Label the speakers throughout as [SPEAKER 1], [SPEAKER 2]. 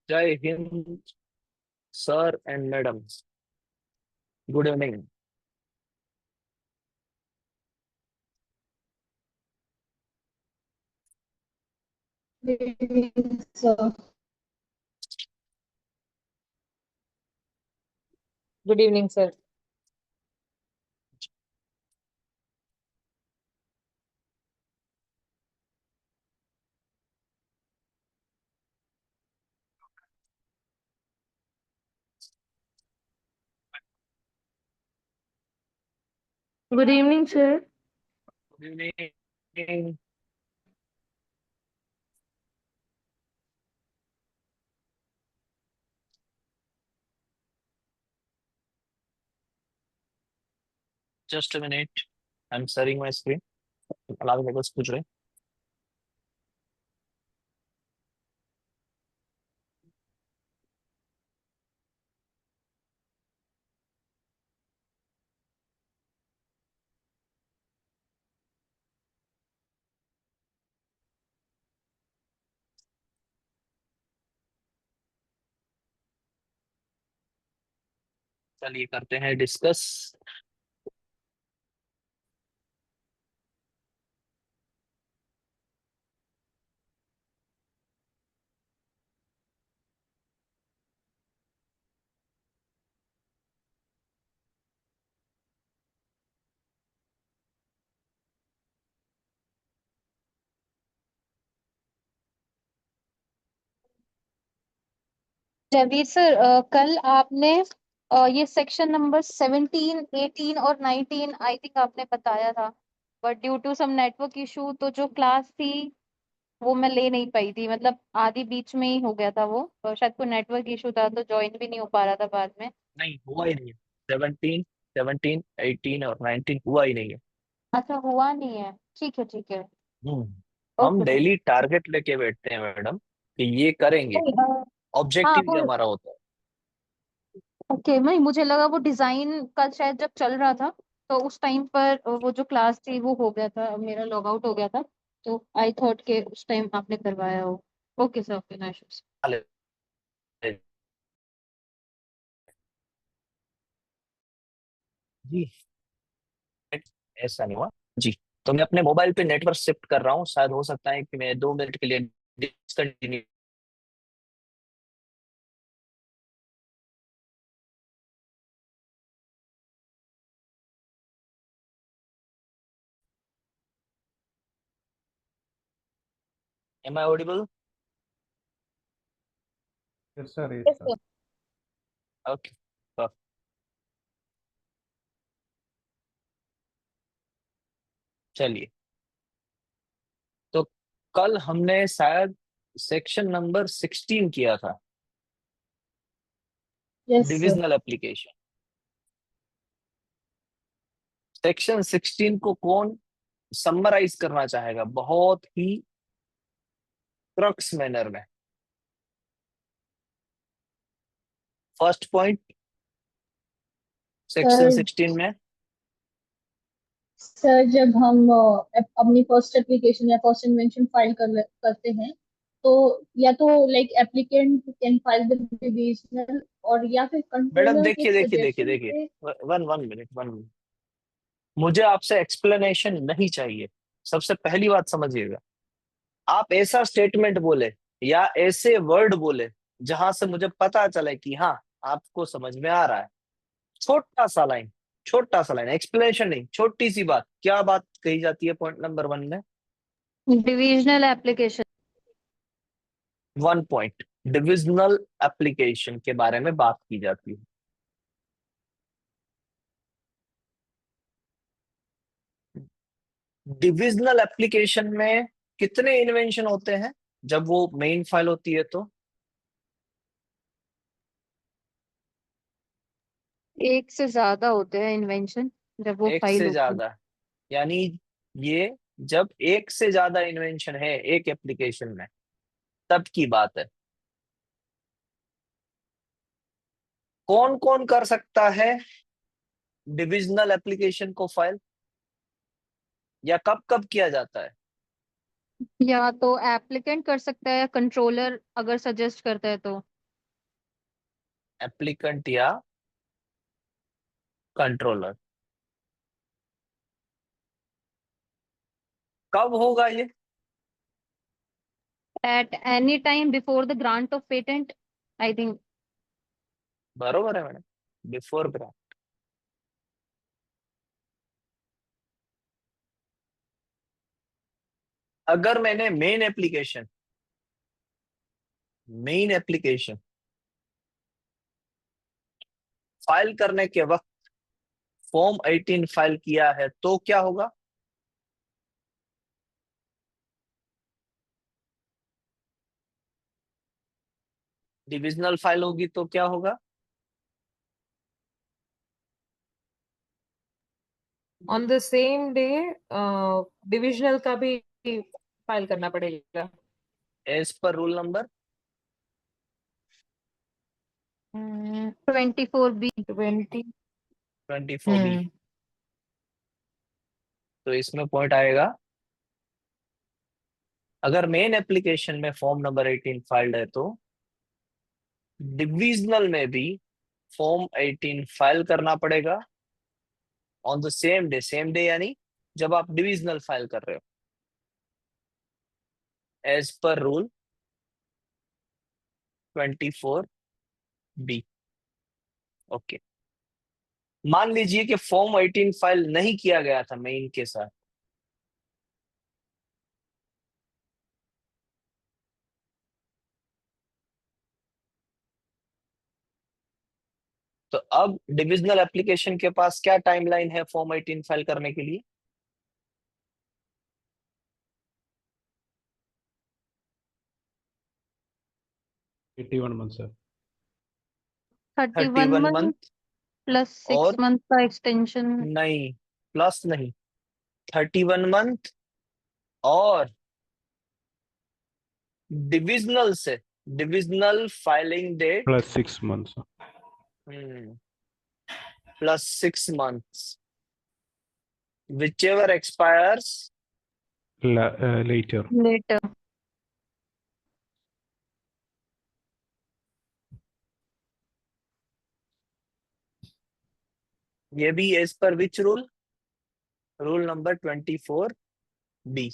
[SPEAKER 1] जय Hind sir and madam, good evening.
[SPEAKER 2] Sir,
[SPEAKER 3] good evening sir.
[SPEAKER 2] Good evening sir.
[SPEAKER 1] Good evening. Just a minute, I am sharing my screen. अलावा मेरे को पूछ रहे हैं। चलिए करते हैं डिस्कस।
[SPEAKER 3] जयवीर सर, कल आपने ये सेक्शन नंबर 17, 18 और 19 आई थिंक आपने बताया था, but due to some network issue तो जो क्लास थी वो मैं ले नहीं पाई थी। मतलब आधी बीच में ही हो गया था वो, शायद कोई नेटवर्क इशू था तो ज्वाइन भी नहीं हो पा रहा था बाद में।
[SPEAKER 1] नहीं हुआ ही नहीं है। 17, 18 और 19 हुआ ही नहीं है।
[SPEAKER 3] अच्छा, हुआ नहीं है। ठीक है, ठीक है।
[SPEAKER 1] हम
[SPEAKER 3] ओके सर।
[SPEAKER 1] डेली टारगेट लेके बैठते हैं मैडम कि ये करेंगे।
[SPEAKER 3] नहीं, हाँ
[SPEAKER 1] ऑब्जेक्टिव ही
[SPEAKER 3] वो
[SPEAKER 1] हमारा होता है।
[SPEAKER 3] ओके। नहीं, मुझे लगा वो डिजाइन का शायद जब चल रहा था तो उस टाइम पर वो जो क्लास थी वो हो गया था, मेरा लॉग आउट हो गया था। तो आई थॉट के उस टाइम आपने करवाया हो। Okay sir, okay, no issues.
[SPEAKER 1] जी, ऐसा नहीं हुआ जी। तो मैं अपने मोबाइल पे नेटवर्क शिफ्ट कर रहा हूँ, शायद हो सकता है कि मैं 2 मिनट के लिए discontinue. Am I audible?
[SPEAKER 4] Yes, sir. Yes,
[SPEAKER 3] yes
[SPEAKER 4] sir.
[SPEAKER 3] Sir.
[SPEAKER 1] Okay. चलिए, तो कल हमने शायद सेक्शन नंबर 16 किया था,
[SPEAKER 2] yes sir.
[SPEAKER 1] Divisional application. Section 16 को कौन समराइज करना चाहेगा बहुत ही क्रक्स मैनर में? फर्स्ट पॉइंट सेक्शन
[SPEAKER 2] सर
[SPEAKER 1] 16 में।
[SPEAKER 2] सर जब हम अपनी फर्स्ट एप्लीकेशन या फर्स्ट इन्वेंशन फाइल करते हैं तो या तो like applicant can file the divisional और या फिर
[SPEAKER 1] मैडम
[SPEAKER 2] कंट्रोलर के
[SPEAKER 1] देखिए देखिए देखिए
[SPEAKER 2] सजेशन
[SPEAKER 1] देखिए,
[SPEAKER 2] पे।
[SPEAKER 1] One minute. मुझे आपसे एक्सप्लेनेशन नहीं चाहिए। सबसे पहली बात समझिएगा, आप ऐसा स्टेटमेंट बोले या ऐसे वर्ड बोले जहां से मुझे पता चले कि हाँ, आपको समझ में आ रहा है। छोटा सा लाइन, छोटा सा लाइन, एक्सप्लेनेशन नहीं, छोटी सी बात। क्या बात कही जाती है पॉइंट नंबर 1 में?
[SPEAKER 3] Divisional application.
[SPEAKER 1] 1 point divisional application के बारे में बात की जाती है। डिविजनल एप्लीकेशन में कितने इन्वेंशन होते हैं जब वो मेन फाइल होती है तो?
[SPEAKER 3] एक से ज्यादा होते हैं इन्वेंशन जब वो
[SPEAKER 1] एक
[SPEAKER 3] फाइल
[SPEAKER 1] से
[SPEAKER 3] होती है।
[SPEAKER 1] ज्यादा, यानी ये जब एक से ज्यादा इन्वेंशन है एक एप्लीकेशन में, तब की बात है। कौन कौन कर सकता है डिविजनल एप्लीकेशन को फाइल, या कब कब किया जाता है?
[SPEAKER 3] या तो एप्लीकेंट कर सकता है या कंट्रोलर अगर सजेस्ट करता है तो।
[SPEAKER 1] एप्लीकेंट या कंट्रोलर। कब होगा ये?
[SPEAKER 3] At any time before the grant of patent, I think.
[SPEAKER 1] बरोबर है मैडम, बिफोर ग्रांट। अगर मैंने मेन एप्लीकेशन फाइल करने के वक्त फॉर्म 18 फाइल किया है तो क्या होगा? डिविजनल फाइल होगी तो क्या होगा?
[SPEAKER 4] On the same day divisional का भी फाइल करना पड़ेगा।
[SPEAKER 1] As per rule number
[SPEAKER 3] 24B।
[SPEAKER 1] 24B। तो इसमें पॉइंट आएगा, अगर मेन एप्लीकेशन में फॉर्म नंबर 18 फाइल्ड है तो डिविजनल में भी फॉर्म 18 फाइल करना पड़ेगा ऑन द सेम डे यानी जब आप डिविजनल फाइल कर रहे हो, as per rule 24B। Okay, मान लीजिए कि फॉर्म 18 फाइल नहीं किया गया था मेन के साथ, तो अब डिविजनल एप्लीकेशन के पास क्या टाइमलाइन है फॉर्म 18 फाइल करने के लिए?
[SPEAKER 5] 81 months sir।
[SPEAKER 3] 31
[SPEAKER 1] 31
[SPEAKER 3] month
[SPEAKER 1] month
[SPEAKER 3] plus 6
[SPEAKER 1] और
[SPEAKER 3] मंथ का एक्सटेंशन।
[SPEAKER 1] नहीं, प्लस नहीं, 31 मंथ और divisional filing date
[SPEAKER 5] plus 6 months
[SPEAKER 1] plus 6 months, whichever expires
[SPEAKER 5] later।
[SPEAKER 3] Later.
[SPEAKER 1] ये भी as per which rule number 24B।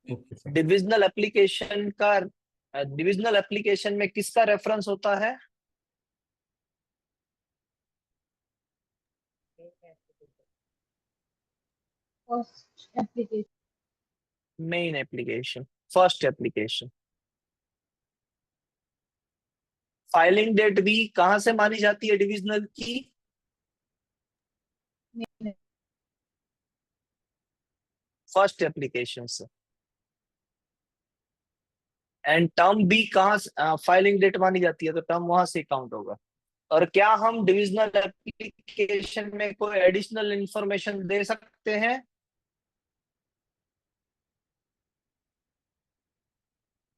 [SPEAKER 5] Okay sir।
[SPEAKER 1] Divisional application में किसका रेफरेंस होता है?
[SPEAKER 2] First application.
[SPEAKER 1] Main application, first application. Filing date भी कहां से मानी जाती है डिविजनल की? फर्स्ट एप्लीकेशन से। एंड टर्म भी कहां फाइलिंग डेट मानी जाती है, तो टर्म वहां से काउंट होगा। और क्या हम डिविजनल एप्लीकेशन में कोई एडिशनल इंफॉर्मेशन दे सकते हैं?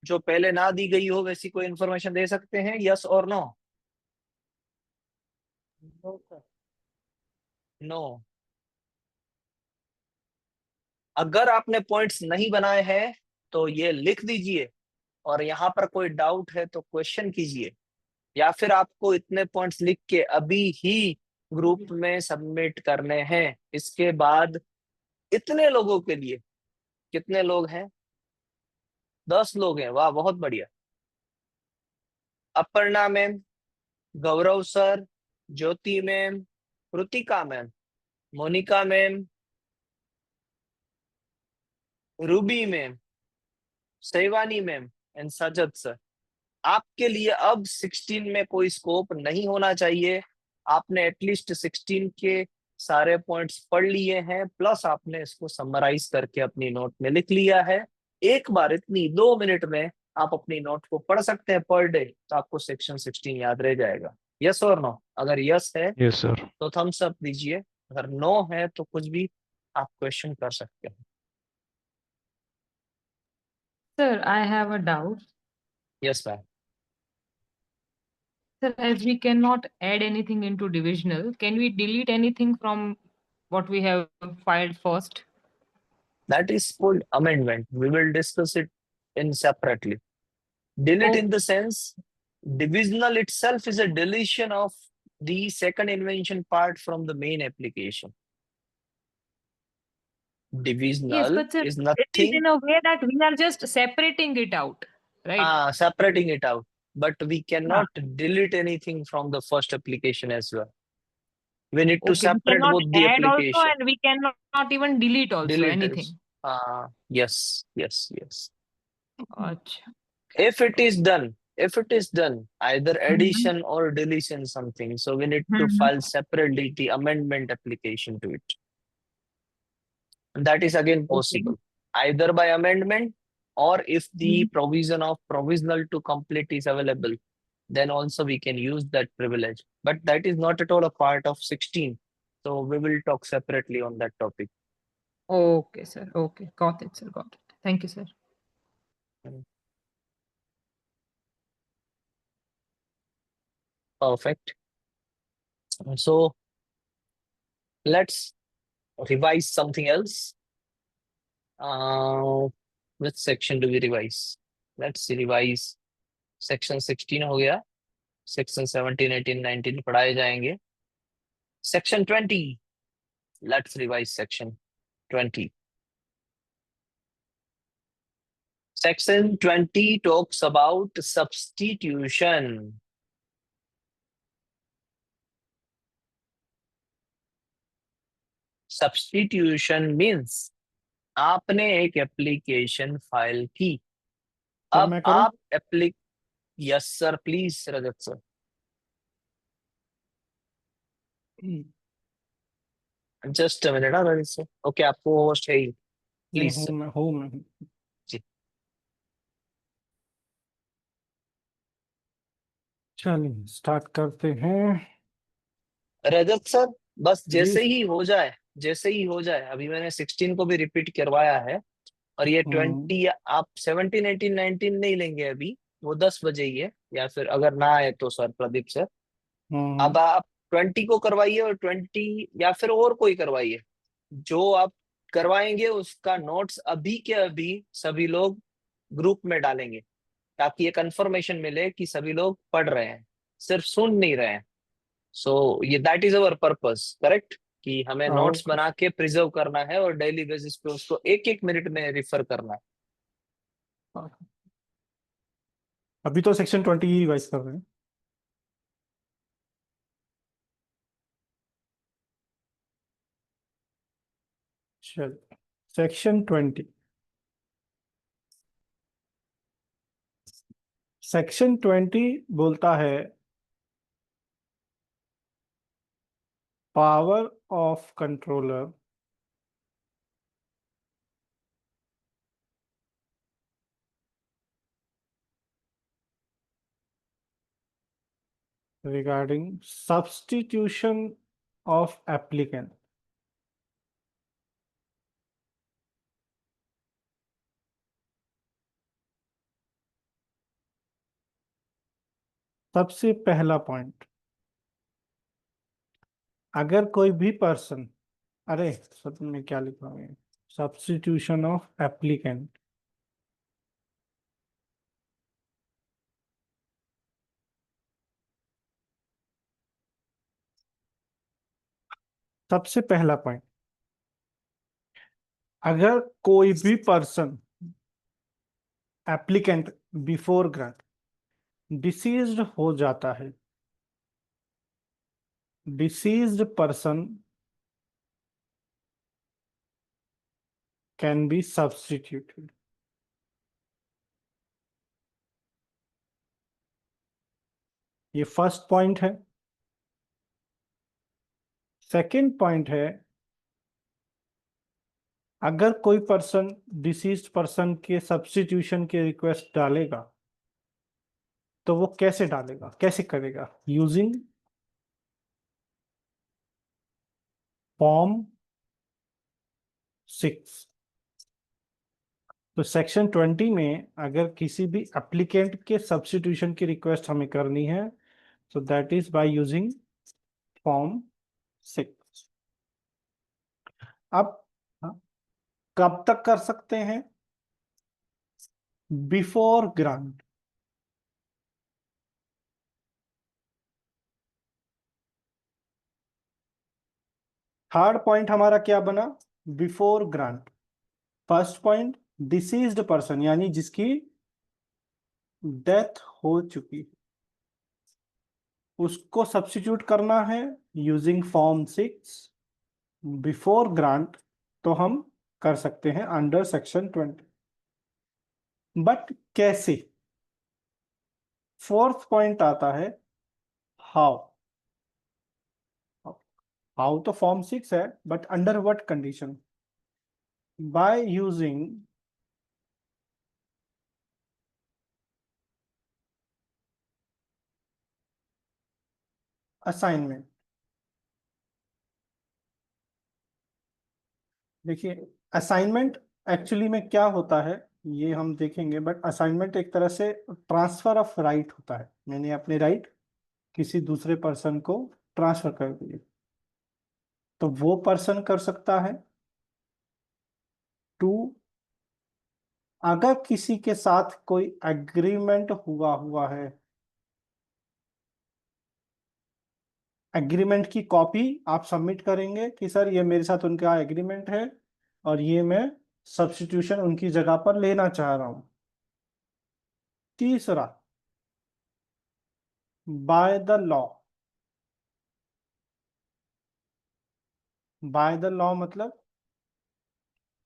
[SPEAKER 1] जो पहले ना दी गई हो वैसी कोई इंफॉर्मेशन दे सकते हैं, यस और नो? नो। अगर आपने पॉइंट्स नहीं बनाए हैं तो ये लिख दीजिए, और यहाँ पर कोई डाउट है तो क्वेश्चन कीजिए, या फिर आपको इतने पॉइंट्स लिख के अभी ही ग्रुप में सबमिट करने हैं। इसके बाद इतने लोगों के लिए, कितने लोग हैं? 10 लोग हैं, वाह बहुत बढ़िया। Aparna ma'am, Gaurav sir, Jyoti ma'am, Kritika ma'am, Monika ma'am, Ruby ma'am, Shaivani ma'am and Sajad sir, आपके लिए अब 16 में कोई स्कोप नहीं होना चाहिए। आपने एटलीस्ट 16 के सारे पॉइंट्स पढ़ लिए हैं, प्लस आपने इसको समराइज करके अपनी नोट में लिख लिया है। एक बार इतनी 2 मिनट में आप अपनी नोट को पढ़ सकते हैं पर डे, तो आपको सेक्शन 16 याद रह जाएगा। यस और नो? अगर यस है
[SPEAKER 5] yes sir।
[SPEAKER 1] तो थम्स अप दीजिए, अगर नो है तो कुछ भी आप क्वेश्चन कर सकते हैं।
[SPEAKER 4] Sir, I have a doubt।
[SPEAKER 1] Yes ma'am.
[SPEAKER 4] Sir, as we cannot add anything into divisional, can we delete anything from what we have filed first?
[SPEAKER 1] That is called amendment. We will discuss it in separately. Delete in the sense, divisional itself is a deletion of the second invention part from the main application.
[SPEAKER 4] Yes,
[SPEAKER 1] Divisional
[SPEAKER 4] but sir,
[SPEAKER 1] is
[SPEAKER 4] it is
[SPEAKER 1] nothing,
[SPEAKER 4] in a way that we are just separating it out, right?
[SPEAKER 1] separating it out, but we
[SPEAKER 4] Ah,
[SPEAKER 1] cannot delete anything from the first application as well. We need to
[SPEAKER 4] okay, we
[SPEAKER 1] separate
[SPEAKER 4] cannot
[SPEAKER 1] both the
[SPEAKER 4] add also
[SPEAKER 1] application.
[SPEAKER 4] and we cannot even delete also
[SPEAKER 1] Delete is,
[SPEAKER 4] anything.
[SPEAKER 1] yes, yes, yes.
[SPEAKER 4] Acha.
[SPEAKER 1] If it is done, either
[SPEAKER 4] Mhm.
[SPEAKER 1] addition or deletion something, so we need to
[SPEAKER 4] Mhm.
[SPEAKER 1] file separately the amendment application to it. And that is again
[SPEAKER 4] Okay.
[SPEAKER 1] possible, either by amendment or if the
[SPEAKER 4] Mhm.
[SPEAKER 1] provision of provisional to complete is available, then also we can use that privilege. But that is not at all a part of 16. So we will talk separately on that topic.
[SPEAKER 4] Okay, sir. Okay, got it, sir. Got it. Thank you, sir.
[SPEAKER 1] Perfect. So let's revise something else. Which section do we revise? Let's revise section 16 हो गया. Section 17, 18, 19 पढ़ाए जाएंगे. Section 20. Let's revise section 20. Section 20 talks about substitution. Substitution means आपने एक application file की.
[SPEAKER 6] Sir
[SPEAKER 1] अब
[SPEAKER 6] मैं करूं?
[SPEAKER 1] आप yes sir, please Rajat sir. Just a minute, Rajat sir. Okay, आपको होस्ट है ही.
[SPEAKER 6] नहीं
[SPEAKER 1] प्लीज सर.
[SPEAKER 6] हूँ मैं
[SPEAKER 1] जी.
[SPEAKER 6] चलिए स्टार्ट करते हैं.
[SPEAKER 1] रजत सर, बस
[SPEAKER 6] जी.
[SPEAKER 1] जैसे ही हो जाए, अभी मैंने 16 को भी रिपीट करवाया है. और ये 20 आप 17, 18, 19 नहीं लेंगे अभी, वो 10 बजे ही है, या फिर अगर ना आए तो सर प्रदीप सर. अब आप 20 को करवाइए और 20 या फिर और कोई करवाइए. जो आप करवाएंगे उसका नोट्स अभी के अभी सभी लोग ग्रुप में डालेंगे, ताकि ये कंफर्मेशन मिले कि सभी लोग पढ़ रहे हैं, सिर्फ सुन नहीं रहे हैं. सो ये that is our purpose, correct, कि हमें नोट्स
[SPEAKER 6] ओके.
[SPEAKER 1] बना के प्रिजर्व करना है और डेली बेसिस पे उसको एक एक मिनट में रिफर करना है.
[SPEAKER 6] अभी तो सेक्शन 20 ही रिवाइज कर रहे हैं. चल, सेक्शन 20. सेक्शन 20 बोलता है power of controller regarding substitution of applicant. सबसे पहला पॉइंट, अगर कोई भी पर्सन, अरे सब में क्या लिखा है, सब्स्टिट्यूशन ऑफ एप्लीकेंट. सबसे पहला पॉइंट, अगर कोई भी person applicant before grant deceased हो जाता है, deceased person can be substituted. ये फर्स्ट पॉइंट है. सेकंड पॉइंट है, अगर कोई पर्सन डिसीज्ड पर्सन के सब्स्टिट्यूशन की रिक्वेस्ट डालेगा तो वो कैसे डालेगा, कैसे करेगा? Using form 6. तो सेक्शन 20 में अगर किसी भी एप्लीकेंट के सब्स्टिट्यूशन की रिक्वेस्ट हमें करनी है, so that is by using form 6. अब कब तक कर सकते हैं? Before grant. थर्ड पॉइंट हमारा क्या बना? Before grant. First point, deceased person यानी जिसकी डेथ हो चुकी, उसको सब्स्टिट्यूट करना है यूजिंग फॉर्म 6 बिफोर ग्रांट, तो हम कर सकते हैं अंडर सेक्शन 20। बट कैसे? फोर्थ पॉइंट आता है हाउ। हाउ तो फॉर्म 6 है, but under what condition? By using assignment. देखिए, असाइनमेंट एक्चुअली में क्या होता है ये हम देखेंगे, बट असाइनमेंट एक तरह से ट्रांसफर ऑफ राइट होता है। मैंने अपने राइट किसी दूसरे पर्सन को ट्रांसफर कर दिए, तो वो पर्सन कर सकता है। टू, अगर किसी के साथ कोई एग्रीमेंट हुआ है, एग्रीमेंट की कॉपी आप सबमिट करेंगे कि सर ये मेरे साथ उनका एग्रीमेंट है और ये मैं सब्स्टिट्यूशन उनकी जगह पर लेना चाह रहा हूं। तीसरा, by the law. By the law मतलब,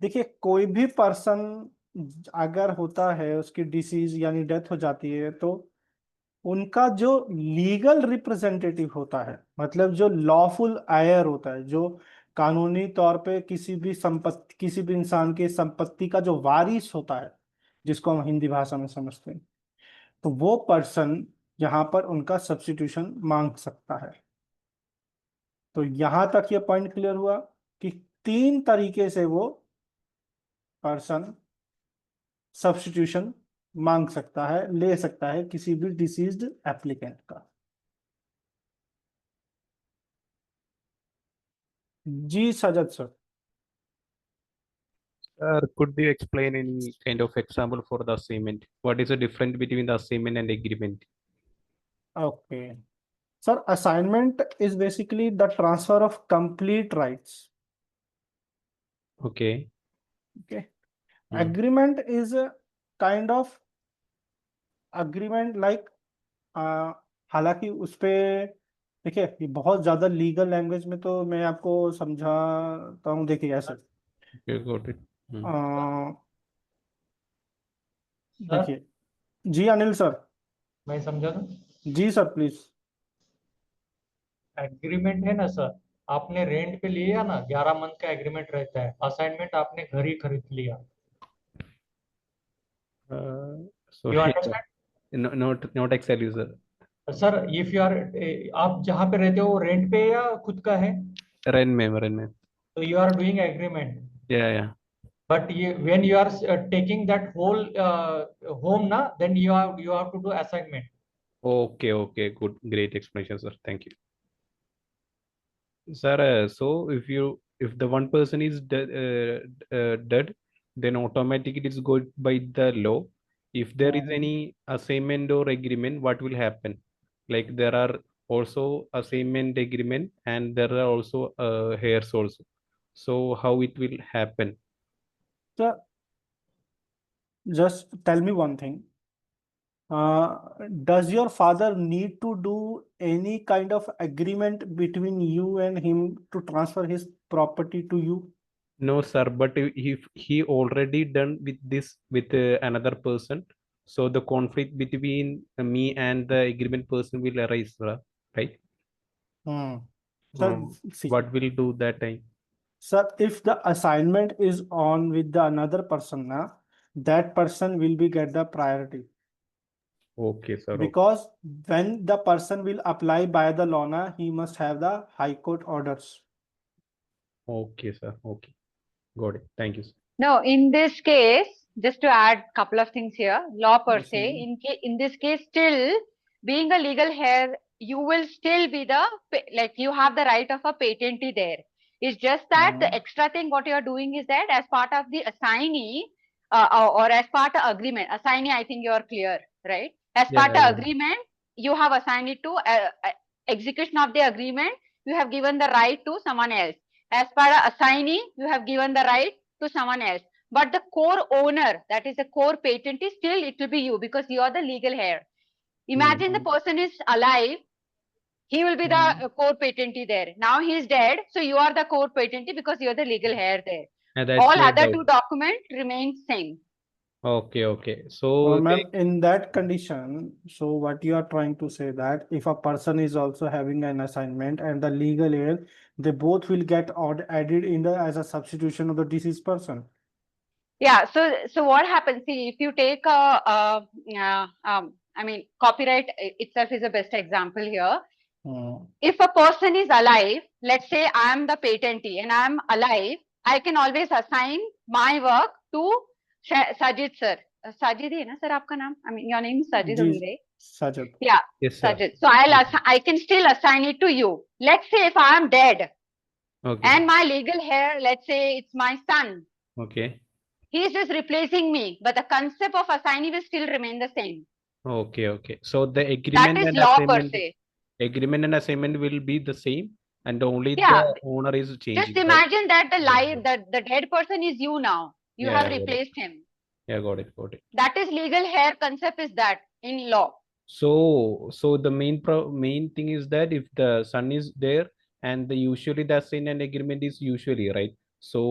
[SPEAKER 6] देखिए कोई भी पर्सन अगर होता है, उसकी डिसीज यानी डेथ हो जाती है, तो उनका जो लीगल रिप्रेजेंटेटिव होता है, मतलब जो लॉफुल आयर होता है, जो कानूनी तौर पे किसी भी संपत्ति, किसी भी इंसान की संपत्ति का जो वारिस होता है, जिसको हम हिंदी भाषा में समझते हैं, तो वो पर्सन यहाँ पर उनका सब्स्टिट्यूशन मांग सकता है। तो यहां तक ये पॉइंट क्लियर हुआ कि 3 तरीके से वो पर्सन सब्स्टिट्यूशन मांग सकता है, ले सकता है किसी भी डिसीज्ड एप्लीकेंट का। जी सजद sir.
[SPEAKER 5] Sir, could you explain any kind of example for the assignment? What is the difference between the assignment and agreement?
[SPEAKER 6] Okay sir, assignment is basically the transfer of complete rights.
[SPEAKER 5] Okay.
[SPEAKER 6] Okay,
[SPEAKER 5] Hmm.
[SPEAKER 6] Agreement is kind of agreement like, हालांकि उस पे देखिए ये बहुत ज्यादा legal language में तो मैं आपको समझाता हूँ। देखिए ऐसे,
[SPEAKER 5] Okay, got it. Hmm.
[SPEAKER 6] A,
[SPEAKER 7] sir
[SPEAKER 6] देखिए, जी अनिल सर।
[SPEAKER 7] मैं समझा दूं।
[SPEAKER 6] जी सर प्लीज।
[SPEAKER 7] एग्रीमेंट है ना सर, आपने रेंट पे लिया ना, 11 मंथ का एग्रीमेंट रहता है। असाइनमेंट आपने घर ही खरीद लिया। You
[SPEAKER 5] Sorry, sir.
[SPEAKER 7] Understand
[SPEAKER 5] No, not exactly, sir.
[SPEAKER 7] सर? इफ यू आर, आप जहाँ पे रहते हो रेंट पे या खुद का है,
[SPEAKER 5] Rent में.
[SPEAKER 7] तो you are doing agreement.
[SPEAKER 5] Yeah, yeah.
[SPEAKER 7] But ये when you are taking that whole home ना, then you have to do assignment.
[SPEAKER 5] Okay, okay. Good, great explanation, sir. Thank you. Sir, so if the one person is dead, then automatically it's go by the law. If there is any assignment or agreement, what will happen? Like there are also assignment agreement and there are also heirs also. So how it will happen?
[SPEAKER 6] Sir just tell me one thing, does your father need to do any kind of agreement between you and him to transfer his property to you?
[SPEAKER 5] No, sir, but if he already done with this with another person, so the conflict between me and the agreement person will arise, right?
[SPEAKER 6] Hmm. Sir, see,
[SPEAKER 5] What will do that time?
[SPEAKER 6] sir, if the assignment is on with the another person, na, that person will be get the priority,
[SPEAKER 5] Okay, sir. Okay.
[SPEAKER 6] because when the person will apply by the law, na, he must have the high court orders.
[SPEAKER 5] Okay, sir. Okay. Got it. Thank you, sir.
[SPEAKER 8] No, in this case, just to add couple of things here, law per
[SPEAKER 6] Yes,
[SPEAKER 8] se,
[SPEAKER 6] ma'am.
[SPEAKER 8] in this case, still being a legal heir, you will still be the, like you have the right of a patentee there. It's just that the
[SPEAKER 6] Hmm.
[SPEAKER 8] extra thing what you are doing is that as part of the assignee or as part of agreement, assignee, I think you are clear, right? As part
[SPEAKER 5] Yeah,
[SPEAKER 8] of agreement, you have assigned it to execution of the agreement, you have given the right to someone else. As part of assignee, you have given the right to someone else. But the core owner, that is the core patentee, still it will be you because you are the legal heir. Imagine the person is alive, he will be the core patentee there. Now he is dead, so you are the core patentee because you are the legal heir there.
[SPEAKER 5] and that's
[SPEAKER 8] All
[SPEAKER 5] my
[SPEAKER 8] other
[SPEAKER 5] doubt.
[SPEAKER 8] two documents remain same.
[SPEAKER 5] Okay, okay.
[SPEAKER 6] So,
[SPEAKER 5] So
[SPEAKER 6] ma'am, in that condition, so what you are trying to say that if a person is also having an assignment and the legal heir, they both will get added in the as a substitution of the deceased person.
[SPEAKER 8] Yeah. So what happens? See, if you take I mean, copyright itself is the best example here. If a person is alive, let's say I am the patentee and I am alive, I can always assign my work to Sajid sir. Sajid है ना sir आपका नाम? I mean, your name is Sajid
[SPEAKER 6] ji,
[SPEAKER 8] only, right?
[SPEAKER 6] Sajid.
[SPEAKER 8] Yeah,
[SPEAKER 5] yes, sir.
[SPEAKER 8] Sajid. So I can still assign it to you. Let's say if I am dead
[SPEAKER 5] Okay,
[SPEAKER 8] and my legal heir, let's say it's my son,
[SPEAKER 5] okay,
[SPEAKER 8] he is just replacing me, but the concept of assignee will still remain the same.
[SPEAKER 5] okay, okay. So the
[SPEAKER 8] That
[SPEAKER 5] agreement
[SPEAKER 8] is
[SPEAKER 5] and
[SPEAKER 8] law per
[SPEAKER 5] assignment,
[SPEAKER 8] se.
[SPEAKER 5] agreement and assignment will be the same, and only
[SPEAKER 8] Yeah.
[SPEAKER 5] the owner is changing.
[SPEAKER 8] Just
[SPEAKER 5] right?
[SPEAKER 8] imagine that the
[SPEAKER 5] Yeah,
[SPEAKER 8] live, the dead person is you now. You
[SPEAKER 5] Yeah,
[SPEAKER 8] have
[SPEAKER 5] I got it.
[SPEAKER 8] replaced him.
[SPEAKER 5] Yeah, got it, got it.
[SPEAKER 8] That is legal heir concept is that in law.
[SPEAKER 5] So the main thing is that if the son is there and the usually the assignment agreement is usually right. So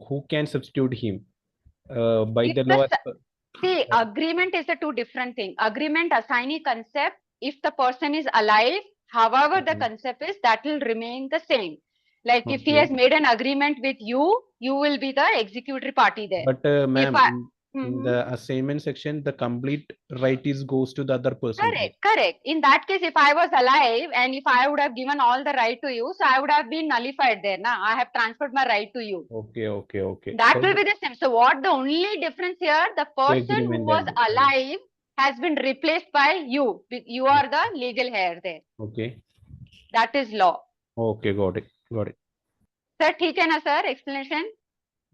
[SPEAKER 5] who can substitute him? By
[SPEAKER 8] If
[SPEAKER 5] the
[SPEAKER 8] the
[SPEAKER 5] law.
[SPEAKER 8] See, agreement is a two different thing. Agreement assignee concept, if the person is alive, however the
[SPEAKER 5] Mhm.
[SPEAKER 8] concept is, that will remain the same. Like if he
[SPEAKER 5] Okay.
[SPEAKER 8] has made an agreement with you, you will be the executory party there.
[SPEAKER 5] But ma'am,
[SPEAKER 8] I-
[SPEAKER 5] in the assignment section, the complete right is goes to the other person. right?
[SPEAKER 8] Correct. In that case, if I was alive and if I would have given all the right to you, so I would have been nullified there. Now I have transferred my right to you.
[SPEAKER 5] Okay, okay, okay.
[SPEAKER 8] That
[SPEAKER 5] So
[SPEAKER 8] will be the same. So what the only difference here, the person who
[SPEAKER 5] agreement
[SPEAKER 8] was
[SPEAKER 5] and-
[SPEAKER 8] alive has been replaced by you. You are the legal heir there.
[SPEAKER 5] Okay.
[SPEAKER 8] That is law.
[SPEAKER 5] Okay, got it. Got it.
[SPEAKER 8] Sir, ठीक है ना sir explanation?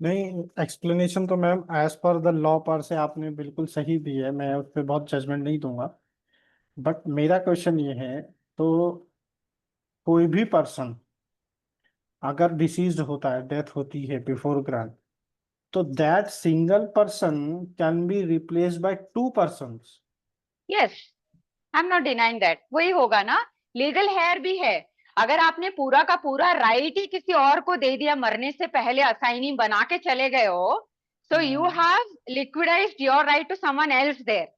[SPEAKER 6] नहीं, explanation तो ma'am as per the law per se आपने बिल्कुल सही दी है, मैं उस पर बहुत जजमेंट नहीं दूंगा। बट मेरा क्वेश्चन ये है, तो कोई भी पर्सन अगर डिसीज्ड होता है, डेथ होती है बिफोर ग्रांट, तो that single person can be replaced by two persons.
[SPEAKER 8] Yes, I'm not denying that. वही होगा ना, लीगल हेयर भी है। अगर आपने पूरा का पूरा राइट ही किसी और को दे दिया मरने से पहले, असाइनी बना के चले गए हो, so you have liquidized your right to someone else there,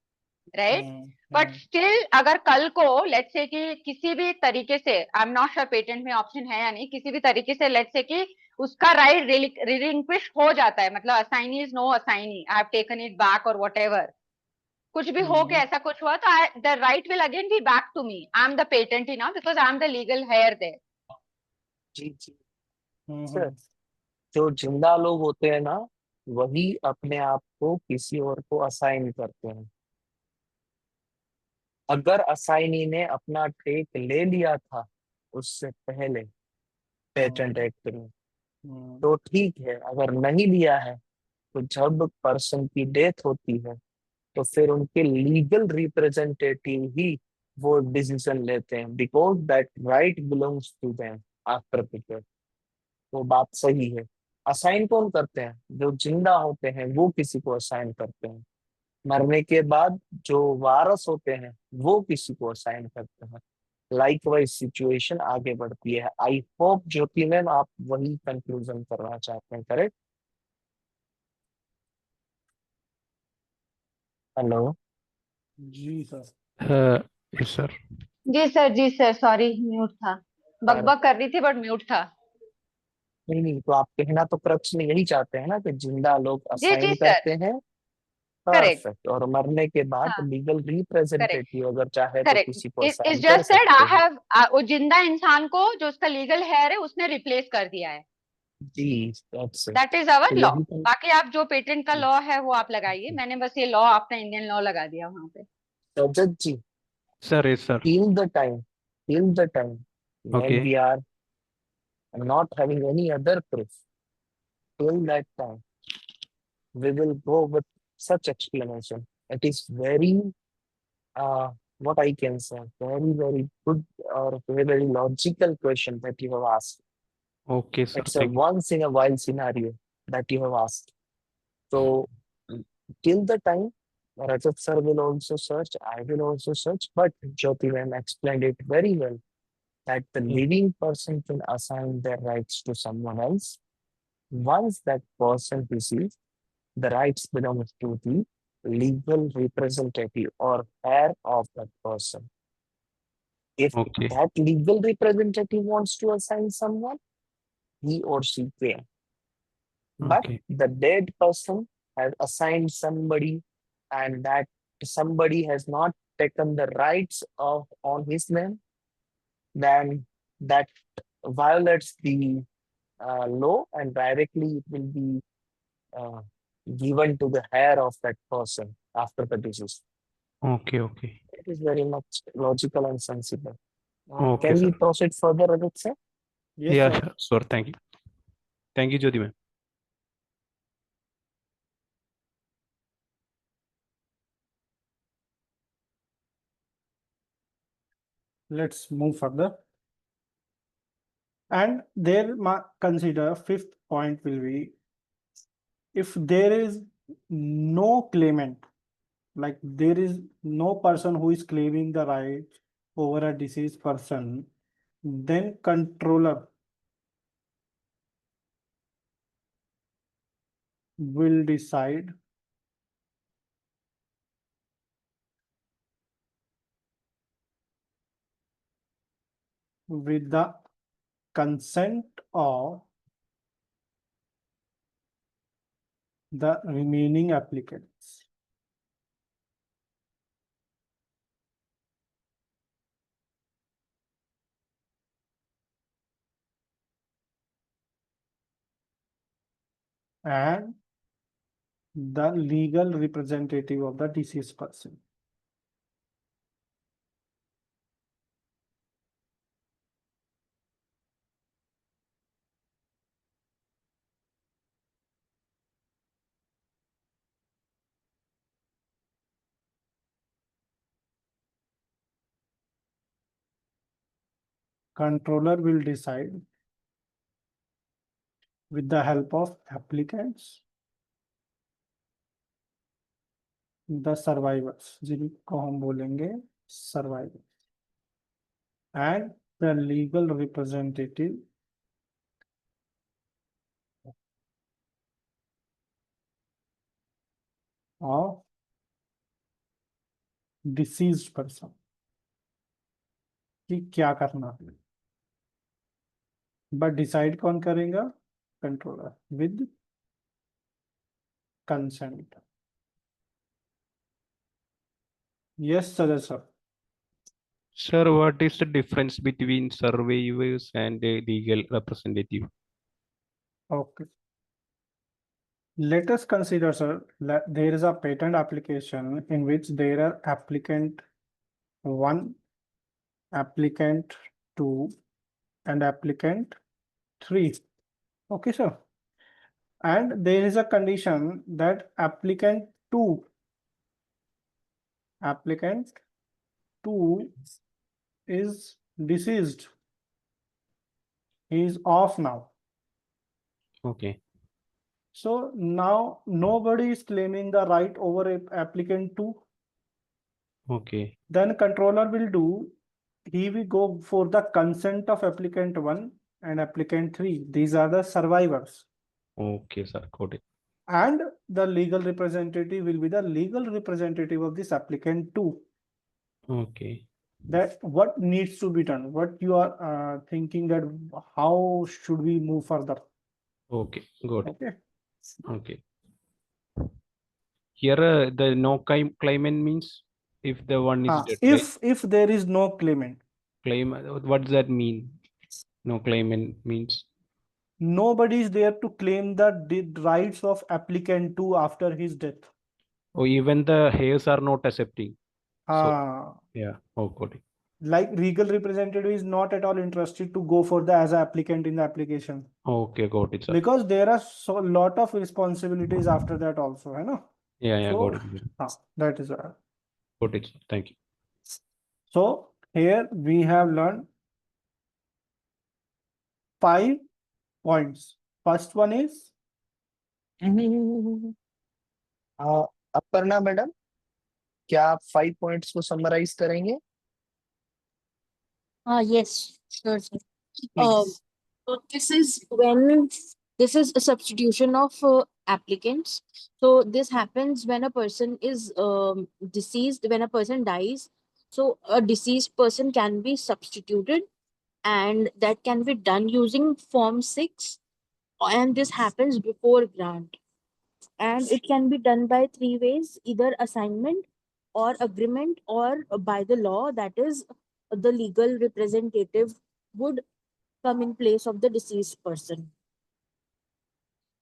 [SPEAKER 8] right? But still अगर कल को लेट्स से कि किसी भी तरीके से, आई एम नॉट श्योर पेटेंट में ऑप्शन है या नहीं, किसी भी तरीके से लेट्स से कि उसका राइट रिलिंक्विश हो जाता है, मतलब assignee is no assignee, I have taken it back और व्हाटएवर, कुछ भी हो के ऐसा कुछ हुआ तो the right will again be back to me, I am the patentee now because I am the legal heir there.
[SPEAKER 1] जी जी सर, जो जिंदा लोग होते हैं ना, वही अपने आप को किसी और को असाइन करते हैं। अगर असाइनी ने अपना टेक ले लिया था उससे पहले पेटेंट एक्ट में, तो ठीक है। अगर नहीं लिया है, तो जब पर्सन की डेथ होती है, तो फिर उनके लीगल रिप्रेजेंटेटिव ही वो डिसीजन लेते हैं, because that right belongs to them after the death. वो बात सही है। असाइन कौन करते हैं? जो जिंदा होते हैं वो किसी को असाइन करते हैं। मरने के बाद जो वारस होते हैं वो किसी को असाइन करते हैं। लाइकवाइज सिचुएशन आगे बढ़ती है। आई होप ज्योति मैम आप वही कंक्लूजन करना चाहते हैं, करेक्ट? हेलो
[SPEAKER 6] जी सर।
[SPEAKER 5] Yes, sir.
[SPEAKER 8] जी सर सॉरी म्यूट था, बकबक कर रही थी बट म्यूट था।
[SPEAKER 1] नहीं, तो आप कहना तो क्रक्स में यही चाहते हैं ना कि जिंदा लोग
[SPEAKER 8] जी
[SPEAKER 1] असाइन
[SPEAKER 8] सर,
[SPEAKER 1] करते हैं,
[SPEAKER 8] करेक्ट
[SPEAKER 1] परफेक्ट, और मरने के बाद
[SPEAKER 8] हाँ,
[SPEAKER 1] लीगल रिप्रेजेंटेटिव अगर चाहे तो
[SPEAKER 8] करेक्ट।
[SPEAKER 1] किसी को
[SPEAKER 8] इट्स
[SPEAKER 1] असाइन कर
[SPEAKER 8] जस्ट सेड आई
[SPEAKER 1] सकते हैं।
[SPEAKER 8] हैव, वो जिंदा इंसान को जो उसका लीगल हेयर है उसने रिप्लेस कर दिया है।
[SPEAKER 1] जी, that's it।
[SPEAKER 8] That is our
[SPEAKER 1] तो
[SPEAKER 8] लॉ।
[SPEAKER 1] यही तो-
[SPEAKER 8] बाकी आप जो पेटेंट का लॉ है वो आप लगाइए, मैंने बस ये लॉ अपना इंडियन लॉ लगा दिया वहां पे।
[SPEAKER 1] रजत जी,
[SPEAKER 5] Sir, yes, sir.
[SPEAKER 1] till the time when
[SPEAKER 5] Okay.
[SPEAKER 1] we are and not having any other proof, till that time, we will go with such explanation. It is very, what I can say, very, very good or very, very logical question that you have asked.
[SPEAKER 5] Okay, sir.
[SPEAKER 1] It's a
[SPEAKER 5] Thank you.
[SPEAKER 1] once in a while scenario that you have asked. So till the time, Rajat sir will also search, I will also search, but Jyoti ma'am explained it very well that the living person can assign their rights to someone else. Once that person receives, the rights belong to the legal representative or heir of that person. If
[SPEAKER 5] Okay.
[SPEAKER 1] that legal representative wants to assign someone, he or she can. But
[SPEAKER 5] Okay.
[SPEAKER 1] the dead person has assigned somebody, and that somebody has not taken the rights of on his name, then that violates the law, and directly it will be uh, given to the heir of that person after the decease.
[SPEAKER 5] Okay. Okay.
[SPEAKER 1] It is very much logical and sensible.
[SPEAKER 5] Okay,
[SPEAKER 1] Can we
[SPEAKER 5] sir.
[SPEAKER 1] proceed further, Rajat sir?
[SPEAKER 6] Yes,
[SPEAKER 5] Yeah,
[SPEAKER 6] sir.
[SPEAKER 5] sure. Thank you. Thank you, Jyoti ma'am.
[SPEAKER 6] Let's move further. And there, consider fifth point will be, if there is no claimant, like there is no person who is claiming the right over a deceased person, then controller will decide with the consent of the remaining applicants. And the legal representative of the deceased person. Controller will decide with the help of applicants, the survivors, जिनको हम बोलेंगे survivors, and the legal representative of deceased person कि क्या करना है. But decide कौन करेगा? Controller with consent. Yes, Sajad sir.
[SPEAKER 5] Sir, what is the difference between survivors and a legal representative?
[SPEAKER 6] Okay. Let us consider, sir, there is a patent application in which there are applicant 1, applicant 2, and applicant 3. Okay, sir. And there is a condition that applicant 2 is deceased. He is off now.
[SPEAKER 5] Okay.
[SPEAKER 6] So now nobody is claiming the right over applicant 2.
[SPEAKER 5] Okay.
[SPEAKER 6] Then controller will do, he will go for the consent of applicant 1 and applicant 3. These are the survivors.
[SPEAKER 5] Okay, sir. Got it.
[SPEAKER 6] And the legal representative will be the legal representative of this applicant 2.
[SPEAKER 5] Okay.
[SPEAKER 6] That what needs to be done, what you are thinking that how should we move further?
[SPEAKER 5] Okay. Got it.
[SPEAKER 6] Okay.
[SPEAKER 5] Okay. Here, the no claimant means if the one is dead, right?
[SPEAKER 6] If there is no claimant,
[SPEAKER 5] Claim, what does that mean? No claimant means?
[SPEAKER 6] nobody is there to claim the rights of applicant 2 after his death.
[SPEAKER 5] Or even the heirs are not accepting. So,
[SPEAKER 6] Ah,
[SPEAKER 5] yeah. Oh, got it.
[SPEAKER 6] like legal representative is not at all interested to go for the as an applicant in the application,
[SPEAKER 5] Okay, got it, sir.
[SPEAKER 6] because there are so lot of responsibilities after that also, है ना?
[SPEAKER 5] Yeah,
[SPEAKER 6] So
[SPEAKER 5] got it, sir.
[SPEAKER 6] that is why.
[SPEAKER 5] Got it, sir. Thank you.
[SPEAKER 6] So here we have learned 5 points. First one is
[SPEAKER 1] Aparna madam, क्या आप 5 points को summarise करेंगे
[SPEAKER 9] Yes, sure, sir.
[SPEAKER 1] Please?
[SPEAKER 9] So this is when this is a substitution of applicants. So this happens when a person is deceased, when a person dies. So a deceased person can be substituted, and that can be done using Form 6, and this happens before grant. And it can be done by 3 ways: either assignment or agreement, or by the law, that is, the legal representative would come in place of the deceased person.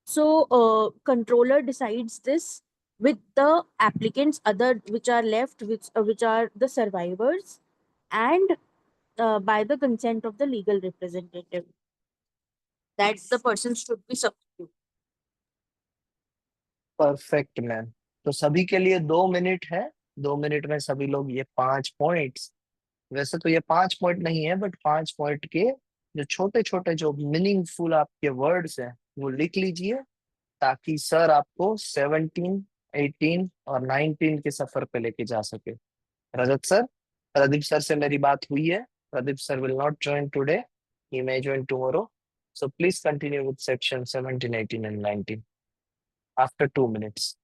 [SPEAKER 9] So controller decides this with the applicants other which are left, which are the survivors, and by the consent of the legal representative, that the person should be substituted.
[SPEAKER 1] Perfect ma'am. तो सभी के लिए 2 minute है, 2 minute में सभी लोग ये 5 points, वैसे तो ये 5 पॉइंट नहीं है, बट 5 पॉइंट के जो छोटे छोटे जो मीनिंगफुल आपके वर्ड्स हैं वो लिख लीजिए, ताकि सर आपको 17, 18 और 19 के सफर पे लेके जा सके। रजत सर, प्रदीप सर से मेरी बात हुई है। Pradeep sir will not join today, he may join tomorrow, so please continue with section 17, 18 and 19 after 2 minutes.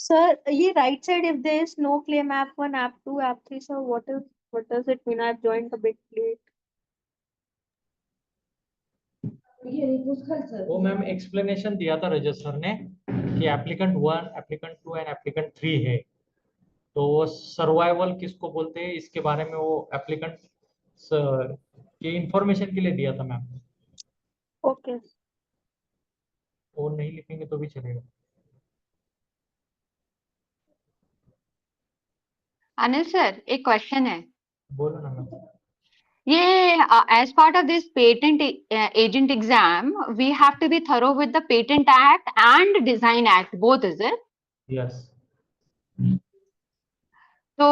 [SPEAKER 3] Sir, ये right side, if there is no claim app 1, app 2, app 3, so what does it mean? I've joined a bit late.
[SPEAKER 7] वो ma'am explanation दिया था रजत sir ने कि applicant 1, applicant 2 and applicant 3 है, तो वो survival किसको बोलते हैं इसके बारे में वो एप्लीकेंट के इंफॉर्मेशन के लिए दिया था मैम।
[SPEAKER 3] Okay.
[SPEAKER 7] वो नहीं लिखेंगे तो भी चलेगा।
[SPEAKER 8] अनिल सर, एक क्वेश्चन है।
[SPEAKER 7] बोलो ना मैम।
[SPEAKER 8] ये as part of this patent agent exam, we have to be thorough with the Patent Act and Design Act, both, is it?
[SPEAKER 7] यस।
[SPEAKER 8] तो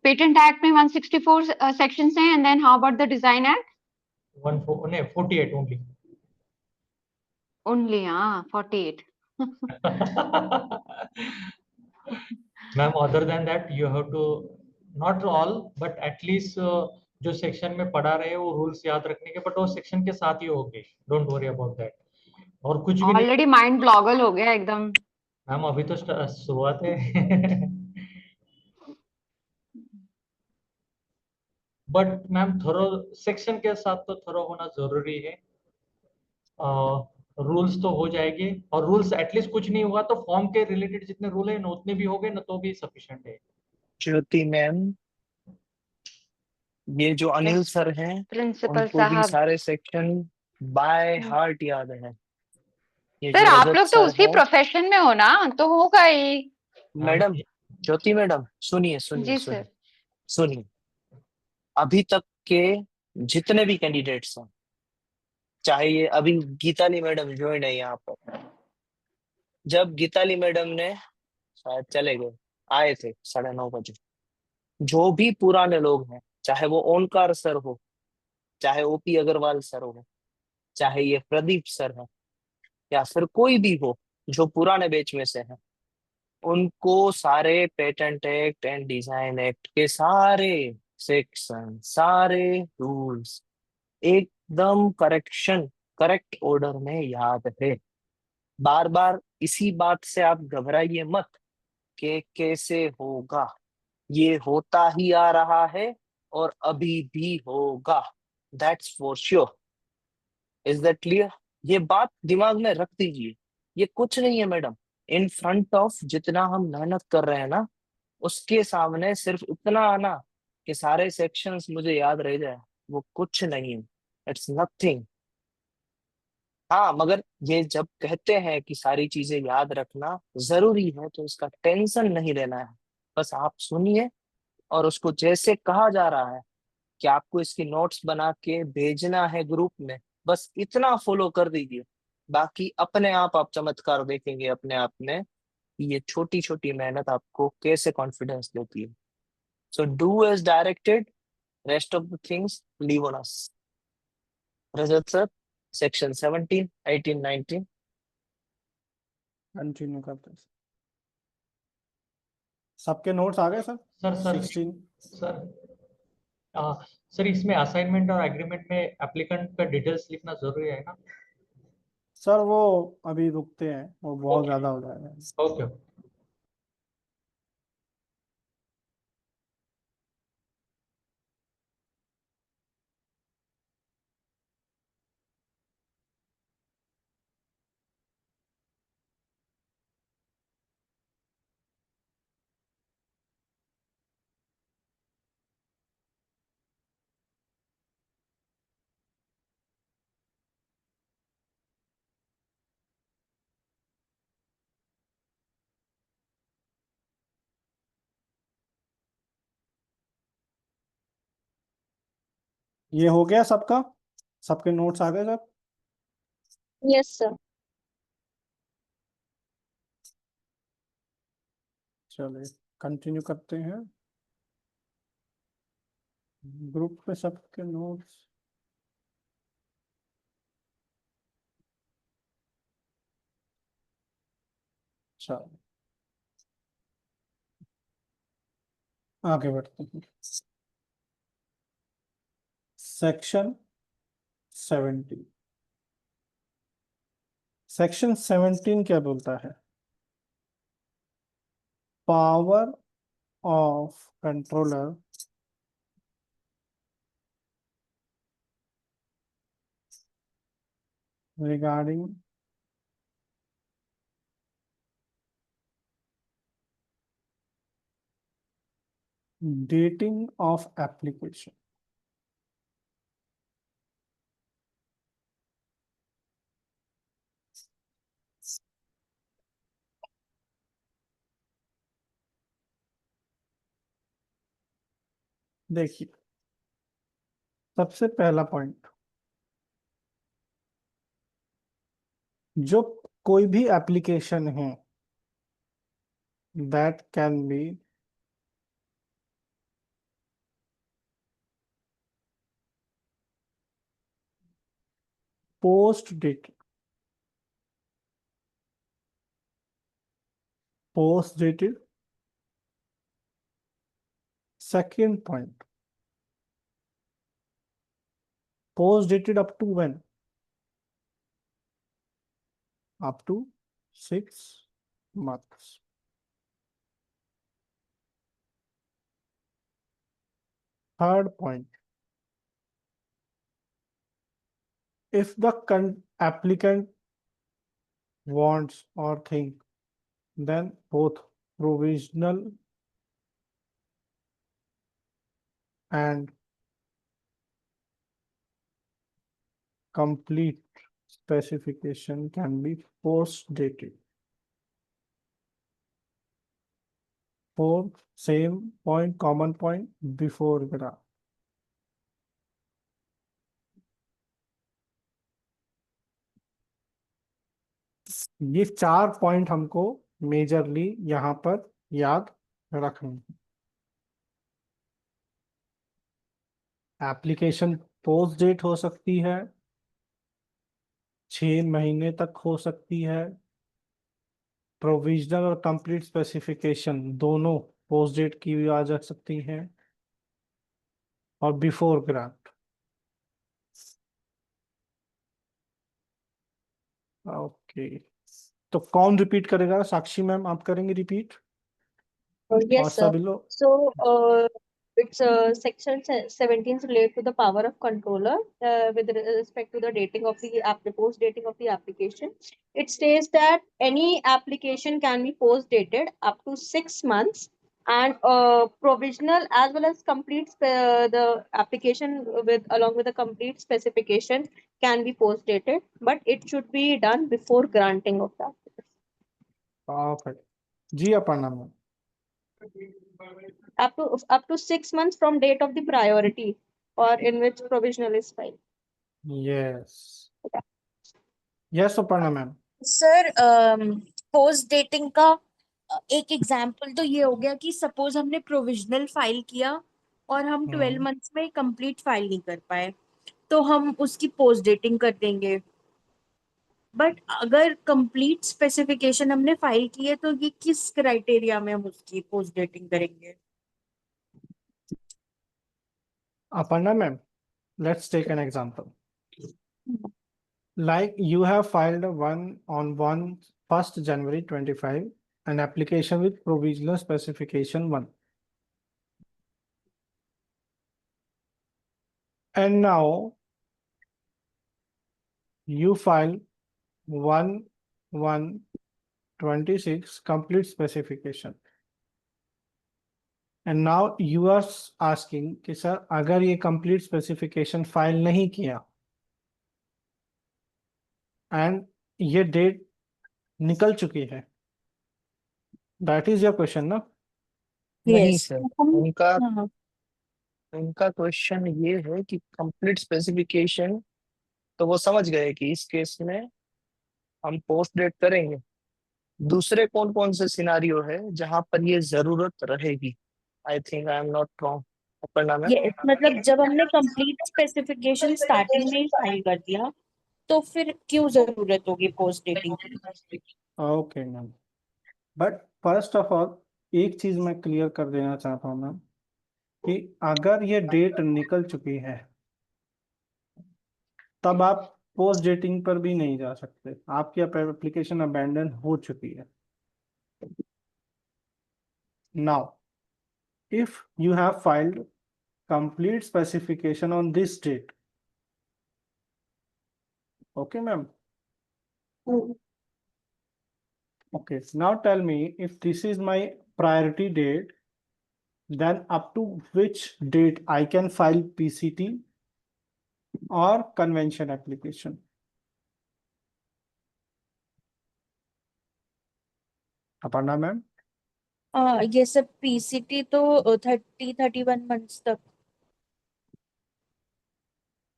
[SPEAKER 8] पेटेंट एक्ट में 164 सेक्शंस हैं, and then how about the design act?
[SPEAKER 7] 48 only.
[SPEAKER 8] Only 48।
[SPEAKER 7] Ma'am other than that you have to not all but at least जो section में पढ़ा रहे हैं वो रूल्स याद रखने के, बट वो सेक्शन के साथ ही होंगे, डोंट वरी अबाउट दैट। और कुछ भी
[SPEAKER 8] ऑलरेडी माइंड ब्लॉगल हो गया एकदम।
[SPEAKER 7] मैम अभी तो शुरुआत है। बट मैम थोरो सेक्शन के साथ तो थोरो होना जरूरी है। रूल्स तो हो जाएंगे, और रूल्स एटलीस्ट कुछ नहीं हुआ तो फॉर्म के रिलेटेड जितने रूल है ना उतने भी हो गए ना तो भी सफिशिएंट है।
[SPEAKER 1] ज्योति मैम, ये जो अनिल सर हैं
[SPEAKER 8] प्रिंसिपल
[SPEAKER 1] उनको भी
[SPEAKER 8] साहब,
[SPEAKER 1] सारे सेक्शन बाय हार्ट याद है। ये
[SPEAKER 8] सर
[SPEAKER 1] जो
[SPEAKER 8] आप
[SPEAKER 1] रजत
[SPEAKER 8] लोग तो
[SPEAKER 1] सर
[SPEAKER 8] उसी
[SPEAKER 1] है,
[SPEAKER 8] प्रोफेशन में हो ना, तो होगा ही।
[SPEAKER 1] मैडम, ज्योति मैडम, सुनिए सुनिए
[SPEAKER 8] जी
[SPEAKER 1] सुनिए
[SPEAKER 8] सर।
[SPEAKER 1] सुनिए। अभी तक के जितने भी कैंडिडेट्स हैं, चाहे ये अभी गीताली मैडम ज्वाइन है यहाँ पर, जब गीताली मैडम ने, शायद चले गए, आए थे 9:30 बजे, जो भी पुराने लोग हैं, चाहे वो ओंकार सर हो, चाहे ओपी अग्रवाल सर हो, चाहे ये प्रदीप सर है, या फिर कोई भी हो जो पुराने बैच में से है, उनको सारे patent act and design act के सारे सेक्शन, सारे रूल्स एकदम करेक्ट ऑर्डर में याद है। बार बार इसी बात से आप घबराइए मत कि कैसे होगा, ये होता ही आ रहा है और अभी भी होगा, that's for sure. Is that clear? ये बात दिमाग में रख दीजिए। ये कुछ नहीं है मैडम, इन फ्रंट ऑफ जितना हम मेहनत कर रहे हैं ना, उसके सामने सिर्फ इतना आना कि सारे सेक्शंस मुझे याद रह जाए, वो कुछ नहीं है, इट्स नथिंग। हाँ, मगर ये जब कहते हैं कि सारी चीजें याद रखना जरूरी है, तो इसका टेंशन नहीं लेना है। बस आप सुनिए, और उसको जैसे कहा जा रहा है कि आपको इसकी नोट्स बना के भेजना है ग्रुप में, बस इतना फॉलो कर दीजिए। बाकी अपने आप चमत्कार देखेंगे अपने आप में कि ये छोटी छोटी मेहनत आपको कैसे कॉन्फिडेंस देती है। So do as directed, rest of the things leave on us. Rajat sir, section 17, 18, 19।
[SPEAKER 6] Continue करते हैं। सबके नोट्स आ गए सर?
[SPEAKER 7] सर
[SPEAKER 6] 16।
[SPEAKER 7] सर सर इसमें असाइनमेंट और एग्रीमेंट में एप्लीकेंट का डिटेल्स लिखना जरूरी है ना?
[SPEAKER 6] सर वो अभी रुकते हैं, वो बहुत
[SPEAKER 7] ओके
[SPEAKER 6] ज्यादा हो जाएगा।
[SPEAKER 7] ओके।
[SPEAKER 6] ये हो गया सबका? सबके नोट्स आ गए सर?
[SPEAKER 3] Yes sir.
[SPEAKER 6] चलिए कंटिन्यू करते हैं। ग्रुप पे सबके नोट्स। चलो आगे बढ़ते हैं। सेक्शन 17। सेक्शन 17 क्या बोलता है? Power of controller regarding dating of application. देखिए, सबसे पहला पॉइंट, जो कोई भी एप्लीकेशन है that can be post dated. Post dated. Second point, post dated up to when? Up to 6 months. Third point, if the applicant wants or think, then both provisional and complete specification can be post dated for same point, common point before graph. ये 4 point हमको majorly यहाँ पर याद रखना है। Application post date हो सकती है, 6 महीने तक हो सकती है, प्रोविजनल और कंप्लीट स्पेसिफिकेशन दोनों पोस्ट डेट की भी आ जा सकती है, और बिफोर ग्रांट। ओके, तो कौन रिपीट करेगा? साक्षी मैम आप करेंगे रिपीट? और
[SPEAKER 9] Yes, sir.
[SPEAKER 6] सभी लोग?
[SPEAKER 9] So, it's section 17 related to the power of controller with respect to the dating of the post dating of the application. It states that any application can be post dated up to 6 months, and provisional as well as complete the application with along with the complete specification can be post dated, but it should be done before granting of that.
[SPEAKER 6] Perfect जी। Aparna ma'am?
[SPEAKER 9] Up to 6 months from date of the priority or in which provisional is filed.
[SPEAKER 6] Yes yes Aparna ma'am.
[SPEAKER 9] Sir post dating का एक example तो ये हो गया कि suppose हमने provisional file किया और हम 12 मंथ्स में कंप्लीट फाइल नहीं कर पाए, तो हम उसकी पोस्ट डेटिंग कर देंगे। बट अगर कंप्लीट स्पेसिफिकेशन हमने फाइल की है तो ये किस क्राइटेरिया में हम उसकी पोस्ट डेटिंग करेंगे?
[SPEAKER 6] Aparna ma'am, let's take an example. Like you have filed on 1st January 25 an application with provisional specification 1. And now you file 1/1/26 complete specification. And now you are asking कि sir अगर ये complete specification file नहीं किया and ये date निकल चुकी है, that is your question ना?
[SPEAKER 1] नहीं
[SPEAKER 9] Yes.
[SPEAKER 1] सर, उनका
[SPEAKER 9] हाँ।
[SPEAKER 1] उनका क्वेश्चन ये है कि कंप्लीट स्पेसिफिकेशन तो वो समझ गए कि इस केस में हम पोस्ट डेट करेंगे। दूसरे कौन कौन से सिनारियो है जहां पर ये जरूरत रहेगी? I think I am not wrong Aparna ma'am.
[SPEAKER 9] ये मतलब जब हमने कंप्लीट स्पेसिफिकेशन स्टार्टिंग में ही फाइल कर दिया तो फिर क्यों जरूरत होगी पोस्ट डेटिंग की?
[SPEAKER 6] Okay ma'am, but first of all एक चीज मैं क्लियर कर देना चाहता हूँ मैम कि अगर ये डेट निकल चुकी है तब आप पोस्ट डेटिंग पर भी नहीं जा सकते, आपकी एप्लीकेशन अबैंडन हो चुकी है। Now if you have filed complete specification on this date, okay ma'am? Okay, now tell me, if this is my priority date, then up to which date I can file PCT or convention application? Aparna ma'am?
[SPEAKER 9] ये सब PCT तो 31 months तक।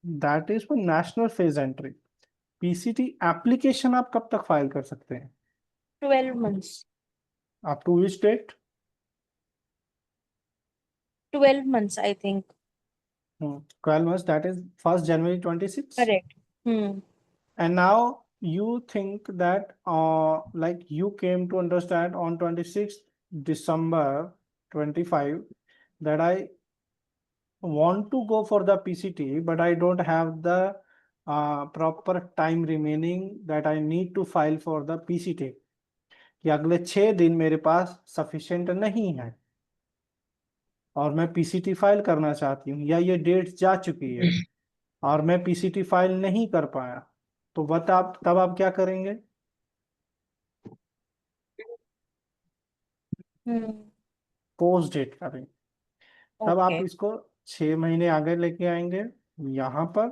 [SPEAKER 6] That is for national phase entry. PCT application आप कब तक file कर सकते हैं?
[SPEAKER 9] 12 months.
[SPEAKER 6] Up to which date?
[SPEAKER 9] 12 months, I think.
[SPEAKER 6] 12 months, that is 1st January 26.
[SPEAKER 9] Correct.
[SPEAKER 6] And now you think that like you came to understand on 26th December 25 that I want to go for the PCT, but I don't have the proper time remaining that I need to file for the PCT. कि अगले 6 दिन मेरे पास sufficient नहीं है और मैं PCT file करना चाहती हूँ, या ये डेट जा चुकी है और मैं PCT फाइल नहीं कर पाया, तो तब आप क्या करेंगे? पोस्ट डेट करेंगे। तब आप इसको 6 महीने आगे लेके आएंगे यहाँ पर,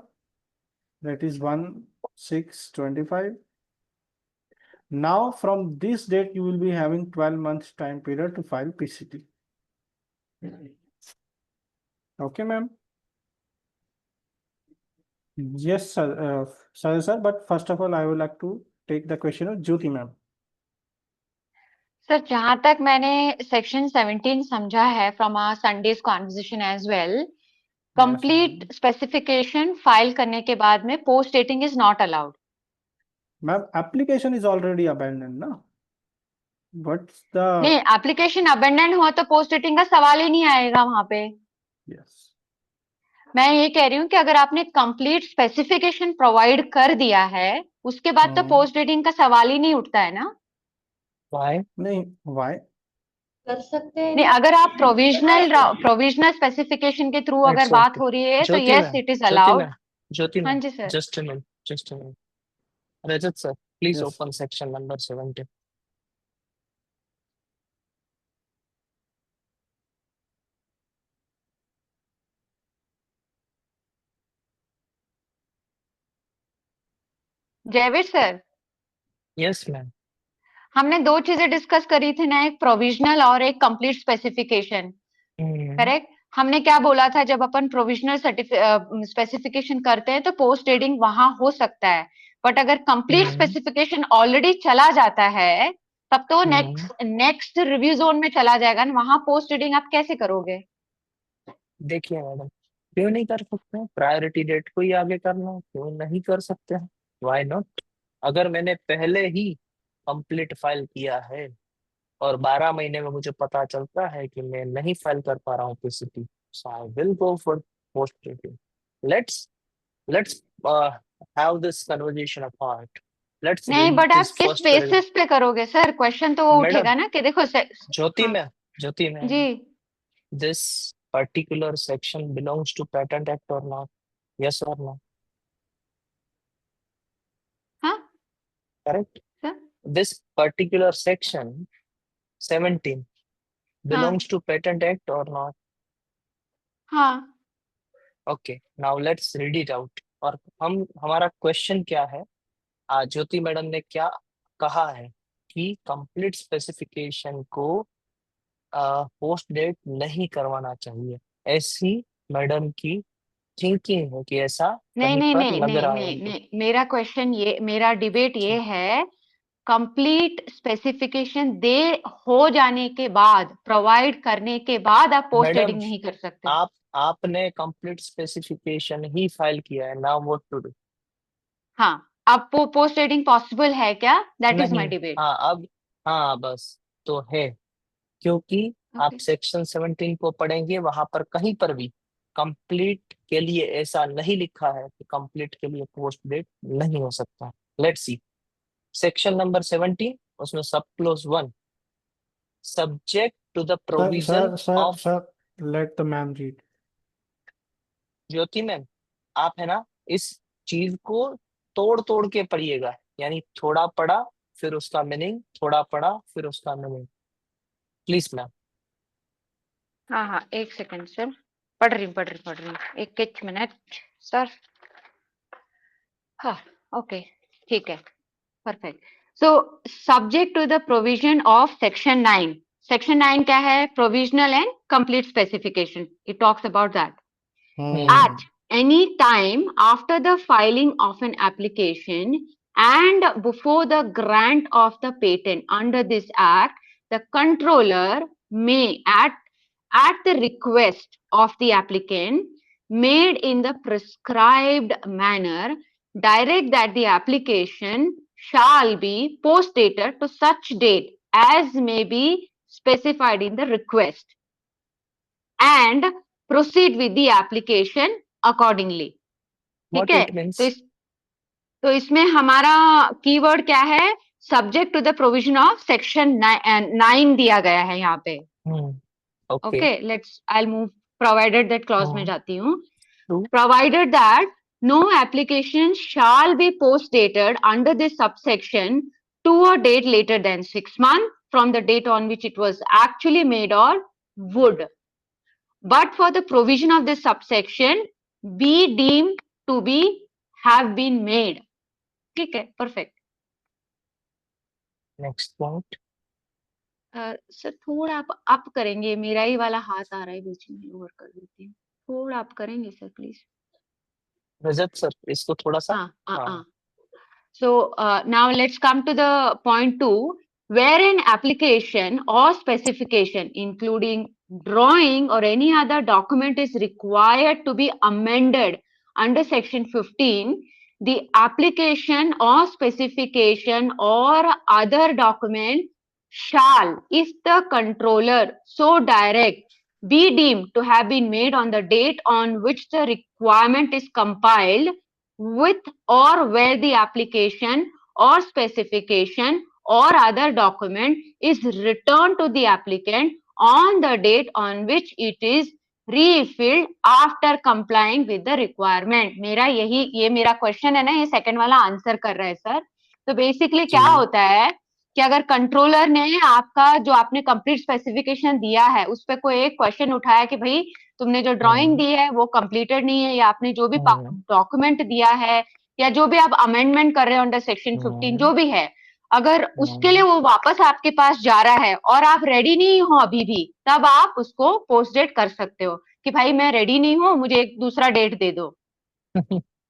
[SPEAKER 6] that is 1 6/25. Now from this date you will be having 12 months time period to file PCT. Okay, ma'am. Yes, sir. Sir, but first of all, I would like to take the question of Jyoti, ma'am.
[SPEAKER 8] Sir जहां तक मैंने section 17 समझा है from our Sunday's conversation as well, complete specification file करने के बाद में post dating is not allowed.
[SPEAKER 6] Ma'am, application is already abandoned, na? What's the?
[SPEAKER 8] नहीं, एप्लीकेशन अबेंडन हो तो पोस्ट डेटिंग का सवाल ही नहीं आएगा वहां पे.
[SPEAKER 6] Yes.
[SPEAKER 8] मैं ये कह रही हूँ कि अगर आपने कंप्लीट स्पेसिफिकेशन प्रोवाइड कर दिया है उसके बाद तो पोस्ट डेटिंग का सवाल ही नहीं उठता है ना.
[SPEAKER 1] Why?
[SPEAKER 6] नहीं, why?
[SPEAKER 2] कर सकते हैं
[SPEAKER 8] नहीं, अगर आप प्रोविजनल स्पेसिफिकेशन के थ्रू अगर
[SPEAKER 1] It's
[SPEAKER 8] बात
[SPEAKER 1] okay.
[SPEAKER 8] हो रही है तो
[SPEAKER 1] Jyoti
[SPEAKER 8] yes
[SPEAKER 1] ma'am,
[SPEAKER 8] it is
[SPEAKER 1] Jyoti
[SPEAKER 8] allowed.
[SPEAKER 1] ma'am, Jyoti
[SPEAKER 8] हाँ
[SPEAKER 1] ma'am,
[SPEAKER 8] जी sir.
[SPEAKER 1] just a minute, just a minute. Rajat sir, please
[SPEAKER 6] Yes.
[SPEAKER 1] open section number 17.
[SPEAKER 8] Jaiveer sir,
[SPEAKER 1] Yes, ma'am.
[SPEAKER 8] हमने दो चीजें डिस्कस करी थी ना, एक प्रोविजनल और एक कंप्लीट स्पेसिफिकेशन. करेक्ट. हमने क्या बोला था, जब अपन प्रोविजनल स्पेसिफिकेशन करते हैं तो पोस्ट डेटिंग वहां हो सकता है, बट अगर कंप्लीट स्पेसिफिकेशन ऑलरेडी चला जाता है तब तो नेक्स्ट रिव्यू जोन में चला जाएगा ना, वहां पोस्ट डेटिंग आप कैसे करोगे?
[SPEAKER 1] देखिए मैडम, क्यों नहीं कर सकते हैं? प्रायोरिटी डेट को ही आगे करना है, क्यों नहीं कर सकते हैं? Why not? अगर मैंने पहले ही कंप्लीट फाइल किया है और 12 महीने में मुझे पता चलता है कि मैं नहीं फाइल कर पा रहा हूँ PCT, so I will go for post dating. Let's have this conversation apart. Let's
[SPEAKER 8] नहीं,
[SPEAKER 1] read
[SPEAKER 8] बट आप
[SPEAKER 1] this
[SPEAKER 8] किस
[SPEAKER 1] first paragraph.
[SPEAKER 8] बेसिस पे करोगे सर? क्वेश्चन तो वो
[SPEAKER 1] मैडम,
[SPEAKER 8] उठेगा ना कि देखो
[SPEAKER 1] ज्योति
[SPEAKER 8] हाँ,
[SPEAKER 1] मैम, ज्योति मैम,
[SPEAKER 8] जी.
[SPEAKER 1] this particular section belongs to Patent Act or not? Yes or no?
[SPEAKER 8] हाँ
[SPEAKER 1] Correct?
[SPEAKER 8] Sir.
[SPEAKER 1] This particular section 17 belongs to Patent Act or not?
[SPEAKER 8] हाँ.
[SPEAKER 1] Okay, now let's read it out. और हमारा question क्या है? ज्योति madam ने क्या कहा है कि कंप्लीट स्पेसिफिकेशन को पोस्ट डेट नहीं करवाना चाहिए. ऐसी मैडम की थिंकिंग है कि ऐसा
[SPEAKER 8] नहीं
[SPEAKER 1] कहीं
[SPEAKER 8] नहीं
[SPEAKER 1] पर
[SPEAKER 8] नहीं
[SPEAKER 1] लग
[SPEAKER 8] नहीं
[SPEAKER 1] रहा है
[SPEAKER 8] नहीं
[SPEAKER 1] उनको.
[SPEAKER 8] नहीं, मेरा क्वेश्चन ये, मेरा डिबेट ये है, कंप्लीट स्पेसिफिकेशन दे हो जाने के बाद, प्रोवाइड करने के बाद आप पोस्ट
[SPEAKER 1] मैडम,
[SPEAKER 8] डेटिंग नहीं कर सकते.
[SPEAKER 1] आपने कंप्लीट स्पेसिफिकेशन ही फाइल किया है. Now what to do?
[SPEAKER 8] हाँ, अब वो पोस्ट डेटिंग पॉसिबल है क्या? दैट इज माय
[SPEAKER 1] नहीं.
[SPEAKER 8] डिबेट.
[SPEAKER 1] हाँ बस तो है, क्योंकि आप
[SPEAKER 8] Okay.
[SPEAKER 1] सेक्शन 17 को पढ़ेंगे, वहां पर कहीं पर भी कंप्लीट के लिए ऐसा नहीं लिखा है कि कंप्लीट के लिए पोस्ट डेट नहीं हो सकता. लेट्स सी सेक्शन नंबर 17, उसमें सब clause 1, subject to the provision of.
[SPEAKER 6] Sir, let the ma'am read.
[SPEAKER 1] Jyoti ma'am, आप है ना, इस चीज को तोड़ तोड़ के पढ़िएगा, यानी थोड़ा पढ़ा फिर उसका मीनिंग, थोड़ा पढ़ा फिर उसका मीनिंग. Please ma'am.
[SPEAKER 8] हाँ हाँ, एक सेकंड सर, पढ़ रही हूँ, एक मिनट सर. हाँ, ओके, ठीक है, perfect. So subject to the provision of section 9. Section 9 क्या है? Provisional and complete specification. It talks about that. At any time after the filing of an application and before the grant of the patent under this act, the controller may, at the request of the applicant, made in the prescribed manner, direct that the application shall be post-dated to such date as may be specified in the request, and proceed with the application accordingly. ठीक
[SPEAKER 1] What
[SPEAKER 8] है?
[SPEAKER 1] it means?
[SPEAKER 8] तो इसमें हमारा keyword क्या है? Subject to the provision of section 9 दिया गया है यहाँ पे. Okay, let's I will move. Provided that clause में जाती हूँ. Provided that no application shall be post dated under this subsection to a date later than 6 months from the date on which it was actually made or would, but for the provision of this subsection be deemed to be have been made. ठीक है, perfect.
[SPEAKER 1] Next point.
[SPEAKER 8] Sir थोड़ा आप करेंगे, मेरा ही वाला हाथ आ रहा है बीच में, ओवर कर देती हूँ, थोड़ा आप करेंगे सर प्लीज।
[SPEAKER 1] रजत सर इसको थोड़ा सा,
[SPEAKER 8] हाँ। So now let's come to the point 2, where an application or specification, including drawing or any other document, is required to be amended under section 15, the application or specification or other document shall, if the controller so direct, be deemed to have been made on the date on which the requirement is compiled, with or where the application or specification or other document is returned to the applicant on the date on which it is refilled after complying with the requirement. ये मेरा question है ना, ये second वाला answer कर रहा है sir. तो बेसिकली क्या होता है कि अगर कंट्रोलर ने आपका जो आपने कंप्लीट स्पेसिफिकेशन दिया है उस पर कोई एक क्वेश्चन उठाया कि भाई तुमने जो ड्राइंग दी है वो कंप्लीटेड नहीं है, या आपने जो भी डॉक्यूमेंट दिया है या जो भी आप अमेंडमेंट कर रहे हो अंडर सेक्शन 15 जो भी है, अगर उसके लिए वो वापस आपके पास जा रहा है और आप रेडी नहीं हो अभी भी, तब आप उसको पोस्ट डेट कर सकते हो कि भाई मैं रेडी नहीं हूँ, मुझे एक दूसरा डेट दे दो।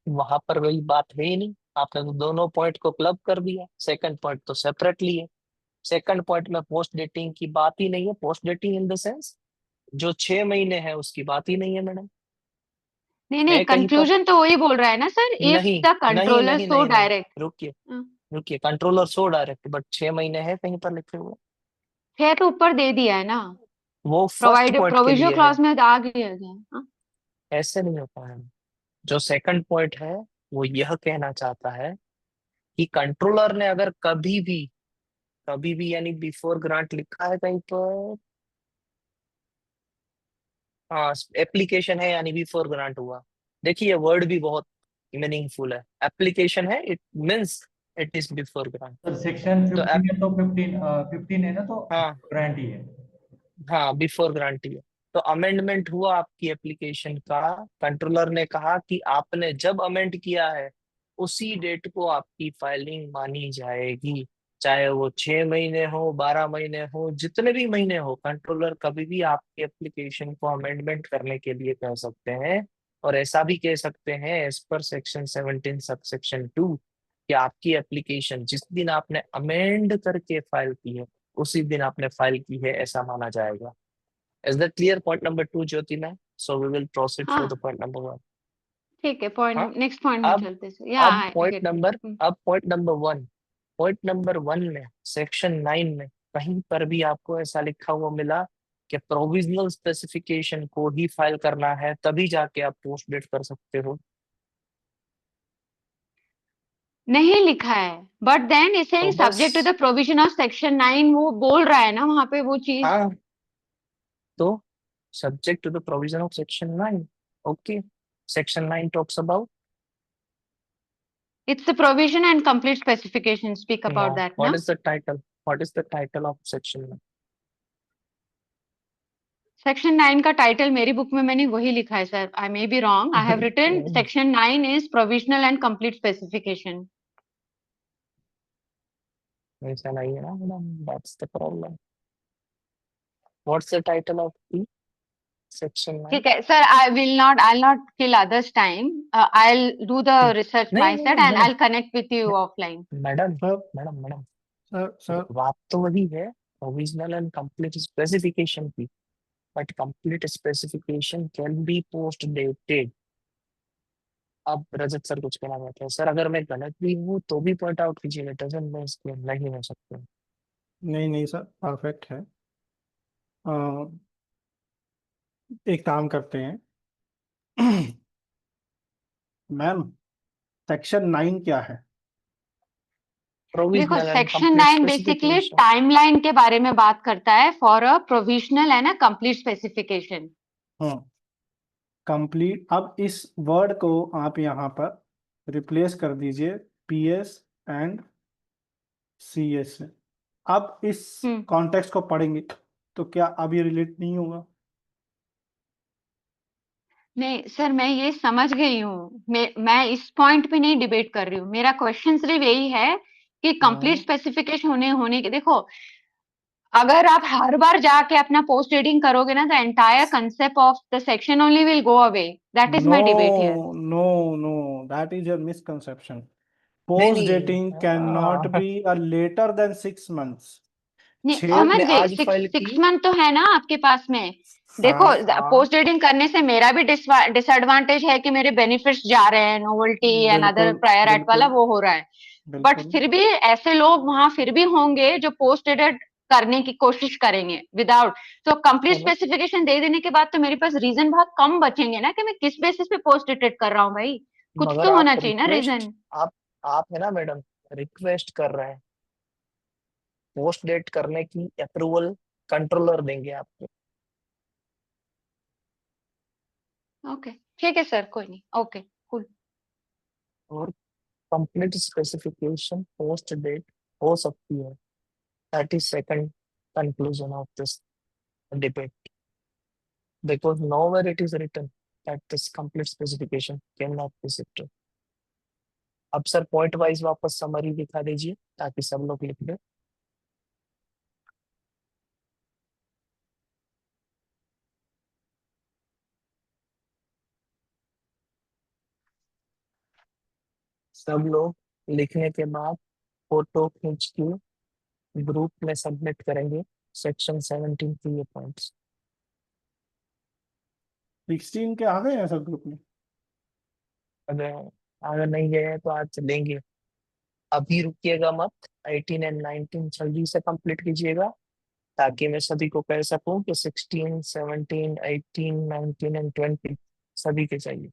[SPEAKER 1] वहां पर वही बात है ही नहीं, आपने तो दोनों पॉइंट को क्लब कर दिया। सेकंड पॉइंट तो सेपरेटली है। सेकंड पॉइंट में पोस्ट डेटिंग की बात ही नहीं है। Post dating in the sense जो 6 महीने है उसकी बात ही नहीं है मैडम।
[SPEAKER 8] नहीं, कंक्लूजन तो वही बोल रहा है ना सर, इफ
[SPEAKER 1] नहीं
[SPEAKER 8] द कंट्रोलर सो डायरेक्ट।
[SPEAKER 1] रुकिए, कंट्रोलर सो डायरेक्ट, बट 6 महीने है कहीं पर लिखे हुए?
[SPEAKER 8] है तो ऊपर दे दिया है ना,
[SPEAKER 1] वो फर्स्ट पॉइंट के
[SPEAKER 8] प्रोविजनल
[SPEAKER 1] लिए
[SPEAKER 8] क्लॉज
[SPEAKER 1] है।
[SPEAKER 8] में आ गया।
[SPEAKER 1] ऐसे नहीं होता है। जो सेकंड पॉइंट है वो यह कहना चाहता है कि कंट्रोलर ने अगर कभी भी यानी बिफोर ग्रांट लिखा है कहीं पर, हाँ एप्लीकेशन है यानी बिफोर ग्रांट हुआ। देखिए वर्ड भी बहुत मीनिंगफुल है। एप्लीकेशन है, it means it is before grant.
[SPEAKER 7] Sir section 15 है तो 15 है ना, तो
[SPEAKER 1] हाँ
[SPEAKER 7] ग्रांट ही है।
[SPEAKER 1] हाँ बिफोर ग्रांट ही है। तो अमेंडमेंट हुआ आपकी एप्लीकेशन का, कंट्रोलर ने कहा कि आपने जब अमेंड किया है उसी डेट को आपकी फाइलिंग मानी जाएगी, चाहे वो 6 महीने हो, 12 महीने हो, जितने भी महीने हो। कंट्रोलर कभी भी आपकी एप्लीकेशन को अमेंडमेंट करने के लिए कह सकते हैं, और ऐसा भी कह सकते हैं एज पर सेक्शन 17 सबसेक्शन 2 कि आपकी एप्लीकेशन जिस दिन आपने अमेंड करके फाइल की है उसी दिन आपने फाइल की है, ऐसा माना जाएगा। Is that clear? Point number 2, Jyoti ma'am. So we will proceed for the point number 1.
[SPEAKER 8] ठीक है,
[SPEAKER 1] हाँ?
[SPEAKER 8] पॉइंट नेक्स्ट पॉइंट में
[SPEAKER 1] अब
[SPEAKER 8] चलते हैं।
[SPEAKER 1] अब पॉइंट नंबर 1। पॉइंट नंबर 1 में सेक्शन 9 में कहीं पर भी आपको ऐसा लिखा हुआ मिला कि प्रोविजनल स्पेसिफिकेशन को ही फाइल करना है तभी जाके आप पोस्ट डेट कर सकते हो?
[SPEAKER 8] नहीं लिखा है, बट देन इसे
[SPEAKER 1] तो
[SPEAKER 8] सब्जेक्ट टू
[SPEAKER 1] बस,
[SPEAKER 8] द प्रोविजन ऑफ सेक्शन 9 वो बोल रहा है ना वहां पे वो चीज।
[SPEAKER 1] हाँ तो subject to the provision of section 9. Okay. Section 9 talks about,
[SPEAKER 8] It's the provision and complete specification speak about
[SPEAKER 1] no,
[SPEAKER 8] that,
[SPEAKER 1] what
[SPEAKER 8] ना?
[SPEAKER 1] is the title? What is the title of section 9?
[SPEAKER 8] Section 9 का title मेरी book में मैंने वही लिखा है sir, I may be wrong, I have written section 9 is provisional and complete specification.
[SPEAKER 1] ऐसा नहीं है ना madam, that's the problem. What's the title of the section 9?
[SPEAKER 8] ठीक है sir, I'll not kill others time, I'll do the research my
[SPEAKER 1] नहीं,
[SPEAKER 8] side and
[SPEAKER 1] madam,
[SPEAKER 8] I'll connect with you offline।
[SPEAKER 1] Madam
[SPEAKER 6] sir sir
[SPEAKER 1] बात तो वही है, provisional and complete specification की, but complete specification can be post dated. अब रजत sir कुछ कहना चाहते हैं। सर अगर मैं गलत भी हूँ तो भी पॉइंट आउट कीजिएगा, डजंट मीन कि नहीं हो सकते।
[SPEAKER 6] नहीं सर, परफेक्ट है। एक काम करते हैं मैम, सेक्शन 9 क्या है?
[SPEAKER 8] देखो
[SPEAKER 1] Provisional and
[SPEAKER 8] section
[SPEAKER 1] complete
[SPEAKER 8] 9 basically
[SPEAKER 1] specification.
[SPEAKER 8] Timeline के बारे में बात करता है for a provisional and a complete specification.
[SPEAKER 6] Complete. अब इस वर्ड को आप यहाँ पर रिप्लेस कर दीजिए PS एंड CS से। अब इस कॉन्टेक्स्ट को पढ़ेंगे तो क्या अब ये रिलेट नहीं होगा?
[SPEAKER 8] नहीं सर, मैं ये समझ गई हूँ। मैं इस पॉइंट पे नहीं डिबेट कर रही हूँ। मेरा क्वेश्चन सिर्फ यही है कि कंप्लीट स्पेसिफिकेशन होने के, देखो अगर आप हर बार जाके अपना पोस्ट डेटिंग करोगे ना, the entire concept of the section only will go away. That is my debate here.
[SPEAKER 6] No, that is your misconception.
[SPEAKER 1] नहीं
[SPEAKER 6] Post
[SPEAKER 1] नहीं
[SPEAKER 6] dating cannot
[SPEAKER 1] हाँ,
[SPEAKER 6] be a later than 6 months.
[SPEAKER 8] नहीं,
[SPEAKER 6] छह
[SPEAKER 8] समझ
[SPEAKER 1] आपने
[SPEAKER 8] गई।
[SPEAKER 1] आज फाइल
[SPEAKER 8] सिक्स
[SPEAKER 1] की।
[SPEAKER 8] मंथ तो है ना आपके पास में। देखो,
[SPEAKER 6] हाँ
[SPEAKER 8] पोस्ट डेटिंग करने से मेरा भी डिसएडवांटेज है कि मेरे बेनिफिट्स जा रहे हैं, नोवेल्टी एंड अदर
[SPEAKER 6] बिल्कुल
[SPEAKER 8] प्रायर एक्ट वाला
[SPEAKER 6] बिल्कुल
[SPEAKER 8] वो हो रहा है। बट
[SPEAKER 6] बिल्कुल
[SPEAKER 8] फिर भी ऐसे लोग वहां फिर भी होंगे जो पोस्ट डेटेड करने की कोशिश करेंगे विदाउट। तो कंप्लीट
[SPEAKER 1] चलो,
[SPEAKER 8] स्पेसिफिकेशन दे देने के बाद तो मेरे पास रीजन बहुत कम बचेंगे ना कि मैं किस बेसिस पे पोस्ट डेटेड कर रहा हूँ भाई। कुछ
[SPEAKER 1] मगर
[SPEAKER 8] तो
[SPEAKER 1] आप
[SPEAKER 8] होना चाहिए ना
[SPEAKER 1] रिक्वेस्ट,
[SPEAKER 8] रीजन।
[SPEAKER 1] आप है ना मैडम, रिक्वेस्ट कर रहे हैं, पोस्ट डेट करने की अप्रूवल कंट्रोलर देंगे आपको।
[SPEAKER 8] ओके, ठीक है सर, कोई नहीं। Okay, cool.
[SPEAKER 1] और कंप्लीट स्पेसिफिकेशन पोस्ट डेट हो सकती है। That is second conclusion of this debate, because nowhere it is written that this complete specification cannot be shifted. अब सर पॉइंट वाइज वापस समरी दिखा दीजिए ताकि सब लोग लिख दें। सब लोग लिखने के बाद फोटो खींच के ग्रुप में सबमिट करेंगे सेक्शन 17 के ये पॉइंट्स।
[SPEAKER 6] 16 के आ गए हैं सब ग्रुप में।
[SPEAKER 1] अगर अगर नहीं गए तो आज लेंगे। अभी रुकिएगा मत, 18 एंड 19 जल्दी से कंप्लीट कीजिएगा ताकि मैं सभी को कह सकूं कि 16, 17, 18, 19 एंड 20 सभी के चाहिए।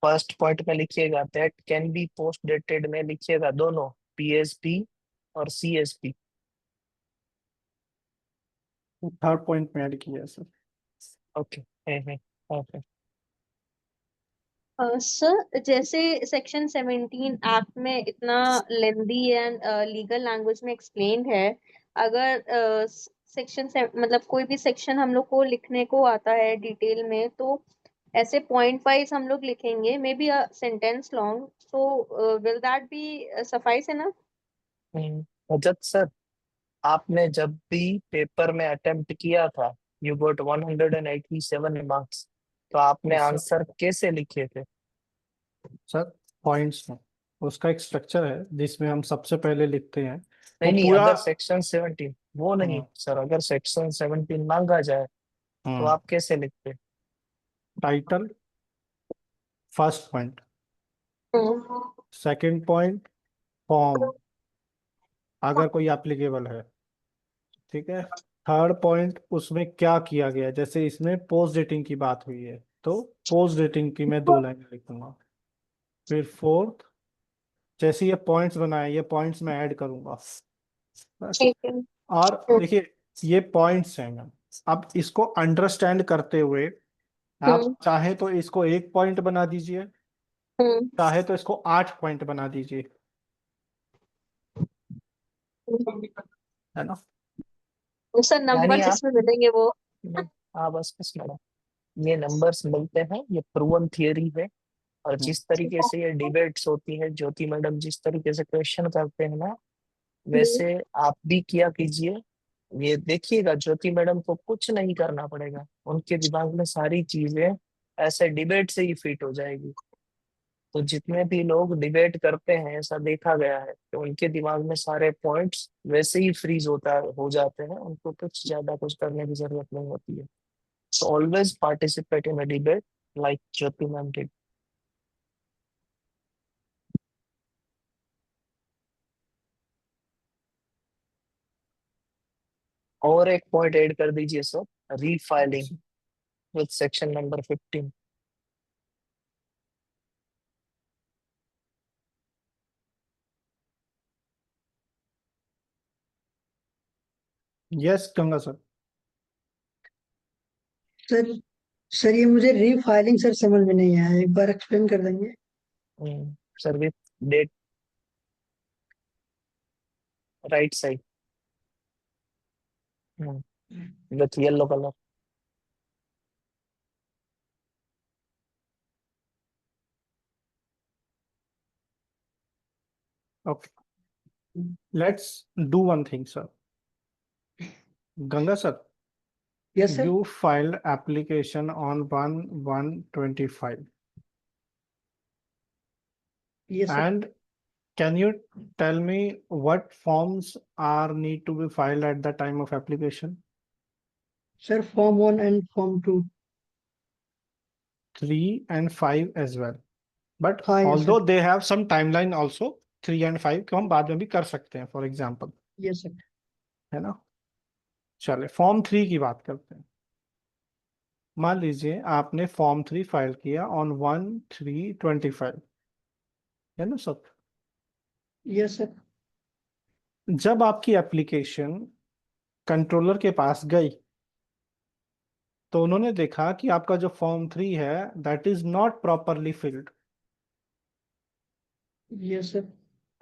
[SPEAKER 1] फर्स्ट पॉइंट में लिखिएगा that can be post dated में लिखिएगा दोनों पीएसपी और सीएसपी।
[SPEAKER 6] थर्ड पॉइंट में ऐड किया है सर।
[SPEAKER 1] ओके। ओके।
[SPEAKER 9] सर जैसे सेक्शन 17 एक्ट में इतना लेंदी एंड लीगल लैंग्वेज में एक्सप्लेन्ड है, अगर सेक्शन मतलब कोई भी सेक्शन हम लोग को लिखने को आता है डिटेल में, तो ऐसे पॉइंट वाइज हम लोग लिखेंगे, may be a sentence long, so will that be suffice enough?
[SPEAKER 1] Rajat sir, आपने जब भी पेपर में अटेम्प्ट किया था, यू गॉट 187 मार्क्स, तो आपने
[SPEAKER 6] सर
[SPEAKER 1] आंसर कैसे लिखे थे?
[SPEAKER 6] सर पॉइंट्स में उसका एक स्ट्रक्चर है जिसमें हम सबसे पहले लिखते हैं वो
[SPEAKER 1] नहीं नहीं,
[SPEAKER 6] पूरा।
[SPEAKER 1] अगर सेक्शन 17 वो नहीं सर, अगर सेक्शन 17 मांगा जाए तो आप कैसे लिखते?
[SPEAKER 6] Title first point, second point form अगर कोई एप्लीकेबल है, ठीक है। थर्ड पॉइंट उसमें क्या किया गया, जैसे इसमें पोस्ट डेटिंग की बात हुई है तो पोस्ट डेटिंग की मैं 2 लाइन लिखूंगा। फिर फोर्थ, जैसे ये पॉइंट्स बनाए ये पॉइंट्स मैं ऐड करूंगा बस।
[SPEAKER 9] ठीक है।
[SPEAKER 6] और देखिए ये पॉइंट्स हैं मैम, अब इसको अंडरस्टैंड करते हुए आप चाहे तो इसको 1 पॉइंट बना दीजिए, चाहे तो इसको 8 पॉइंट बना दीजिए, है ना।
[SPEAKER 9] सर
[SPEAKER 1] यानी
[SPEAKER 9] नंबर्स
[SPEAKER 1] आप,
[SPEAKER 9] इसमें मिलेंगे वो?
[SPEAKER 1] हाँ बस मैडम, ये नंबर्स मिलते हैं, ये प्रूवन थियरी है। और जिस तरीके से ये डिबेट्स होती है, ज्योति मैडम जिस तरीके से क्वेश्चन करते हैं ना, वैसे आप भी किया कीजिए। ये देखिएगा ज्योति मैडम को कुछ नहीं करना पड़ेगा, उनके दिमाग में सारी चीजें ऐसे डिबेट से ही फिट हो जाएगी। तो जितने भी लोग डिबेट करते हैं, ऐसा देखा गया है कि उनके दिमाग में सारे पॉइंट्स वैसे ही फ्रीज हो जाते हैं, उनको कुछ ज्यादा कुछ करने की जरूरत नहीं होती है। So always participate in a debate like Jyoti ma'am did. और एक पॉइंट ऐड कर दीजिए sir, refiling with section number 15।
[SPEAKER 6] Yes Ganga sir.
[SPEAKER 10] Sir sir ये मुझे रीफाइलिंग सर समझ में नहीं आया, एक बार एक्सप्लेन कर देंगे?
[SPEAKER 1] Sir with date, right side, with yellow colour.
[SPEAKER 6] Okay, let's do one thing, sir. Ganga sir,
[SPEAKER 10] yes sir.
[SPEAKER 6] you filed application on 1/1/25,
[SPEAKER 10] yes sir.
[SPEAKER 6] and can you tell me what forms are need to be filed at the time of application?
[SPEAKER 10] Sir form 1 and form 2।
[SPEAKER 6] 3 and 5 as well. But
[SPEAKER 10] हाँ yes
[SPEAKER 6] although
[SPEAKER 10] sir.
[SPEAKER 6] they have some timeline also, 3 and 5 को हम बाद में भी कर सकते हैं, for example,
[SPEAKER 10] yes sir.
[SPEAKER 6] है ना? चले फॉर्म 3 की बात करते हैं। मान लीजिए आपने फॉर्म 3 फाइल किया ऑन 1/3/25, है ना सर?
[SPEAKER 10] Yes sir.
[SPEAKER 6] जब आपकी एप्लीकेशन कंट्रोलर के पास गई तो उन्होंने देखा कि आपका जो फॉर्म 3 है that is not properly field,
[SPEAKER 10] yes sir.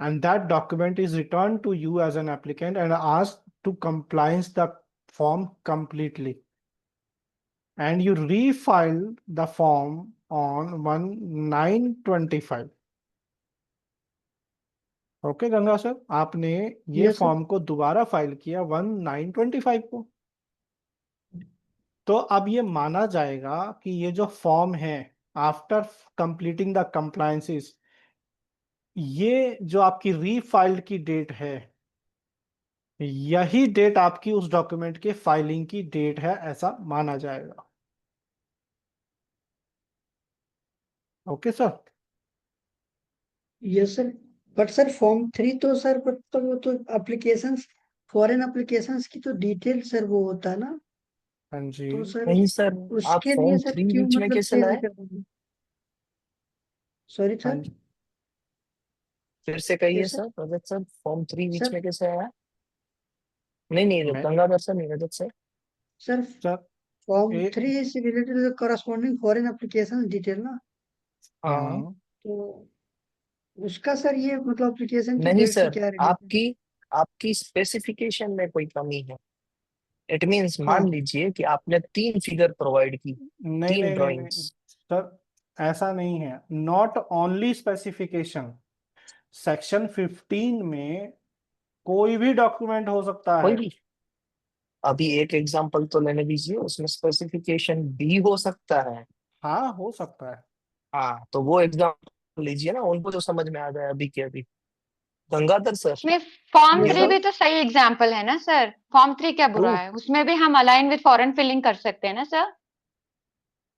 [SPEAKER 6] and that document is returned to you as an applicant and asked to compliance the form completely, and you refiled the form on 1/9/25. Okay Ganga sir, आपने ये
[SPEAKER 10] Yes, sir.
[SPEAKER 6] Form को दोबारा file किया 1/9/25 को, तो अब ये माना जाएगा कि ये जो फॉर्म है आफ्टर कंप्लीटिंग द कंप्लायंसेस, ये जो आपकी रीफाइल्ड की डेट है, यही डेट आपकी उस डॉक्यूमेंट के फाइलिंग की डेट है, ऐसा माना जाएगा। Okay sir?
[SPEAKER 10] Yes, sir. But sir form 3 तो सर तो वो तो एप्लीकेशंस, फॉरेन एप्लीकेशंस की तो डिटेल सर वो होता है ना,
[SPEAKER 6] हाँ जी।
[SPEAKER 10] तो सर
[SPEAKER 1] नहीं सर, आप
[SPEAKER 10] उसके लिए
[SPEAKER 1] फॉर्म
[SPEAKER 10] सर
[SPEAKER 1] 3
[SPEAKER 10] क्यों
[SPEAKER 1] बीच में
[SPEAKER 10] मतलब
[SPEAKER 1] कैसे
[SPEAKER 10] चेंज
[SPEAKER 1] लाए?
[SPEAKER 10] कर देंगे? सॉरी
[SPEAKER 6] हाँ
[SPEAKER 10] सर।
[SPEAKER 6] जी।
[SPEAKER 1] फिर से कहिए
[SPEAKER 10] Yes, sir.
[SPEAKER 1] Sir, Rajat sir, form 3 बीच
[SPEAKER 10] सर
[SPEAKER 1] में कैसे आया? नहीं नहीं,
[SPEAKER 6] मैं
[SPEAKER 1] गंगाधर सर नहीं, Rajat sir.
[SPEAKER 10] Sir
[SPEAKER 6] sir
[SPEAKER 10] form
[SPEAKER 6] एक
[SPEAKER 10] 3 is related to the corresponding foreign application detail ना,
[SPEAKER 1] हाँ,
[SPEAKER 10] तो उसका सर ये मतलब एप्लीकेशन की
[SPEAKER 1] नहीं
[SPEAKER 10] डेट से
[SPEAKER 1] सर,
[SPEAKER 10] क्या रिलेटेड?
[SPEAKER 1] आपकी स्पेसिफिकेशन में कोई कमी है। इट मींस
[SPEAKER 10] हाँ।
[SPEAKER 1] मान लीजिए कि आपने 3 फिगर प्रोवाइड की,
[SPEAKER 6] नहीं
[SPEAKER 1] 3
[SPEAKER 6] नहीं नहीं नहीं
[SPEAKER 1] ड्राइंग्स।
[SPEAKER 6] सर, ऐसा नहीं है। नॉट ओनली स्पेसिफिकेशन, सेक्शन 15 में कोई भी डॉक्यूमेंट हो सकता
[SPEAKER 1] कोई
[SPEAKER 6] है।
[SPEAKER 1] भी, अभी एक एग्जांपल तो लेने दीजिए, उसमें स्पेसिफिकेशन भी हो सकता है।
[SPEAKER 6] हाँ, हो सकता है।
[SPEAKER 1] हाँ, तो वो एग्जांपल लीजिए ना, उनको जो समझ में आ जाए अभी के अभी। गंगाधर सर,
[SPEAKER 8] उसमें फॉर्म
[SPEAKER 10] Yes,
[SPEAKER 8] 3
[SPEAKER 10] sir.
[SPEAKER 8] भी तो सही एग्जाम्पल है ना सर, फॉर्म 3 क्या बुरा
[SPEAKER 1] ट्रू
[SPEAKER 8] है, उसमें भी हम अलाइन विद फॉरेन फिलिंग कर सकते हैं ना सर।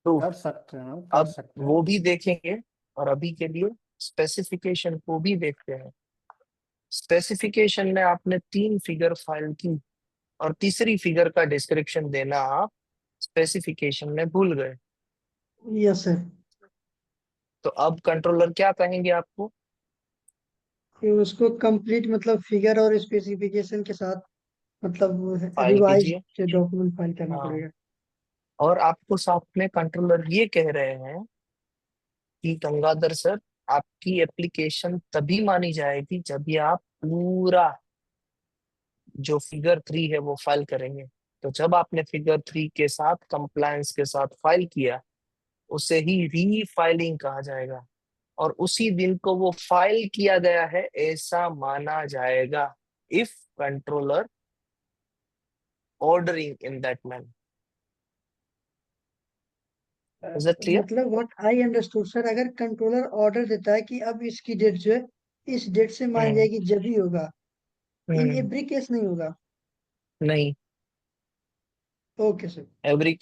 [SPEAKER 1] ट्रू,
[SPEAKER 6] कर सकते हैं, कर
[SPEAKER 1] अब
[SPEAKER 6] सकते
[SPEAKER 1] वो
[SPEAKER 6] हैं।
[SPEAKER 1] भी देखेंगे, और अभी के लिए स्पेसिफिकेशन को भी देखते हैं। स्पेसिफिकेशन में आपने 3 फिगर फाइल की, और तीसरी फिगर का डिस्क्रिप्शन देना आप स्पेसिफिकेशन में भूल गए,
[SPEAKER 10] यस सर।
[SPEAKER 1] तो अब कंट्रोलर क्या कहेंगे आपको?
[SPEAKER 10] फिर उसको कंप्लीट मतलब फिगर और स्पेसिफिकेशन के साथ मतलब
[SPEAKER 1] फाइल
[SPEAKER 10] रिवाइज
[SPEAKER 1] कीजिए।
[SPEAKER 10] डॉक्यूमेंट फाइल करना
[SPEAKER 1] हाँ,
[SPEAKER 10] पड़ेगा।
[SPEAKER 1] और आपको साथ में कंट्रोलर ये कह रहे हैं कि गंगाधर सर, आपकी एप्लीकेशन तभी मानी जाएगी जब ये आप पूरा जो फिगर 3 है वो फाइल करेंगे। तो जब आपने फिगर 3 के साथ कंप्लायंस के साथ फाइल किया, उसे ही री फाइलिंग कहा जाएगा, और उसी दिन को वो फाइल किया गया है ऐसा माना जाएगा, if controller ordering in that manner. Is that clear?
[SPEAKER 10] मतलब व्हाट आई अंडरस्टूड सर, अगर कंट्रोलर ऑर्डर देता है कि अब इसकी डेट जो है इस डेट से मान जाएगी जब ही होगा, इन एवरी केस नहीं होगा।
[SPEAKER 1] नहीं,
[SPEAKER 10] ओके सर।
[SPEAKER 1] एवरी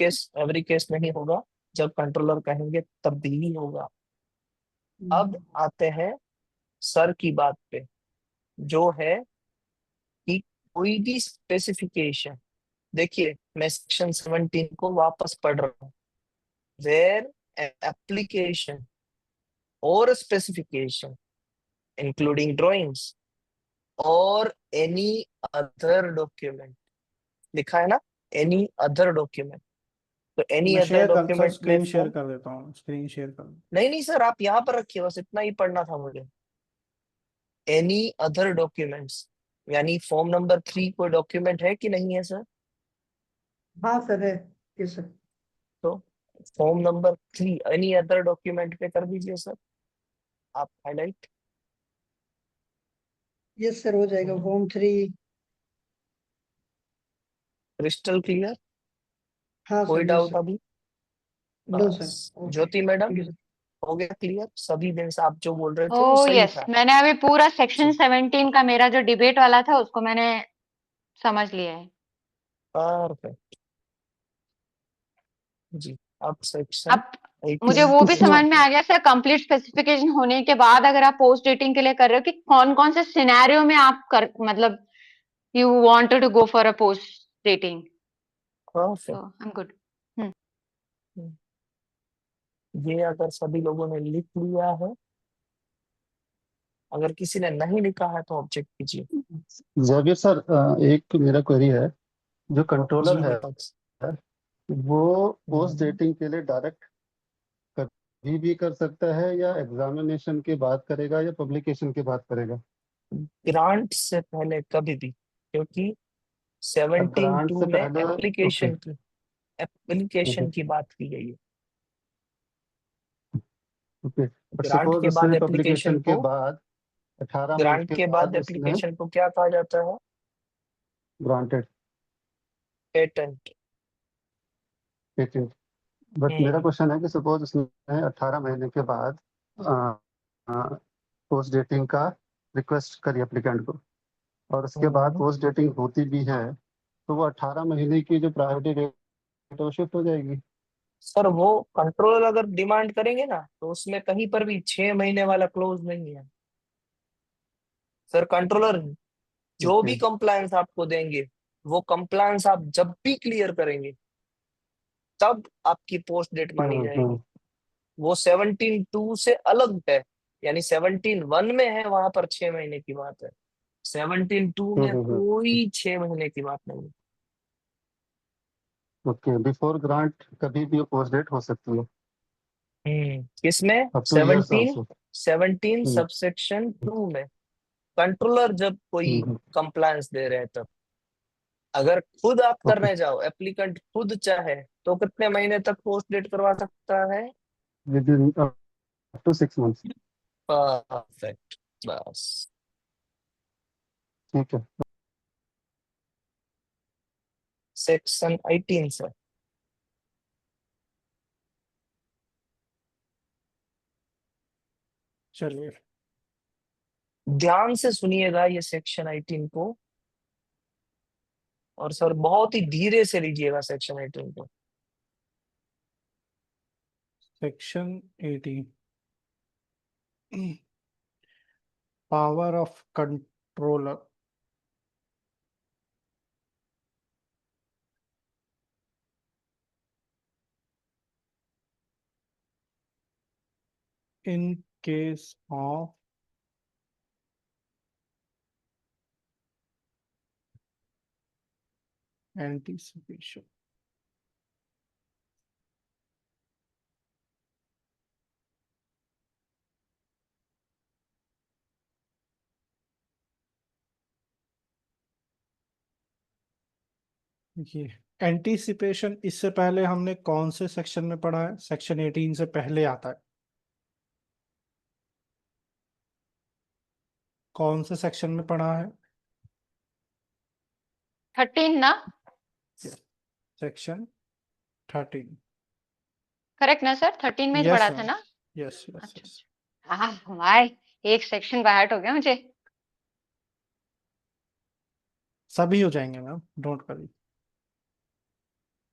[SPEAKER 1] केस नहीं होगा, जब कंट्रोलर कहेंगे तब भी होगा। अब आते हैं सर की बात पे, जो है कि कोई भी स्पेसिफिकेशन, देखिए मैं सेक्शन 17 को वापस पढ़ रहा हूँ। वेयर एप्लीकेशन और स्पेसिफिकेशन इंक्लूडिंग ड्राइंग्स और एनी अदर डॉक्यूमेंट, लिखा है ना, एनी अदर डॉक्यूमेंट, तो एनी
[SPEAKER 6] मैं
[SPEAKER 1] अदर
[SPEAKER 6] शेयर कर सर,
[SPEAKER 1] डॉक्यूमेंट में
[SPEAKER 6] स्क्रीन शेयर
[SPEAKER 1] फॉर्म,
[SPEAKER 6] कर देता हूँ, स्क्रीन शेयर कर।
[SPEAKER 1] नहीं नहीं सर, आप यहाँ पर रखिए, बस इतना ही पढ़ना था मुझे। एनी अदर डॉक्यूमेंट्स, यानी फॉर्म नंबर 3 कोई डॉक्यूमेंट है कि नहीं है सर?
[SPEAKER 10] हाँ सर है। Yes sir.
[SPEAKER 1] तो form number 3 any other document पे कर दीजिए सर, आप हाईलाइट।
[SPEAKER 10] यस सर हो जाएगा। फॉर्म 3।
[SPEAKER 1] Crystal clear?
[SPEAKER 10] हाँ
[SPEAKER 1] कोई
[SPEAKER 10] सर। Yes
[SPEAKER 1] doubt
[SPEAKER 10] sir.
[SPEAKER 1] अभी?
[SPEAKER 10] No sir.
[SPEAKER 1] बस
[SPEAKER 10] okay.
[SPEAKER 1] Jyoti madam,
[SPEAKER 10] thank you sir.
[SPEAKER 1] हो गया क्लियर? सभी दिन से आप जो बोल रहे थे वो
[SPEAKER 8] ओ
[SPEAKER 1] सही
[SPEAKER 8] यस,
[SPEAKER 1] था?
[SPEAKER 8] मैंने अभी पूरा सेक्शन
[SPEAKER 1] जी
[SPEAKER 8] 17 का मेरा जो डिबेट वाला था उसको मैंने समझ लिया है।
[SPEAKER 1] परफेक्ट। जी, अब सेक्शन
[SPEAKER 8] अब मुझे
[SPEAKER 1] 18
[SPEAKER 8] वो भी
[SPEAKER 1] पे
[SPEAKER 8] समझ में
[SPEAKER 1] आते
[SPEAKER 8] आ
[SPEAKER 1] हैं।
[SPEAKER 8] गया सर, कंप्लीट स्पेसिफिकेशन होने के बाद अगर आप पोस्ट डेटिंग के लिए कर रहे हो कि कौन कौन से सिनेरियो में आप कर, मतलब you wanted to go for a post dating, तो
[SPEAKER 1] परफेक्ट।
[SPEAKER 8] I am good.
[SPEAKER 1] ये अगर सभी लोगों ने लिख लिया है, अगर किसी ने नहीं लिखा है तो ऑब्जेक्ट कीजिए।
[SPEAKER 11] जाविर सर, एक मेरा क्वेरी है। जो कंट्रोलर
[SPEAKER 1] जी
[SPEAKER 11] है
[SPEAKER 1] दीपक।
[SPEAKER 11] वो पोस्ट डेटिंग के लिए डायरेक्ट कभी भी कर सकता है या एग्जामिनेशन के बाद करेगा या पब्लिकेशन के बाद करेगा?
[SPEAKER 1] ग्रांट से पहले कभी भी, क्योंकि
[SPEAKER 11] अब ग्रांट
[SPEAKER 1] 17(2)
[SPEAKER 11] से
[SPEAKER 1] में
[SPEAKER 11] पहले। ओके।
[SPEAKER 1] एप्लीकेशन की बात की गई है।
[SPEAKER 11] ओके, बट
[SPEAKER 1] ग्रांट
[SPEAKER 11] सपोज
[SPEAKER 1] के बाद
[SPEAKER 11] उसने
[SPEAKER 1] एप्लीकेशन
[SPEAKER 11] पब्लिकेशन के
[SPEAKER 1] को,
[SPEAKER 11] बाद 18 मंथ
[SPEAKER 1] ग्रांट
[SPEAKER 11] के
[SPEAKER 1] के बाद
[SPEAKER 11] बाद उसने
[SPEAKER 1] एप्लीकेशन को क्या कहा जाता है?
[SPEAKER 11] Granted
[SPEAKER 1] patent.
[SPEAKER 11] पेटेंट। बट मेरा
[SPEAKER 1] हम्म
[SPEAKER 11] क्वेश्चन है कि सपोज उसने 18 महीने के बाद पोस्ट डेटिंग का रिक्वेस्ट करी एप्लीकेंट को, और उसके बाद
[SPEAKER 1] हम्म।
[SPEAKER 11] पोस्ट डेटिंग होती भी है, तो वो 18 महीने की जो प्रायोरिटी रेट है वो शिफ्ट हो जाएगी।
[SPEAKER 1] सर वो कंट्रोलर अगर डिमांड करेंगे ना, तो उसमें कहीं पर भी 6 महीने वाला क्लोज नहीं है सर। कंट्रोलर जो
[SPEAKER 11] ओके।
[SPEAKER 1] भी कंप्लायंस आपको देंगे, वो कंप्लायंस आप जब भी क्लियर करेंगे तब आपकी पोस्ट डेट मानी जाएगी।
[SPEAKER 11] हम्म।
[SPEAKER 1] वो 17(2) से अलग है, यानी 17(1) में है, वहां पर 6 महीने की बात है। 17(2) में
[SPEAKER 11] हम्म।
[SPEAKER 1] कोई 6 महीने की बात नहीं।
[SPEAKER 11] ओके, बिफोर ग्रांट कभी भी पोस्ट डेट हो सकती है,
[SPEAKER 1] किसमें?
[SPEAKER 11] Up two years
[SPEAKER 1] 17,
[SPEAKER 11] also.
[SPEAKER 1] 17
[SPEAKER 11] हम्म।
[SPEAKER 1] सबसेक्शन 2 में कंट्रोलर जब कोई
[SPEAKER 11] हम्म।
[SPEAKER 1] कंप्लायंस दे रहे हैं तब। अगर खुद आप
[SPEAKER 11] ओके,
[SPEAKER 1] करने जाओ, एप्लीकेंट खुद चाहे तो कितने महीने तक पोस्ट डेट करवा सकता है?
[SPEAKER 11] Within up to 6 months.
[SPEAKER 1] Perfect. बस।
[SPEAKER 11] ठीक है।
[SPEAKER 1] सेक्शन 18 से
[SPEAKER 6] चलिए
[SPEAKER 1] ध्यान से सुनिएगा ये सेक्शन 18 को, और सर बहुत ही धीरे से लीजिएगा सेक्शन 18 को।
[SPEAKER 6] Section 18, power of controller. In case of anticipation, ये एंटीसिपेशन इससे पहले हमने कौन से सेक्शन में पढ़ा है? सेक्शन 18 से पहले आता है। कौन से सेक्शन में पढ़ा है?
[SPEAKER 8] 13 ना?
[SPEAKER 6] सेक्शन 13।
[SPEAKER 8] करेक्ट ना सर? 13 में ही
[SPEAKER 6] यस
[SPEAKER 8] पढ़ा था
[SPEAKER 6] मैम,
[SPEAKER 8] ना?
[SPEAKER 6] यस यस
[SPEAKER 8] अच्छा
[SPEAKER 6] यस।
[SPEAKER 8] हाँ भाई, एक सेक्शन बाहर हो गया मुझे।
[SPEAKER 6] सभी हो जाएंगे ma'am, don't worry.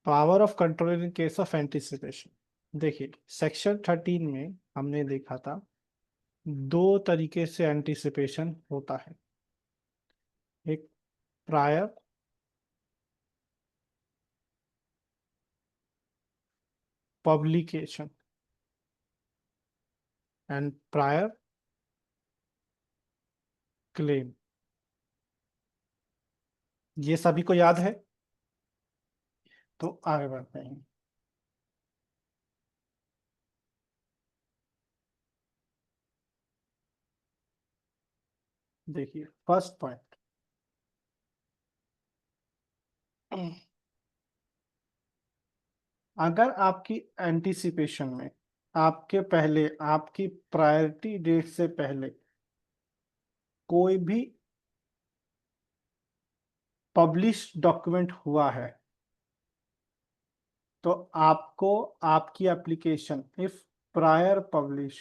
[SPEAKER 6] Power of control in case of anticipation. देखिए सेक्शन 13 में हमने देखा था 2 तरीके से एंटीसिपेशन होता है। एक prior publication and prior claim. ये सभी को याद है? तो आगे बढ़ते हैं। देखिए फर्स्ट पॉइंट, अगर आपकी एंटीसिपेशन में आपके पहले, आपकी प्रायोरिटी डेट से पहले कोई भी पब्लिश डॉक्यूमेंट हुआ है, तो आपको आपकी application if prior publish,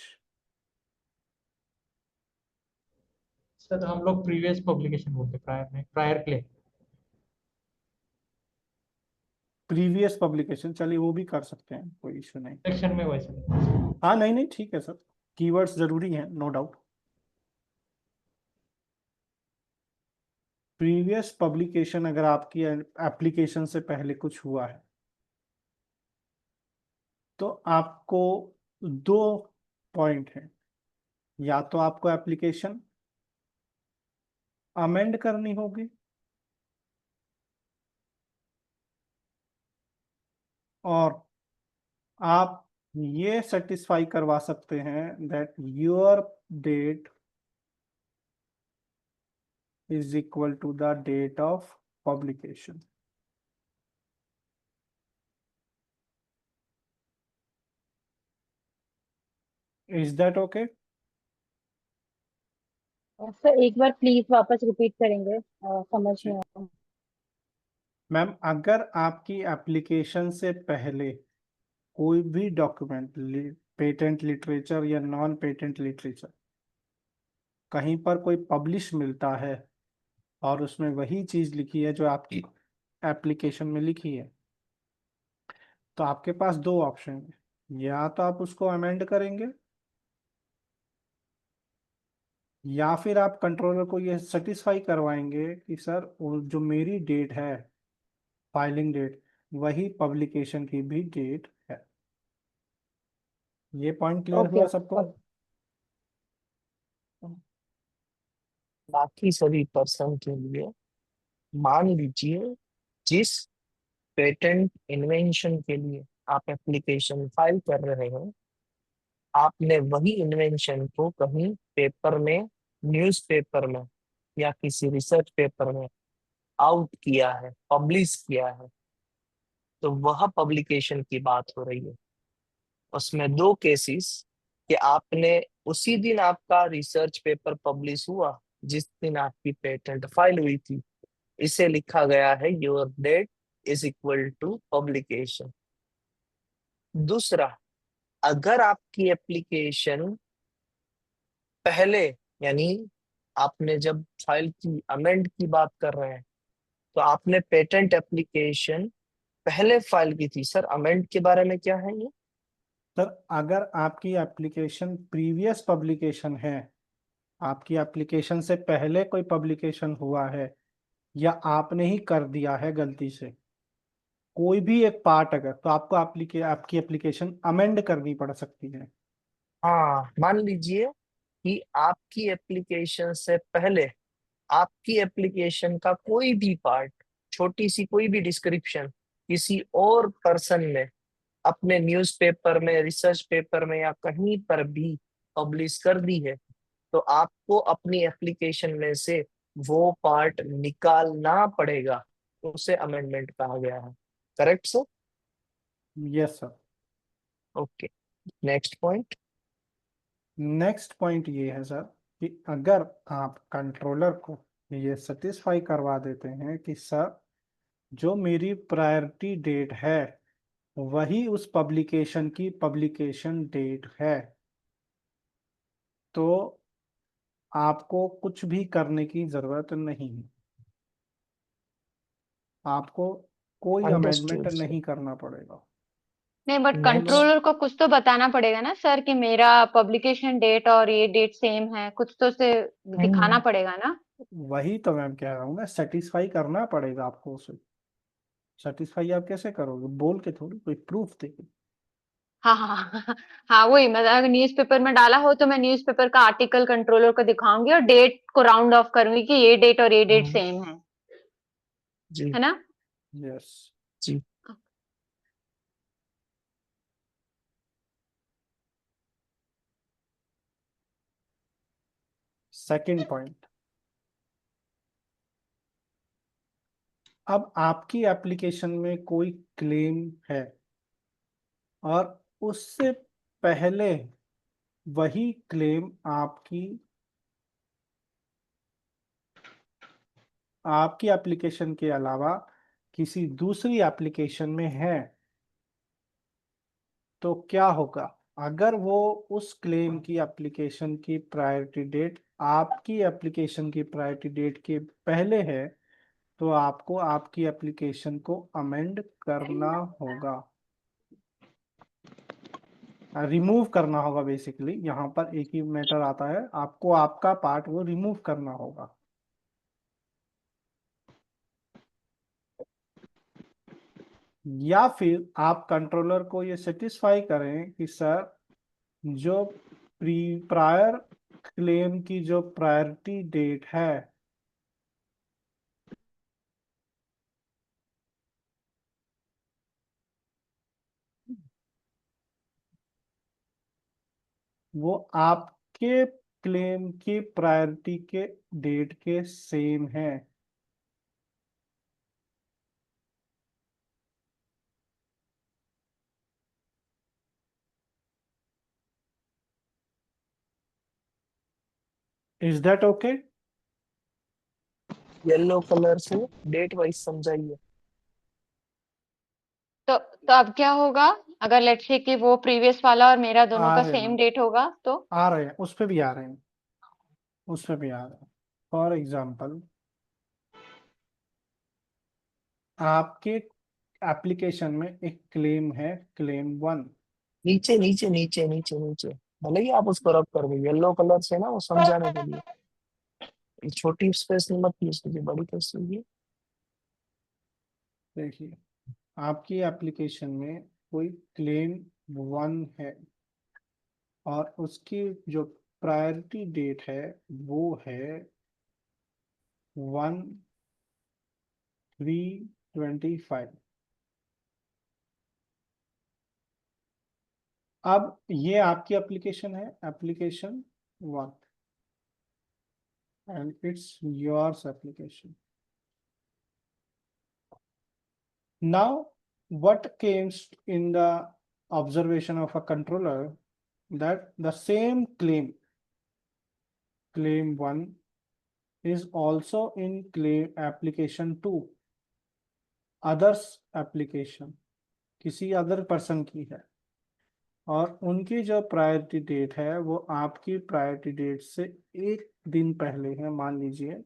[SPEAKER 7] sir हम लोग प्रीवियस पब्लिकेशन बोलते प्रायर में, प्रायर क्लेम।
[SPEAKER 6] प्रीवियस पब्लिकेशन, चलिए वो भी कर सकते हैं, कोई इशू नहीं।
[SPEAKER 7] सेक्शन में वैसे
[SPEAKER 6] हाँ नहीं नहीं ठीक है सर, कीवर्ड्स जरूरी हैं, नो डाउट। प्रीवियस पब्लिकेशन अगर आपकी एप्लीकेशन से पहले कुछ हुआ है, तो आपको दो पॉइंट हैं, या तो आपको एप्लीकेशन अमेंड करनी होगी, और आप ये सेटिस्फाई करवा सकते हैं that your date is equal to the date of publication. Is that okay?
[SPEAKER 2] Sir एक बार प्लीज वापस रिपीट करेंगे, समझ में आया।
[SPEAKER 6] मैम, अगर आपकी एप्लीकेशन से पहले कोई भी डॉक्यूमेंट, पेटेंट लिटरेचर या नॉन पेटेंट लिटरेचर, कहीं पर कोई पब्लिश मिलता है और उसमें वही चीज लिखी है जो आपकी एप्लीकेशन में लिखी है, तो आपके पास दो ऑप्शन है, या तो आप उसको अमेंड करेंगे, या फिर आप कंट्रोलर को ये सेटिस्फाई करवाएंगे कि सर वो जो मेरी डेट है, फाइलिंग डेट, वही पब्लिकेशन की भी डेट है। ये पॉइंट क्लियर
[SPEAKER 2] ओके
[SPEAKER 6] हुआ सबको?
[SPEAKER 1] बाकी सभी पर्सन के लिए मान लीजिए जिस पेटेंट इन्वेंशन के लिए आप एप्लीकेशन फाइल कर रहे हैं, आपने वही इन्वेंशन को कहीं पेपर में, न्यूज़पेपर में या किसी रिसर्च पेपर में आउट किया है, पब्लिश किया है, तो वह पब्लिकेशन की बात हो रही है। उसमें दो केसेस, कि आपने उसी दिन आपका रिसर्च पेपर पब्लिश हुआ जिस दिन आपकी पेटेंट फाइल हुई थी, इसे लिखा गया है your date is equal to publication. दूसरा, अगर आपकी एप्लीकेशन पहले, यानी आपने जब फाइल की अमेंड की बात कर रहे हैं, तो आपने पेटेंट एप्लीकेशन पहले फाइल की थी। सर अमेंड के बारे में क्या है ये?
[SPEAKER 6] सर अगर आपकी एप्लीकेशन प्रीवियस पब्लिकेशन है, आपकी एप्लीकेशन से पहले कोई पब्लिकेशन हुआ है, या आपने ही कर दिया है गलती से कोई भी एक पार्ट, अगर, तो आपको आपकी एप्लीकेशन अमेंड करनी पड़ सकती है।
[SPEAKER 1] हाँ, मान लीजिए कि आपकी एप्लीकेशन से पहले आपकी एप्लीकेशन का कोई भी पार्ट, छोटी सी कोई भी डिस्क्रिप्शन किसी और पर्सन ने अपने न्यूज़पेपर में, रिसर्च पेपर में या कहीं पर भी पब्लिश कर दी है, तो आपको अपनी एप्लीकेशन में से वो पार्ट निकालना पड़ेगा। उसे अमेंडमेंट कहा गया है। Correct sir?
[SPEAKER 6] Yes sir.
[SPEAKER 1] Okay, next point.
[SPEAKER 6] Next point ये है सर कि अगर आप कंट्रोलर को ये सेटिस्फाई करवा देते हैं कि सर जो मेरी प्रायोरिटी डेट है वही उस पब्लिकेशन की पब्लिकेशन डेट है, तो आपको कुछ भी करने की जरूरत नहीं है, आपको कोई अमेंडमेंट
[SPEAKER 1] अंडरस्टूड सर।
[SPEAKER 6] नहीं करना पड़ेगा।
[SPEAKER 8] नहीं, बट
[SPEAKER 1] नेक्स्ट।
[SPEAKER 8] कंट्रोलर को कुछ तो बताना पड़ेगा ना सर कि मेरा पब्लिकेशन डेट और ये डेट सेम है, कुछ तो उसे दिखाना पड़ेगा ना।
[SPEAKER 6] वही तो मैम कह रहा हूँ, मैं सेटिस्फाई करना पड़ेगा आपको उसे। सेटिस्फाई आप कैसे करोगे? बोल के थोड़ी, कोई प्रूफ देके।
[SPEAKER 8] हाँ हाँ हाँ हाँ, वही मतलब अगर न्यूज़पेपर में डाला हो तो मैं न्यूज़पेपर का आर्टिकल कंट्रोलर को दिखाऊंगी और डेट को राउंड ऑफ करूंगी कि ये डेट और ये डेट सेम है
[SPEAKER 1] जी
[SPEAKER 8] ना।
[SPEAKER 6] यस।
[SPEAKER 1] जी।
[SPEAKER 6] सेकंड पॉइंट, अब आपकी एप्लीकेशन में कोई क्लेम है और उससे पहले वही क्लेम आपकी एप्लीकेशन के अलावा किसी दूसरी एप्लीकेशन में है, तो क्या होगा? अगर वो उस क्लेम की एप्लीकेशन की प्रायोरिटी डेट आपकी एप्लीकेशन की प्रायोरिटी डेट के पहले है, तो आपको आपकी एप्लीकेशन को अमेंड करना होगा, रिमूव करना होगा। बेसिकली यहाँ पर एक ही मैटर आता है, आपको आपका पार्ट वो रिमूव करना होगा। या फिर आप कंट्रोलर को ये सेटिस्फाई करें कि सर जो प्रायर क्लेम की जो प्रायोरिटी डेट है वो आपके क्लेम की प्रायोरिटी के डेट के सेम है। Is that okay?
[SPEAKER 1] Yellow colour से डेट वाइज समझाइए।
[SPEAKER 8] तो अब क्या होगा अगर लेट्स से कि वो प्रीवियस वाला और मेरा दोनों
[SPEAKER 6] आ
[SPEAKER 8] का
[SPEAKER 6] रहे हैं
[SPEAKER 8] सेम
[SPEAKER 6] मैम,
[SPEAKER 8] डेट होगा तो
[SPEAKER 6] आ रहे हैं, उस पे भी आ रहे हैं, उस पे भी आ रहे हैं। फॉर एग्जाम्पल, आपके एप्लीकेशन में एक क्लेम है, क्लेम 1।
[SPEAKER 1] नीचे नीचे नीचे नीचे नीचे, भले ही आप उसको रब कर दो येलो कलर से ना, वो समझाने के लिए। ये छोटी स्पेस मत कीजिए, बड़ी कर दीजिए।
[SPEAKER 6] देखिए, आपकी एप्लीकेशन में कोई क्लेम 1 है और उसकी जो प्रायोरिटी डेट है वो है 1/3/25। अब ये आपकी एप्लीकेशन है, application 1, and it's yours application. Now, what comes in the observation of a controller, that the same claim 1 is also in claim application 2, others application, किसी अदर पर्सन की है, और उनकी जो प्रायोरिटी डेट है वो आपकी प्रायोरिटी डेट से एक दिन पहले है। मान लीजिए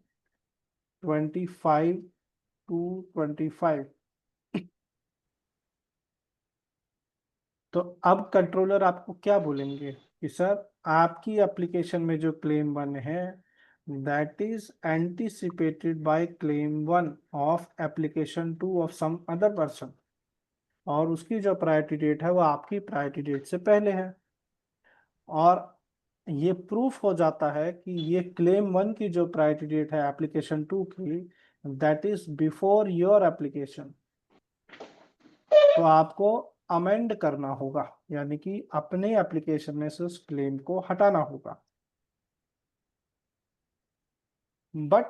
[SPEAKER 6] 25/2/25। तो अब कंट्रोलर आपको क्या बोलेंगे कि सर आपकी एप्लीकेशन में जो क्लेम 1 है that is anticipated by claim 1 of application 2 of some other person, और उसकी जो प्रायोरिटी डेट है वो आपकी प्रायोरिटी डेट से पहले है। और ये प्रूफ हो जाता है कि ये क्लेम 1 की जो प्रायोरिटी डेट है एप्लीकेशन 2 की, that is before your application. तो आपको अमेंड करना होगा, यानी कि अपने एप्लीकेशन में से उस क्लेम को हटाना होगा। But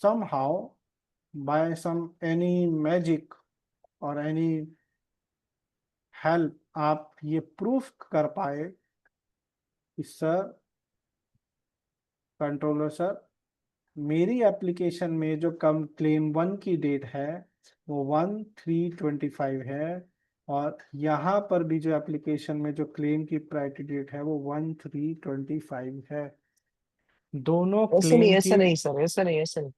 [SPEAKER 6] somehow by some any magic और any help आप ये प्रूफ कर पाए कि सर कंट्रोलर सर, मेरी एप्लीकेशन में जो कम क्लेम 1 की डेट है वो 1/3/25 है, और यहाँ पर भी जो एप्लीकेशन में जो क्लेम की प्रायोरिटी डेट है वो 1/3/25 है। दोनों
[SPEAKER 1] ऐसे नहीं,
[SPEAKER 6] क्लेम
[SPEAKER 1] ऐसे
[SPEAKER 6] की
[SPEAKER 1] नहीं सर, ऐसे नहीं, ऐसे नहीं।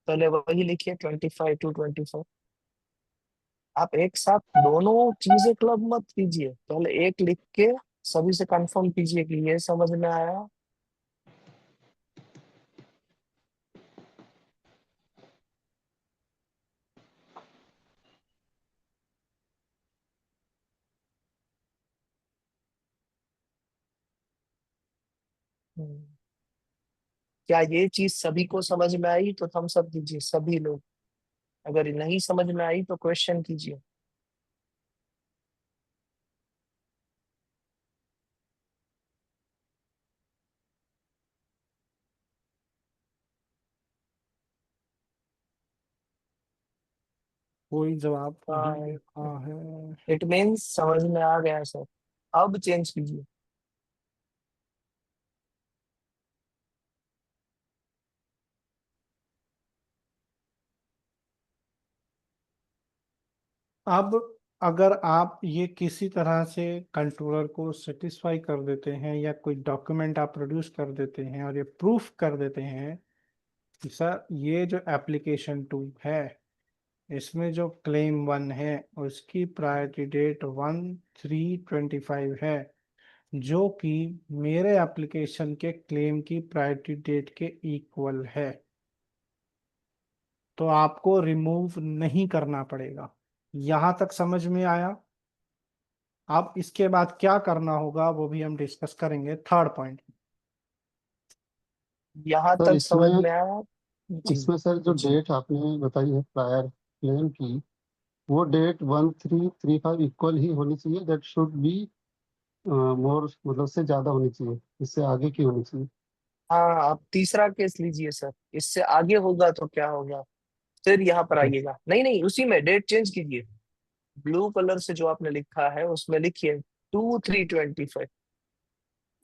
[SPEAKER 1] पहले वही लिखिए 25/2/25। आप एक साथ दोनों चीजें क्लब मत कीजिए, पहले एक लिख के सभी से कंफर्म कीजिए कि ये समझ में आया। हम्म। क्या ये चीज सभी को समझ में आई तो थम्स अप दीजिए सभी लोग। अगर नहीं समझ में आई तो क्वेश्चन कीजिए।
[SPEAKER 6] कोई जवाब नहीं दे रहा है।
[SPEAKER 1] इट मीन्स समझ में आ गया सर, अब चेंज कीजिए।
[SPEAKER 6] अब अगर आप ये किसी तरह से कंट्रोलर को सेटिस्फाई कर देते हैं या कोई डॉक्यूमेंट आप प्रोड्यूस कर देते हैं और ये प्रूफ कर देते हैं कि सर ये जो एप्लीकेशन 2 है इसमें जो क्लेम 1 है उसकी प्रायोरिटी डेट 1/3/25 है, जो कि मेरे एप्लीकेशन के क्लेम की प्रायोरिटी डेट के इक्वल है, तो आपको रिमूव नहीं करना पड़ेगा। यहां तक समझ में आया? अब इसके बाद क्या करना होगा वो भी हम डिस्कस करेंगे थर्ड पॉइंट।
[SPEAKER 1] यहाँ
[SPEAKER 11] सर
[SPEAKER 1] तक समझ
[SPEAKER 11] इसमें
[SPEAKER 1] में आया जी?
[SPEAKER 11] इसमें सर जो
[SPEAKER 1] जी
[SPEAKER 11] डेट आपने बताई है प्रायर क्लेम की, वो डेट 1/3/25 इक्वल ही होनी चाहिए, दैट शुड बी मोर, मतलब से ज्यादा होनी चाहिए, इससे आगे की होनी चाहिए।
[SPEAKER 1] हाँ, आप तीसरा केस लीजिए सर, इससे आगे होगा तो क्या होगा, फिर यहाँ पर आइएगा। नहीं नहीं, उसी में डेट चेंज कीजिए, ब्लू कलर से जो आपने लिखा है उसमें लिखिए 2/3/25।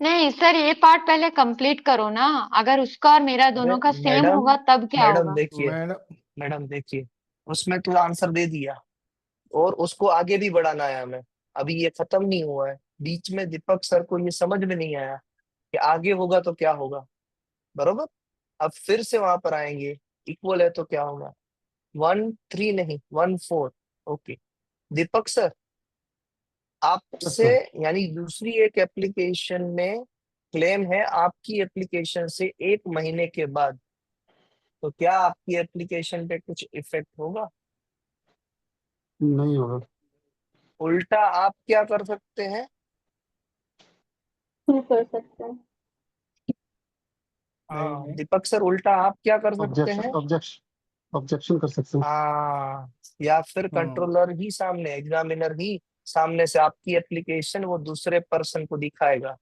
[SPEAKER 8] नहीं सर, ये पार्ट पहले कंप्लीट करो ना। अगर उसका और मेरा
[SPEAKER 1] अरे
[SPEAKER 8] दोनों का सेम
[SPEAKER 1] मैडम,
[SPEAKER 8] होगा तब क्या
[SPEAKER 1] मैडम
[SPEAKER 8] होगा?
[SPEAKER 1] देखिए,
[SPEAKER 6] मैडम
[SPEAKER 1] मैडम देखिए, उसमें तो आंसर दे दिया और उसको आगे भी बढ़ाना है हमें। अभी ये खत्म नहीं हुआ है, बीच में दीपक सर को ये समझ में नहीं आया कि आगे होगा तो क्या होगा, बरोबर। अब फिर से वहां पर आएंगे, इक्वल है तो क्या होगा, 1/3 नहीं 1/4। ओके दीपक सर,
[SPEAKER 11] यस
[SPEAKER 1] आपसे
[SPEAKER 11] सर।
[SPEAKER 1] यानी दूसरी एक एप्लीकेशन में क्लेम है आपकी एप्लीकेशन से 1 महीने के बाद, तो क्या आपकी एप्लीकेशन पे कुछ इफेक्ट होगा?
[SPEAKER 11] नहीं होगा।
[SPEAKER 1] उल्टा आप क्या कर सकते हैं?
[SPEAKER 2] शुरू कर सकते हैं।
[SPEAKER 6] नहीं
[SPEAKER 1] हाँ
[SPEAKER 6] नहीं,
[SPEAKER 1] दीपक सर, उल्टा आप क्या कर सकते
[SPEAKER 11] ऑब्जेक्शन
[SPEAKER 1] हैं?
[SPEAKER 11] ऑब्जेक्शन ऑब्जेक्शन कर सकते हैं।
[SPEAKER 1] हाँ, या फिर
[SPEAKER 6] हम्म
[SPEAKER 1] कंट्रोलर ही सामने, एग्जामिनर ही सामने से आपकी एप्लीकेशन वो दूसरे पर्सन को दिखाएगा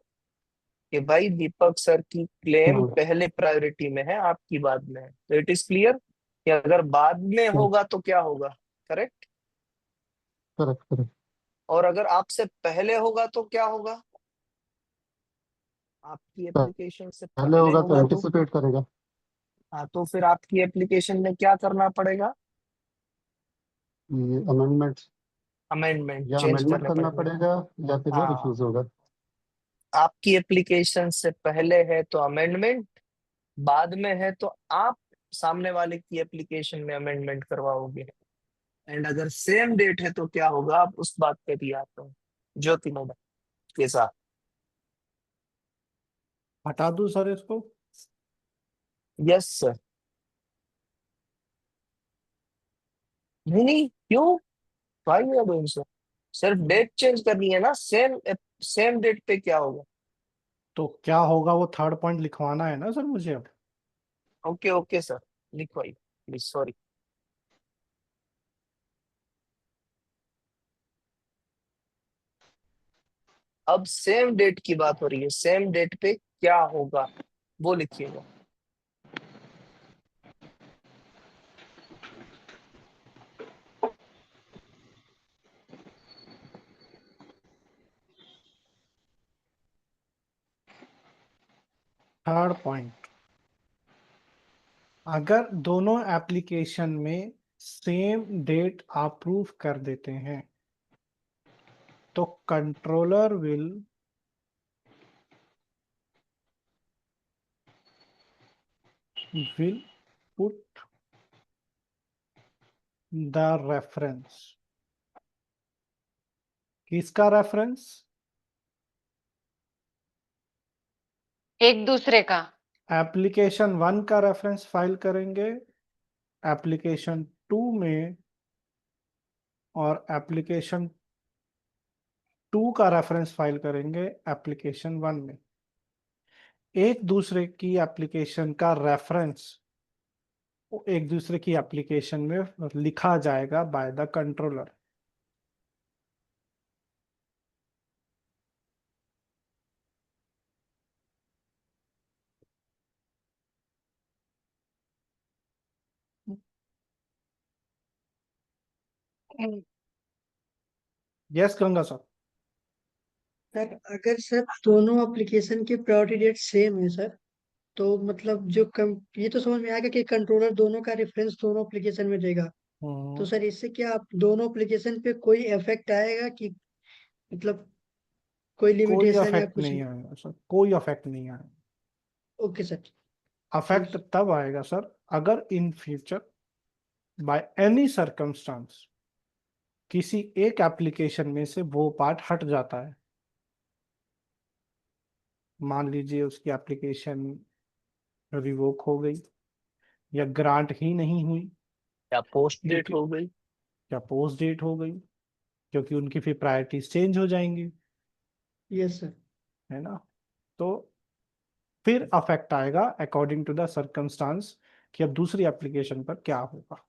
[SPEAKER 1] कि भाई दीपक सर की क्लेम
[SPEAKER 11] हम्म,
[SPEAKER 1] पहले प्रायोरिटी में है, आपकी बाद में है। तो इट इज क्लियर कि अगर बाद में होगा तो क्या होगा, करेक्ट।
[SPEAKER 11] Correct correct.
[SPEAKER 1] और अगर आपसे पहले होगा तो क्या होगा, आपकी एप्लीकेशन से
[SPEAKER 11] पहले
[SPEAKER 1] पहले
[SPEAKER 11] होगा तो
[SPEAKER 1] होगा तो,
[SPEAKER 11] एंटिसिपेट करेगा।
[SPEAKER 1] हाँ तो फिर आपकी एप्लीकेशन में क्या करना पड़ेगा,
[SPEAKER 11] ये अमेंडमेंट,
[SPEAKER 1] अमेंडमेंट
[SPEAKER 11] या
[SPEAKER 1] चेंज
[SPEAKER 11] अमेंडमेंट
[SPEAKER 1] करने
[SPEAKER 11] करना
[SPEAKER 1] पड़ेंगे।
[SPEAKER 11] पड़ेगा या फिर वो
[SPEAKER 1] हाँ,
[SPEAKER 11] रिफ्यूज होगा।
[SPEAKER 1] आपकी एप्लीकेशन से पहले है तो अमेंडमेंट, बाद में है तो आप सामने वाले की एप्लीकेशन में अमेंडमेंट करवाओगे। एंड अगर सेम डेट है तो क्या होगा, आप उस बात पे भी आते हैं ज्योति मैडम के साथ।
[SPEAKER 6] हटा दूं सर इसको?
[SPEAKER 1] Yes sir. नहीं नहीं, क्यों, भाई मैं बोल सर, सिर्फ डेट चेंज करनी है ना, सेम सेम डेट पे क्या होगा।
[SPEAKER 6] तो क्या होगा वो थर्ड पॉइंट लिखवाना है ना सर मुझे अब?
[SPEAKER 1] ओके ओके सर, लिखवाइए प्लीज, सॉरी। अब सेम डेट की बात हो रही है, सेम डेट पे क्या होगा वो लिखिएगा।
[SPEAKER 6] थर्ड पॉइंट, अगर दोनों एप्लीकेशन में सेम डेट अप्रूव कर देते हैं तो controller will put the reference, किसका रेफरेंस?
[SPEAKER 8] एक दूसरे का।
[SPEAKER 6] एप्लीकेशन 1 का रेफरेंस फाइल करेंगे एप्लीकेशन 2 में, और एप्लीकेशन 2 का रेफरेंस फाइल करेंगे एप्लीकेशन 1 में। एक दूसरे की एप्लीकेशन का रेफरेंस एक दूसरे की एप्लीकेशन में लिखा जाएगा by the controller. Yes Ganga sir.
[SPEAKER 10] Sir अगर सर दोनों एप्लीकेशन की प्रायोरिटी डेट सेम है सर, तो मतलब ये तो समझ में आएगा कि कंट्रोलर दोनों का रेफरेंस दोनों एप्लीकेशन में देगा। तो सर इससे क्या आप दोनों एप्लीकेशन पे कोई इफेक्ट आएगा कि मतलब कोई
[SPEAKER 6] कोई
[SPEAKER 10] लिमिटेशन या
[SPEAKER 6] अफेक्ट
[SPEAKER 10] कुछ?
[SPEAKER 6] नहीं आएगा सर, कोई अफेक्ट नहीं आएगा।
[SPEAKER 10] Okay sir.
[SPEAKER 6] अफेक्ट तब आएगा सर अगर in future by any circumstance किसी एक एप्लीकेशन में से वो पार्ट हट जाता है। मान लीजिए उसकी एप्लीकेशन रिवोक हो गई, या ग्रांट ही नहीं हुई,
[SPEAKER 1] या पोस्ट डेट
[SPEAKER 6] क्योंकि
[SPEAKER 1] हो गई,
[SPEAKER 6] या पोस्ट डेट हो गई, क्योंकि उनकी फिर प्रायोरिटीज चेंज हो जाएंगी,
[SPEAKER 10] यस सर।
[SPEAKER 6] है ना। तो फिर अफेक्ट आएगा अकॉर्डिंग टू द सर्कमस्टांस कि अब दूसरी एप्लीकेशन पर क्या होगा।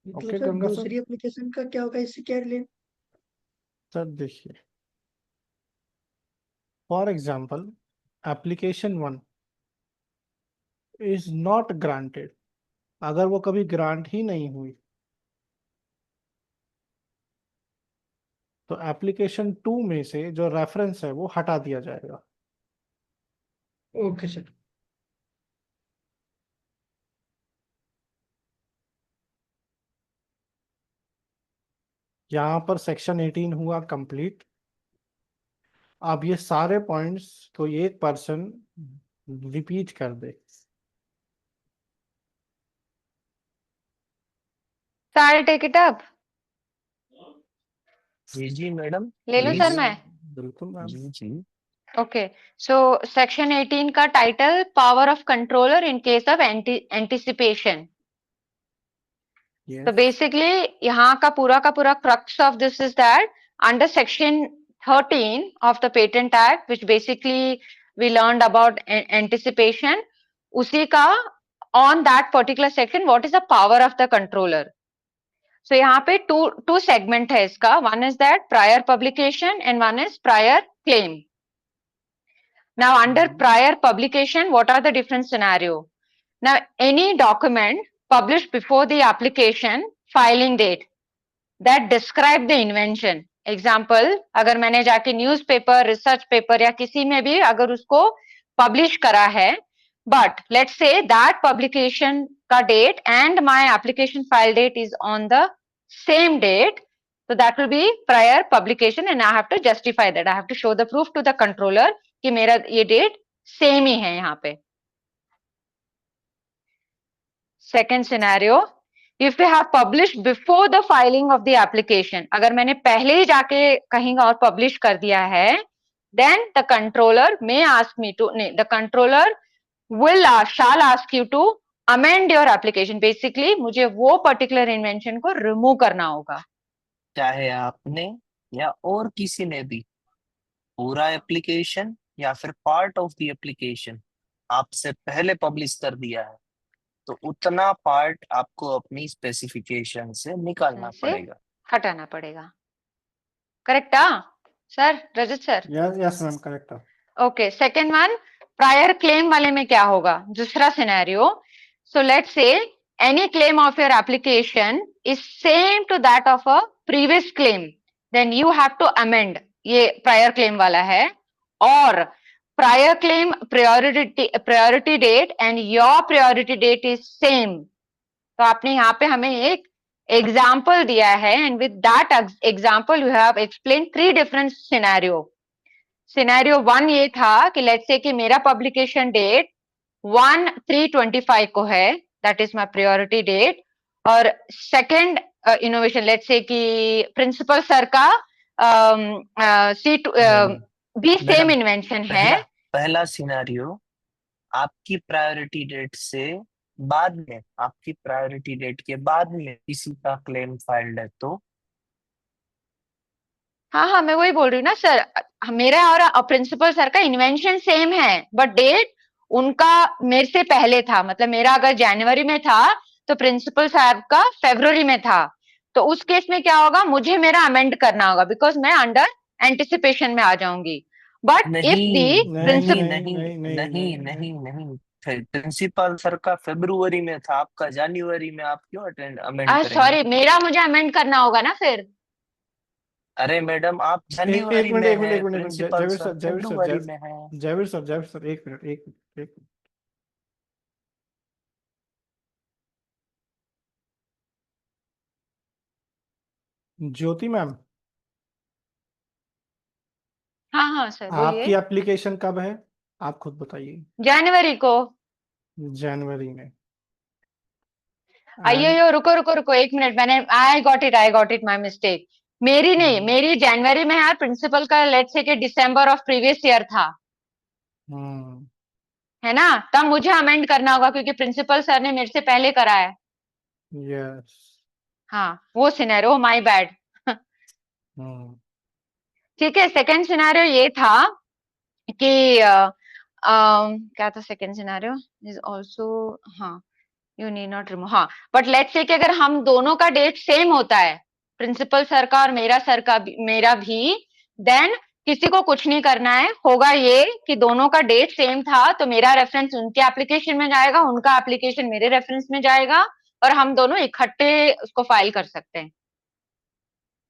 [SPEAKER 10] मतलब
[SPEAKER 6] ओके
[SPEAKER 10] सर
[SPEAKER 6] गंगा सर।
[SPEAKER 10] दूसरी एप्लीकेशन का क्या होगा, इससे क्या रिलेट?
[SPEAKER 6] सर देखिए, for example application 1 is not granted, अगर वो कभी ग्रांट ही नहीं हुई तो एप्लीकेशन 2 में से जो रेफरेंस है वो हटा दिया जाएगा।
[SPEAKER 10] Okay sir.
[SPEAKER 6] यहाँ पर सेक्शन 18 हुआ कंप्लीट। अब ये सारे पॉइंट्स कोई एक पर्सन रिपीट कर दे।
[SPEAKER 8] So I'll take it up.
[SPEAKER 1] जी मैडम,
[SPEAKER 8] ले लूं सर मैं?
[SPEAKER 6] बिल्कुल मैम।
[SPEAKER 1] जी जी।
[SPEAKER 8] Okay. So section 18 का title power of controller in case of anticipation.
[SPEAKER 6] Yes.
[SPEAKER 8] So basically यहाँ का पूरा crux of this is that under section 13 of the Patent Act, which basically we learned about anticipation, उसी का on that particular section, what is the power of the controller? So यहाँ पे two segment है इसका, one is that prior publication and one is prior claim. Now under prior publication, what are the different scenario? Now any document published before the application filing date that describe the invention. Example, अगर मैंने जाके newspaper, research paper या किसी में भी अगर उसको publish करा है, but let's say that publication का date and my application file date is on the same date, so that will be prior publication and I have to justify that. I have to show the proof to the controller कि मेरा ये date same ही है यहाँ पे. Second scenario, if we have published before the filing of the application, अगर मैंने पहले ही जाके कहीं और publish कर दिया है, then the controller may ask me to, the controller shall ask you to amend your application. Basically, मुझे वो particular invention को remove करना होगा.
[SPEAKER 1] चाहे आपने या और किसी ने भी पूरा एप्लीकेशन या फिर पार्ट ऑफ द एप्लीकेशन आपसे पहले पब्लिश कर दिया है, तो उतना पार्ट आपको अपनी स्पेसिफिकेशन से निकालना पड़ेगा,
[SPEAKER 8] हटाना पड़ेगा. Correct sir? Rajat sir?
[SPEAKER 6] Yes ma'am, correct.
[SPEAKER 8] Okay. Second one, prior claim वाले में क्या होगा? दूसरा scenario. So let's say any claim of your application is same to that of a previous claim, then you have to amend. ये prior claim वाला है. और prior claim priority date and your priority date is same. तो आपने यहाँ पे हमें एक एग्जाम्पल दिया है and with that example you have explained 3 different scenario. Scenario 1 ये था कि let's say कि मेरा publication date 1/3/25 को है, that is my priority date. और second innovation, let's say कि principal सर का भी सेम इन्वेंशन है.
[SPEAKER 1] पहला सिनेरियो आपकी प्रायोरिटी डेट से बाद में, आपकी प्रायोरिटी डेट के बाद में किसी का क्लेम फाइल्ड है तो?
[SPEAKER 8] हाँ, मैं वही बोल रही हूँ ना सर, मेरा और प्रिंसिपल सर का इन्वेंशन सेम है बट डेट उनका मेरे से पहले था. मतलब मेरा अगर जनवरी में था तो प्रिंसिपल साहब का फरवरी में था. तो उस केस में क्या होगा? मुझे मेरा अमेंड करना होगा बिकॉज मैं अंडर एंटिसिपेशन में आ जाऊंगी. बट इफ दी
[SPEAKER 1] नहीं, प्रिंसिपल सर का फरवरी में था, आपका जनवरी में, आप क्यों अमेंड करेंगे?
[SPEAKER 8] सॉरी, मेरा मुझे अमेंड करना होगा ना फिर।
[SPEAKER 1] अरे मैडम, आप
[SPEAKER 6] एक
[SPEAKER 1] जनवरी
[SPEAKER 6] मिनट
[SPEAKER 1] में
[SPEAKER 6] एक मिनट
[SPEAKER 1] है,
[SPEAKER 6] एक मिनट एक minute
[SPEAKER 1] principal
[SPEAKER 6] Jaiveer
[SPEAKER 1] sir
[SPEAKER 6] sir Jaiveer sir
[SPEAKER 1] फरवरी में है।
[SPEAKER 6] जयवीर सर एक मिनट एक मिनट एक मिनट। ज्योति मैम,
[SPEAKER 8] हाँ हाँ सर
[SPEAKER 6] आपकी
[SPEAKER 8] बोलिए।
[SPEAKER 6] एप्लीकेशन कब है, आप खुद बताइए।
[SPEAKER 8] जनवरी को।
[SPEAKER 6] जनवरी में।
[SPEAKER 8] अयो
[SPEAKER 6] एंड
[SPEAKER 8] यो, रुको रुको रुको, एक मिनट, मैंने I got it, my mistake. मेरी नहीं, मेरी जनवरी में है, प्रिंसिपल का लेट्स से कि दिसंबर ऑफ प्रीवियस ईयर था, है ना? तब मुझे अमेंड करना होगा क्योंकि प्रिंसिपल सर ने मेरे से पहले करा है।
[SPEAKER 6] यस।
[SPEAKER 8] हाँ, वो सिनेरियो, माय बैड। ठीक है, सेकंड सिनेरियो ये था कि क्या था सेकंड सिनेरियो इज आल्सो, हाँ, यू नीड नॉट रिमूव, हाँ, बट लेट्स से कि अगर हम दोनों का डेट सेम होता है, प्रिंसिपल सर का और मेरा भी, देन किसी को कुछ नहीं करना है। होगा ये कि दोनों का डेट सेम था तो मेरा रेफरेंस उनके एप्लीकेशन में जाएगा, उनका एप्लीकेशन मेरे रेफरेंस में जाएगा, और हम दोनों इकट्ठे उसको फाइल कर सकते हैं।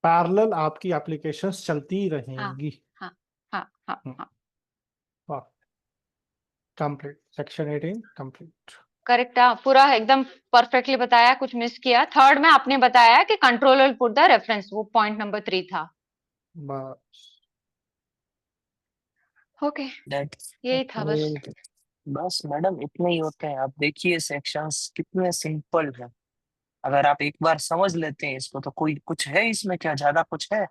[SPEAKER 6] पैरेलल आपकी एप्लीकेशंस चलती
[SPEAKER 8] हाँ
[SPEAKER 6] रहेंगी।
[SPEAKER 8] हाँ हाँ हाँ हाँ,
[SPEAKER 6] कंप्लीट सेक्शन 18 कंप्लीट।
[SPEAKER 8] करेक्ट है, पूरा एकदम परफेक्टली बताया, कुछ मिस किया। थर्ड में आपने बताया कि control will put the reference, वो पॉइंट नंबर 3 था।
[SPEAKER 6] बस
[SPEAKER 8] ओके,
[SPEAKER 1] That's
[SPEAKER 8] यही था बस।
[SPEAKER 1] it. बस मैडम इतने ही होते हैं। आप देखिए सेक्शंस कितने सिंपल है, अगर आप एक बार समझ लेते हैं इसको तो कोई कुछ है इसमें क्या ज्यादा कुछ है?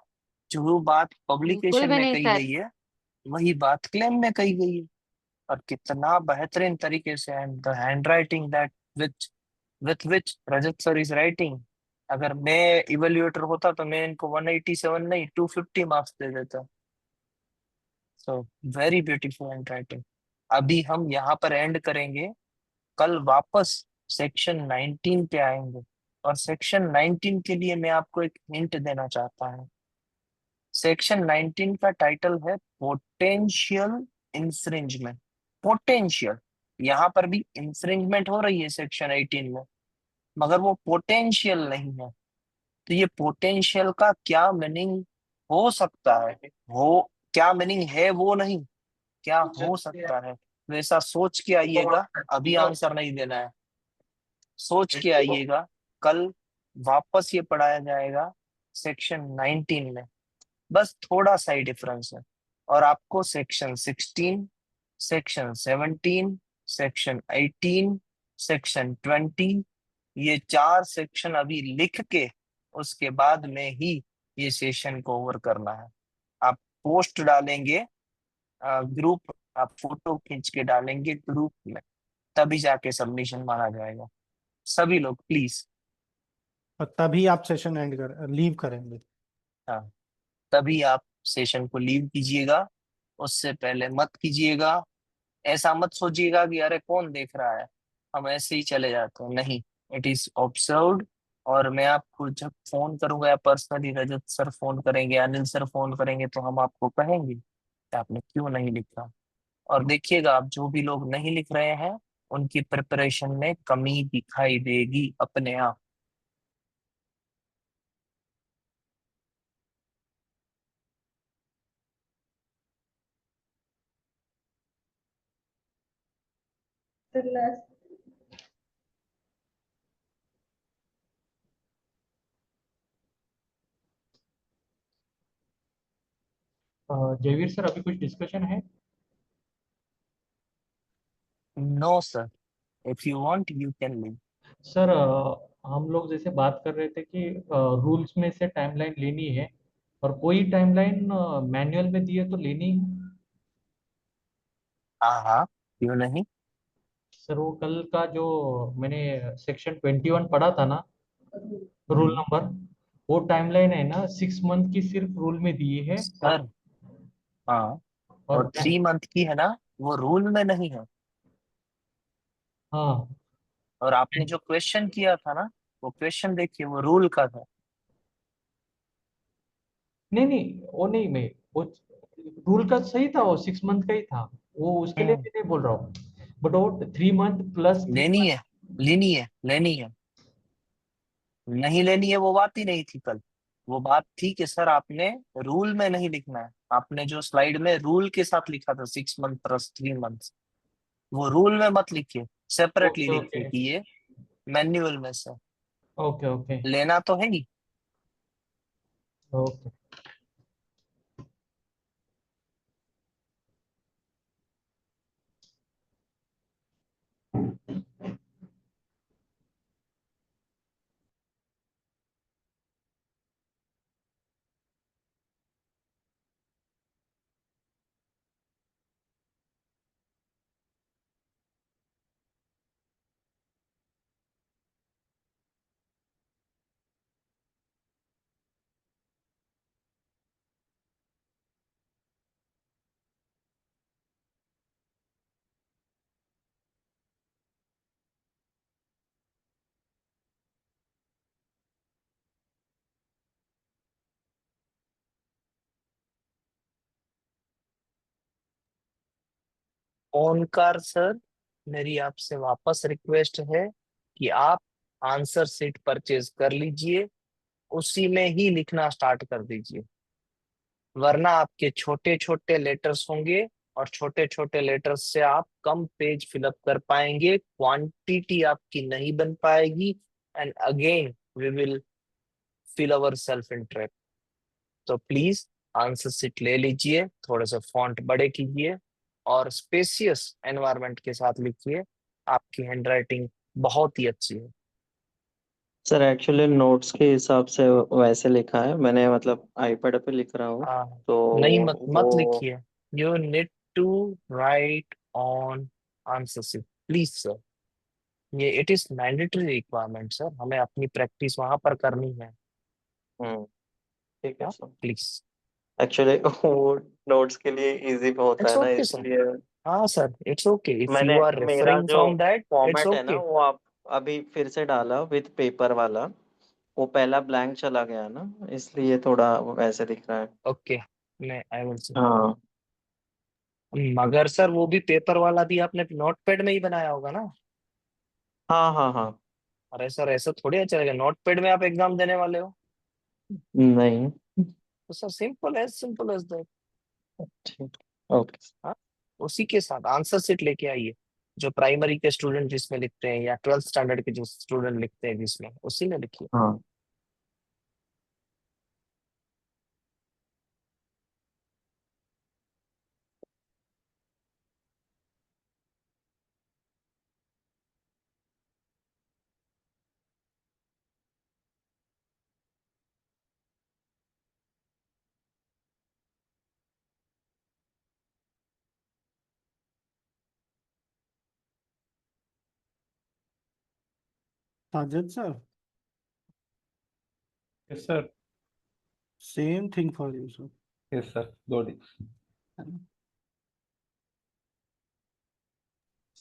[SPEAKER 1] जो बात
[SPEAKER 8] बिल्कुल
[SPEAKER 1] पब्लिकेशन
[SPEAKER 8] भी
[SPEAKER 1] में
[SPEAKER 8] नहीं
[SPEAKER 1] कही
[SPEAKER 8] सर।
[SPEAKER 1] गई है वही बात क्लेम में कही गई है, और कितना बेहतरीन तरीके से, and the hand writing that with which Rajat sir is writing. अगर मैं इवेल्युएटर होता तो मैं इनको 187 नहीं 250 मार्क्स दे देता। So very beautiful hand writing. अभी हम यहाँ पर एंड करेंगे, कल वापस सेक्शन 19 पे आएंगे, और सेक्शन 19 के लिए मैं आपको एक हिंट देना चाहता हूँ। सेक्शन 19 का टाइटल है पोटेंशियल इंफ्रिंजमेंट। पोटेंशियल, यहाँ पर भी इंफ्रिंजमेंट हो रही है सेक्शन 18 में, मगर वो पोटेंशियल नहीं है। तो ये पोटेंशियल का क्या मीनिंग हो सकता है, हो क्या मीनिंग है वो नहीं, क्या हो सकता है वैसा सोच के आइएगा। अभी आंसर नहीं देना है, सोच के आइएगा। कल वापस ये पढ़ाया जाएगा सेक्शन 19 में, बस थोड़ा सा ही डिफरेंस है। और आपको सेक्शन 16, सेक्शन 17, सेक्शन 18, सेक्शन 20, ये 4 सेक्शन अभी लिख के उसके बाद में ही ये सेशन को ओवर करना है। आप पोस्ट डालेंगे ग्रुप, आप फोटो खींच के डालेंगे ग्रुप में, तभी जाके सबमिशन माना जाएगा। सभी लोग प्लीज,
[SPEAKER 6] और तभी आप सेशन एंड कर लीव करेंगे।
[SPEAKER 1] हाँ, तभी आप सेशन को लीव कीजिएगा, उससे पहले मत कीजिएगा। ऐसा मत सोचिएगा कि अरे कौन देख रहा है, हम ऐसे ही चले जाते हैं, नहीं, इट इज ऑब्जर्व्ड। और मैं आपको जब फोन करूंगा या पर्सनली रजत सर फोन करेंगे, अनिल सर फोन करेंगे, तो हम आपको कहेंगे कि आपने क्यों नहीं लिखा। और देखिएगा, आप जो भी लोग नहीं लिख रहे हैं उनकी प्रिपरेशन में कमी दिखाई देगी अपने आप।
[SPEAKER 7] जयवीर सर, अभी कुछ डिस्कशन है?
[SPEAKER 1] No sir, if you want you can leave.
[SPEAKER 7] Sir, हम लोग जैसे बात कर रहे थे कि रूल्स में से टाइमलाइन लेनी है, और कोई टाइमलाइन मैनुअल में दी है तो लेनी है।
[SPEAKER 1] हाँ हाँ, क्यों नहीं।
[SPEAKER 7] सर, वो कल का जो मैंने सेक्शन 21 पढ़ा था ना, रूल नंबर, वो टाइमलाइन है ना 6 मंथ की सिर्फ रूल में दी है।
[SPEAKER 1] सर हाँ,
[SPEAKER 7] और
[SPEAKER 1] और 3 मंथ की है ना, वो रूल में नहीं है।
[SPEAKER 7] हाँ,
[SPEAKER 1] और आपने जो क्वेश्चन किया था ना, वो क्वेश्चन देखिए, वो रूल का था।
[SPEAKER 7] नहीं नहीं, वो नहीं, वो रूल का सही था, वो 6 मंथ का ही था, वो उसके लिए
[SPEAKER 1] हम्म
[SPEAKER 7] भी नहीं बोल रहा हूँ। बट वो 3 month प्लस
[SPEAKER 1] लेनी है, लेनी है, नहीं लेनी है, वो बात ही नहीं थी कल। वो बात थी कि सर आपने रूल में नहीं लिखना है, आपने जो स्लाइड में रूल के साथ लिखा था 6 month प्लस 3 months, वो रूल में मत लिखिए, सेपरेटली
[SPEAKER 7] ओके
[SPEAKER 1] लिखिए
[SPEAKER 7] ओके
[SPEAKER 1] कि ये मैन्युअल में से
[SPEAKER 7] ओके ओके
[SPEAKER 1] लेना तो है ही।
[SPEAKER 7] ओके
[SPEAKER 1] ओनकार सर, मेरी आपसे वापस रिक्वेस्ट है कि आप आंसर शीट परचेज कर लीजिए, उसी में ही लिखना स्टार्ट कर दीजिए, वरना आपके छोटे छोटे लेटर्स होंगे और छोटे छोटे लेटर्स से आप कम पेज फिलअप कर पाएंगे, क्वांटिटी आपकी नहीं बन पाएगी, and again we will fill our self in trap. तो प्लीज आंसर शीट ले लीजिए, थोड़े से फॉन्ट बड़े कीजिए और स्पेसियस एनवायरनमेंट के साथ लिखिए, आपकी हैंडराइटिंग बहुत ही अच्छी है।
[SPEAKER 12] सर एक्चुअली नोट्स के हिसाब से वैसे लिखा है मैंने, मतलब आईपैड पे लिख रहा हूँ
[SPEAKER 1] हाँ,
[SPEAKER 12] तो
[SPEAKER 1] नहीं मत
[SPEAKER 12] वो
[SPEAKER 1] लिखिए, you need to write on answer sheet please sir, ये it is mandatory requirement sir, हमें अपनी प्रैक्टिस वहां पर करनी है।
[SPEAKER 12] ठीक है
[SPEAKER 1] हाँ
[SPEAKER 12] सर।
[SPEAKER 1] प्लीज,
[SPEAKER 12] एक्चुअली वो नोट्स के लिए इजी होता
[SPEAKER 1] इट्स
[SPEAKER 12] है ना,
[SPEAKER 1] ओके सर।
[SPEAKER 12] इसलिए
[SPEAKER 1] हाँ सर, इट्स ओके इफ
[SPEAKER 12] मैंने
[SPEAKER 1] यू आर
[SPEAKER 12] मेरा
[SPEAKER 1] रेफरिंग
[SPEAKER 12] जो
[SPEAKER 1] फ्रॉम दैट, इट्स
[SPEAKER 12] फॉर्मेट है ना
[SPEAKER 1] ओके।
[SPEAKER 12] वो आप अभी फिर से डाला विथ पेपर वाला, वो पहला ब्लैंक चला गया ना, इसलिए थोड़ा वैसे दिख रहा है।
[SPEAKER 1] ओके, मैं आई विल सी।
[SPEAKER 12] हाँ
[SPEAKER 1] मगर सर वो भी पेपर वाला भी आपने नोटपैड में ही बनाया होगा ना?
[SPEAKER 12] हाँ हाँ हाँ।
[SPEAKER 1] अरे सर ऐसा थोड़ी चलेगा, नोटपैड में आप एग्जाम देने वाले हो,
[SPEAKER 12] नहीं।
[SPEAKER 1] तो सर सिंपल एज दैट।
[SPEAKER 12] ठीक। ओके।
[SPEAKER 1] हाँ, उसी के साथ आंसर शीट लेके आइए, जो प्राइमरी के स्टूडेंट जिसमें लिखते हैं या 12th स्टैंडर्ड के जो स्टूडेंट लिखते हैं जिसमें, उसी में लिखिए।
[SPEAKER 12] हाँ
[SPEAKER 6] Sajid sir,
[SPEAKER 5] Yes, sir.
[SPEAKER 6] same thing for you, sir.
[SPEAKER 5] Yes, sir. Got it.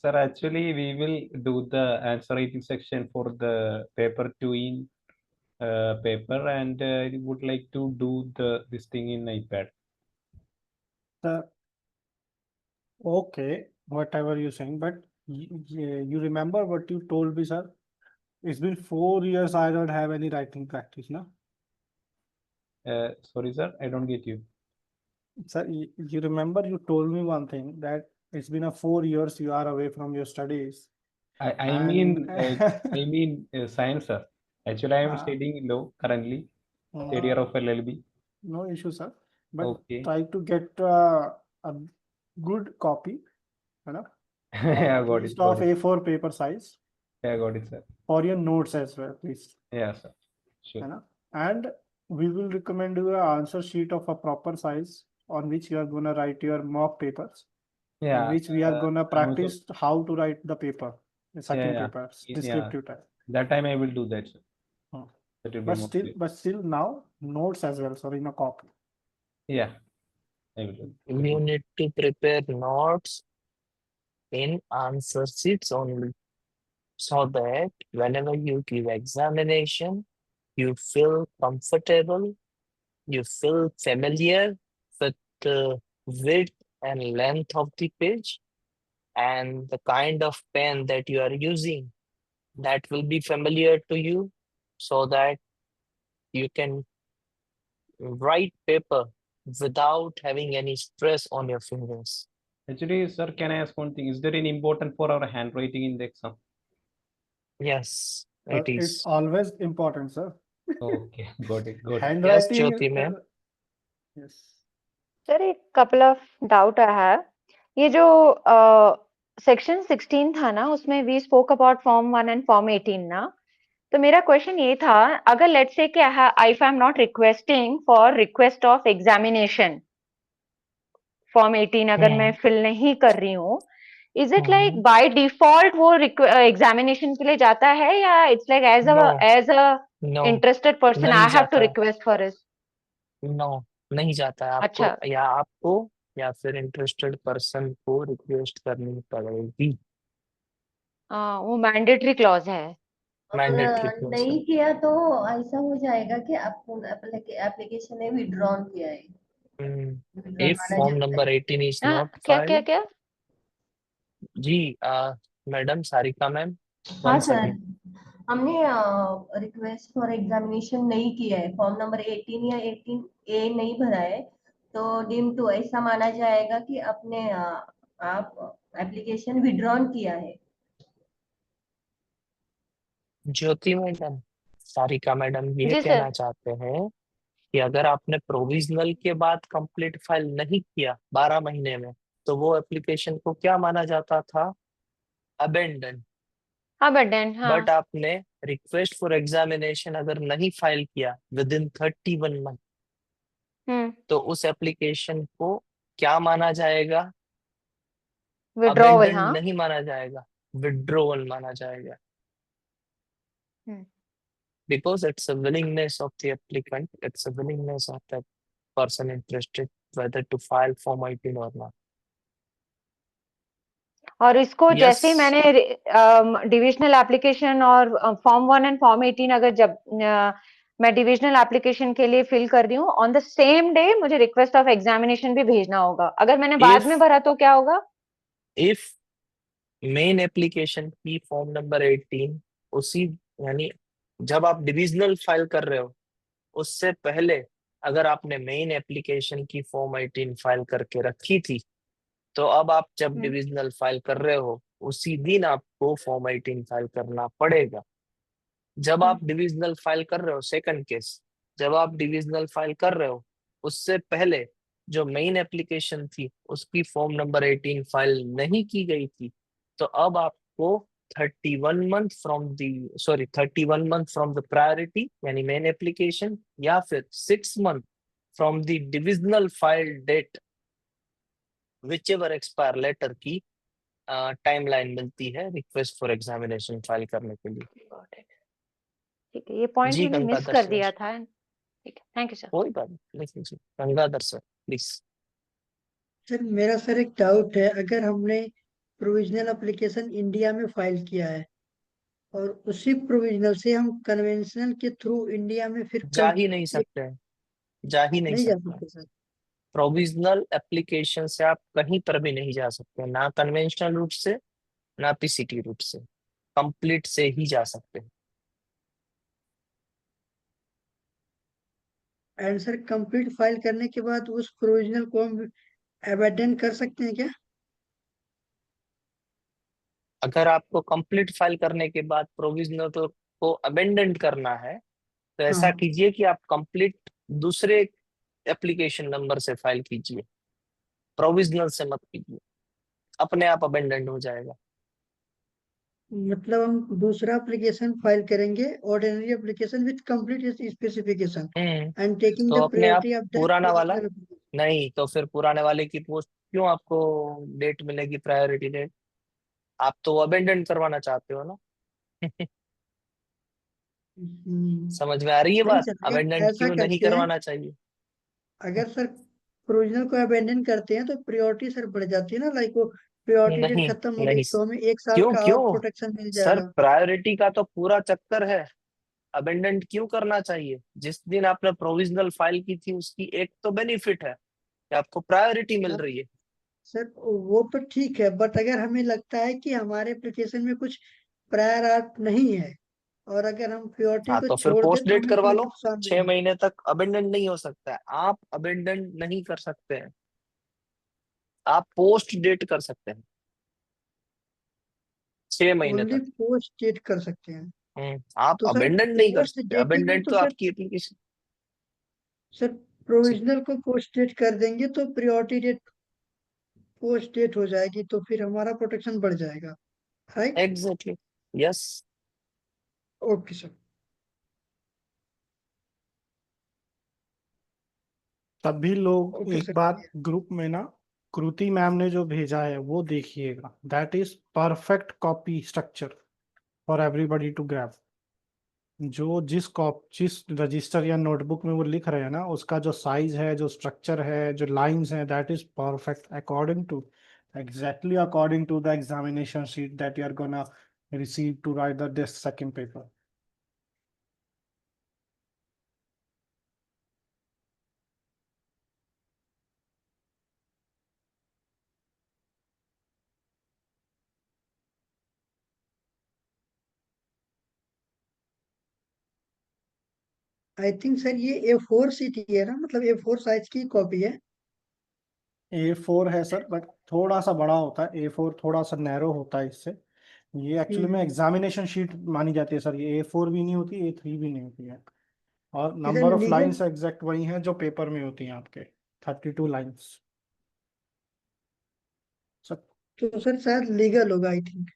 [SPEAKER 5] Sir, actually, we will do the answer writing section for the paper 2 in paper, and we would like to do this thing in iPad.
[SPEAKER 6] Sir, okay, whatever you're saying, but you remember what you told me, sir? It's been 4 years I don't have any writing practice, no?
[SPEAKER 5] Sorry, sir, I don't get you.
[SPEAKER 6] Sir, you remember you told me one thing that it's been 4 years you are away from your studies.
[SPEAKER 5] I mean,
[SPEAKER 6] And
[SPEAKER 5] science, sir. Actually, I am
[SPEAKER 6] uh,
[SPEAKER 5] studying law currently, third year
[SPEAKER 6] uh,
[SPEAKER 5] of LLB.
[SPEAKER 6] no issue, sir. But
[SPEAKER 5] Okay.
[SPEAKER 6] try to get a good copy, you know,
[SPEAKER 5] Yeah,
[SPEAKER 6] at
[SPEAKER 5] got
[SPEAKER 6] least
[SPEAKER 5] it, got
[SPEAKER 6] of
[SPEAKER 5] it.
[SPEAKER 6] A4 paper size
[SPEAKER 5] Yeah, got it, sir.
[SPEAKER 6] for your notes as well, please.
[SPEAKER 5] Yeah, sir. Sure.
[SPEAKER 6] You know, and we will recommend you an answer sheet of a proper size on which you are gonna write your mock papers, in
[SPEAKER 5] Yeah,
[SPEAKER 6] which we are gonna
[SPEAKER 5] I'm also,
[SPEAKER 6] practice how to write the paper, the certain
[SPEAKER 5] yeah,
[SPEAKER 6] papers,
[SPEAKER 5] yeah,
[SPEAKER 6] descriptive type.
[SPEAKER 5] that time I will do that, sir.
[SPEAKER 6] Hmm.
[SPEAKER 5] That will be
[SPEAKER 6] But
[SPEAKER 5] more
[SPEAKER 6] still,
[SPEAKER 5] clear.
[SPEAKER 6] now notes as well, so in a copy.
[SPEAKER 5] Yeah, I will do.
[SPEAKER 1] You need to prepare notes in answer sheets only, so that whenever you give examination, you feel comfortable, you feel familiar with the width and length of the page, and the kind of pen that you are using, that will be familiar to you, so that you can write paper without having any stress on your fingers.
[SPEAKER 5] Actually, sir, can I ask one thing? Is there any important for our handwriting in the exam?
[SPEAKER 1] Yes, it
[SPEAKER 6] It's
[SPEAKER 1] is.
[SPEAKER 6] always important, sir.
[SPEAKER 5] Okay, got it, got it.
[SPEAKER 1] Yes,
[SPEAKER 6] Handwriting,
[SPEAKER 1] Jyoti ma'am.
[SPEAKER 6] yes.
[SPEAKER 8] Sir एक couple of doubt I have, ये जो section 16 था ना, उसमें we spoke about form 1 and form 18 ना, तो मेरा question ये था, अगर लेट्स से कि I am not requesting for request of examination form 18 अगर मैं फिल नहीं कर रही हूँ, is it like by default वो एग्जामिनेशन के लिए जाता है, या it's like as a
[SPEAKER 1] No,
[SPEAKER 8] interested person
[SPEAKER 1] नहीं
[SPEAKER 8] आई हैव टू
[SPEAKER 1] जाता।
[SPEAKER 8] Request for it?
[SPEAKER 1] नो, नहीं जाता है। आपको
[SPEAKER 8] अच्छा,
[SPEAKER 1] या आपको या फिर इंटरेस्टेड पर्सन को रिक्वेस्ट करनी पड़ेगी।
[SPEAKER 8] वो मैंडेटरी क्लॉज है।
[SPEAKER 1] मैंडेटरी
[SPEAKER 2] और
[SPEAKER 1] क्लोज
[SPEAKER 2] नहीं
[SPEAKER 1] है।
[SPEAKER 2] किया तो ऐसा हो जाएगा कि आपको एप्लीकेशन ने विड्रॉन किया है, विड्रॉन
[SPEAKER 1] If
[SPEAKER 2] माना
[SPEAKER 1] form
[SPEAKER 2] जाता
[SPEAKER 1] number
[SPEAKER 2] है।
[SPEAKER 1] 18 is
[SPEAKER 8] हाँ,
[SPEAKER 1] not
[SPEAKER 8] क्या क्या
[SPEAKER 1] filed,
[SPEAKER 8] क्या?
[SPEAKER 1] जी मैडम सारिका मैम,
[SPEAKER 2] हाँ
[SPEAKER 1] वन
[SPEAKER 2] सर,
[SPEAKER 1] सेकेंड।
[SPEAKER 2] हमने रिक्वेस्ट फॉर एग्जामिनेशन नहीं किया है, फॉर्म नंबर 18 या 18A नहीं भरा है, तो डीम टू ऐसा माना जाएगा कि आपने आप एप्लीकेशन विड्रॉन किया है।
[SPEAKER 1] ज्योति मैडम, सारिका मैडम ये
[SPEAKER 8] जी
[SPEAKER 1] कहना
[SPEAKER 8] सर।
[SPEAKER 1] चाहते हैं कि अगर आपने प्रोविजनल के बाद कंप्लीट फाइल नहीं किया 12 महीने में, तो वो एप्लीकेशन को क्या माना जाता था? अबेंडन।
[SPEAKER 8] हाँ बटन, हाँ।
[SPEAKER 1] बट आपने रिक्वेस्ट फॉर एग्जामिनेशन अगर नहीं फाइल किया विद इन 31 मंथ,
[SPEAKER 8] तो
[SPEAKER 1] उस एप्लीकेशन को क्या माना जाएगा?
[SPEAKER 8] विड्रॉवल,
[SPEAKER 1] अबेंडन
[SPEAKER 8] हाँ।
[SPEAKER 1] नहीं माना जाएगा, विड्रोवल माना जाएगा। Because it's a willingness of the applicant, it's a willingness of that person interested whether to file Form 18 or not.
[SPEAKER 8] और इसको जैसे ही
[SPEAKER 1] Yes,
[SPEAKER 8] मैंने डिविजनल एप्लीकेशन और फॉर्म 1 एंड फॉर्म 18 अगर जब मैं डिविजनल एप्लीकेशन के लिए फिल कर रही हूँ, ऑन द सेम डे मुझे रिक्वेस्ट ऑफ एग्जामिनेशन भी भेजना होगा। अगर मैंने बाद में भरा तो क्या होगा?
[SPEAKER 1] if मेन एप्लीकेशन की फॉर्म नंबर 18 उसी, यानी जब आप डिविजनल फाइल कर रहे हो उससे पहले अगर आपने मेन एप्लीकेशन की फॉर्म 18 फाइल करके रखी थी, तो अब आप जब डिविजनल फाइल कर रहे हो उसी दिन आपको फॉर्म 18 फाइल करना पड़ेगा। जब आप डिविजनल फाइल कर रहे हो, सेकंड केस, जब आप डिविजनल फाइल कर रहे हो उससे पहले जो मेन एप्लीकेशन थी उसकी फॉर्म नंबर 18 फाइल नहीं की गई थी, तो अब आपको 31 मंथ फ्रॉम द प्रायोरिटी यानी मेन एप्लीकेशन, या फिर 6 month from the divisional file date whichever expire later की टाइमलाइन मिलती है रिक्वेस्ट फॉर एग्जामिनेशन फाइल करने के लिए।
[SPEAKER 8] ठीक है, ये पॉइंट
[SPEAKER 1] जी
[SPEAKER 8] मैंने मिस
[SPEAKER 1] गंगाधर
[SPEAKER 8] कर
[SPEAKER 1] सर,
[SPEAKER 8] दिया था। ठीक है, थैंक यू सर।
[SPEAKER 1] कोई बात नहीं, गंगाधर सर प्लीज।
[SPEAKER 10] सर मेरा सर एक डाउट है, अगर हमने प्रोविजनल एप्लीकेशन इंडिया में फाइल किया है और उसी प्रोविजनल से हम कन्वेंशनल के थ्रू इंडिया में फिर
[SPEAKER 1] जा ही नहीं सकते हैं, जा ही नहीं
[SPEAKER 10] नहीं जा
[SPEAKER 1] सकते हैं।
[SPEAKER 10] सकते सर?
[SPEAKER 1] प्रोविजनल एप्लीकेशन से आप कहीं पर भी नहीं जा सकते, ना कन्वेंशनल रूट से ना पीसीटी रूट से, कंप्लीट से ही जा सकते हैं।
[SPEAKER 10] एंड सर कंप्लीट फाइल करने के बाद उस प्रोविजनल को हम अबेंडन कर सकते हैं क्या?
[SPEAKER 1] अगर आपको कंप्लीट फाइल करने के बाद प्रोविजनल को अबेंडन करना है, तो ऐसा
[SPEAKER 10] हाँ।
[SPEAKER 1] कीजिए कि आप कंप्लीट दूसरे एप्लीकेशन नंबर से फाइल कीजिए, प्रोविजनल से मत कीजिए, अपने आप अबेंडन हो जाएगा।
[SPEAKER 10] मतलब हम दूसरा एप्लीकेशन फाइल करेंगे, ordinary application with complete specification and taking
[SPEAKER 1] तो
[SPEAKER 10] द
[SPEAKER 1] अपने आप
[SPEAKER 10] प्रायोरिटी ऑफ द
[SPEAKER 1] पुराना वाला
[SPEAKER 10] प्रोविजनल।
[SPEAKER 1] नहीं, तो फिर पुराने वाले की पोस्ट क्यों आपको डेट मिलेगी, प्रायोरिटी डेट? आप तो अबेंडन करवाना चाहते हो ना। समझ में आ रही है
[SPEAKER 10] नहीं
[SPEAKER 1] बात?
[SPEAKER 10] सर,
[SPEAKER 1] अबेंडन
[SPEAKER 10] ऐसा
[SPEAKER 1] क्यों नहीं
[SPEAKER 10] करते हैं,
[SPEAKER 1] करवाना चाहिए?
[SPEAKER 10] अगर सर प्रोविजनल को अबेंडन करते हैं तो प्रायोरिटी सर बढ़ जाती है ना, लाइक वो प्रायोरिटी डेट
[SPEAKER 1] नहीं
[SPEAKER 10] खत्म हो गई
[SPEAKER 1] नहीं,
[SPEAKER 10] तो हमें 1 साल
[SPEAKER 1] क्यों
[SPEAKER 10] का और
[SPEAKER 1] क्यों
[SPEAKER 10] प्रोटेक्शन मिल
[SPEAKER 1] सर,
[SPEAKER 10] जाएगा।
[SPEAKER 1] प्रायोरिटी का तो पूरा चक्कर है। अबेंडेंट क्यों करना चाहिए? जिस दिन आपने प्रोविजनल फाइल की थी उसकी एक तो बेनिफिट है कि आपको प्रायोरिटी मिल
[SPEAKER 10] सर
[SPEAKER 1] रही है।
[SPEAKER 10] सर वो तो ठीक है, बट अगर हमें लगता है कि हमारे एप्लीकेशन में कुछ प्रायर आर्ट नहीं है और अगर हम प्योरिटी
[SPEAKER 1] हाँ,
[SPEAKER 10] को
[SPEAKER 1] तो फिर
[SPEAKER 10] छोड़ दें
[SPEAKER 1] पोस्ट
[SPEAKER 10] तो
[SPEAKER 1] डेट
[SPEAKER 10] हमें
[SPEAKER 1] करवा
[SPEAKER 10] कोई
[SPEAKER 1] लो।
[SPEAKER 10] नुकसान
[SPEAKER 1] 6
[SPEAKER 10] नहीं है।
[SPEAKER 1] महीने तक अबेंडन नहीं हो सकता है, आप अबेंडन नहीं कर सकते हैं, आप पोस्ट डेट कर सकते हैं 6 महीने
[SPEAKER 10] ओनली
[SPEAKER 1] तक।
[SPEAKER 10] पोस्ट डेट कर सकते हैं।
[SPEAKER 1] आप
[SPEAKER 10] तो सर
[SPEAKER 1] अबेंडन नहीं कर
[SPEAKER 10] पोस्ट
[SPEAKER 1] सकते,
[SPEAKER 10] डेटिंग में
[SPEAKER 1] अबेंडेंट
[SPEAKER 10] तो
[SPEAKER 1] तो
[SPEAKER 10] सर
[SPEAKER 1] आपकी एप्लीकेशन।
[SPEAKER 10] सर प्रोविजनल को पोस्ट डेट कर देंगे तो प्रियोरिटी डेट पोस्ट डेट हो जाएगी, तो फिर हमारा प्रोटेक्शन बढ़ जाएगा, right?
[SPEAKER 1] Exactly, yes.
[SPEAKER 10] Okay sir.
[SPEAKER 6] तभी लोग
[SPEAKER 10] ओके
[SPEAKER 6] एक
[SPEAKER 10] सर।
[SPEAKER 6] बार ग्रुप में ना कृति मैम ने जो भेजा है वो देखिएगा, that is perfect copy structure for everybody to grab. जो जिस रजिस्टर या नोटबुक में वो लिख रहे हैं ना, उसका जो साइज है, जो स्ट्रक्चर है, जो लाइंस हैं, that is perfect according to exactly according to the examination sheet that you are gonna receive to write the second paper.
[SPEAKER 10] I think sir ये A4 शीट ही है ना, मतलब A4 साइज की कॉपी है।
[SPEAKER 6] A4 है sir, but थोड़ा सा बड़ा होता है। A4 थोड़ा सा नैरो होता है इससे। ये एक्चुअली में एग्जामिनेशन शीट मानी जाती है सर। ये A4 भी नहीं होती, A3 भी नहीं होती है। और
[SPEAKER 10] इधर
[SPEAKER 6] number of
[SPEAKER 10] legal,
[SPEAKER 6] lines exact वही हैं जो पेपर में होती हैं आपके, 32 लाइंस। सर
[SPEAKER 10] तो सर शायद लीगल होगा आई थिंक।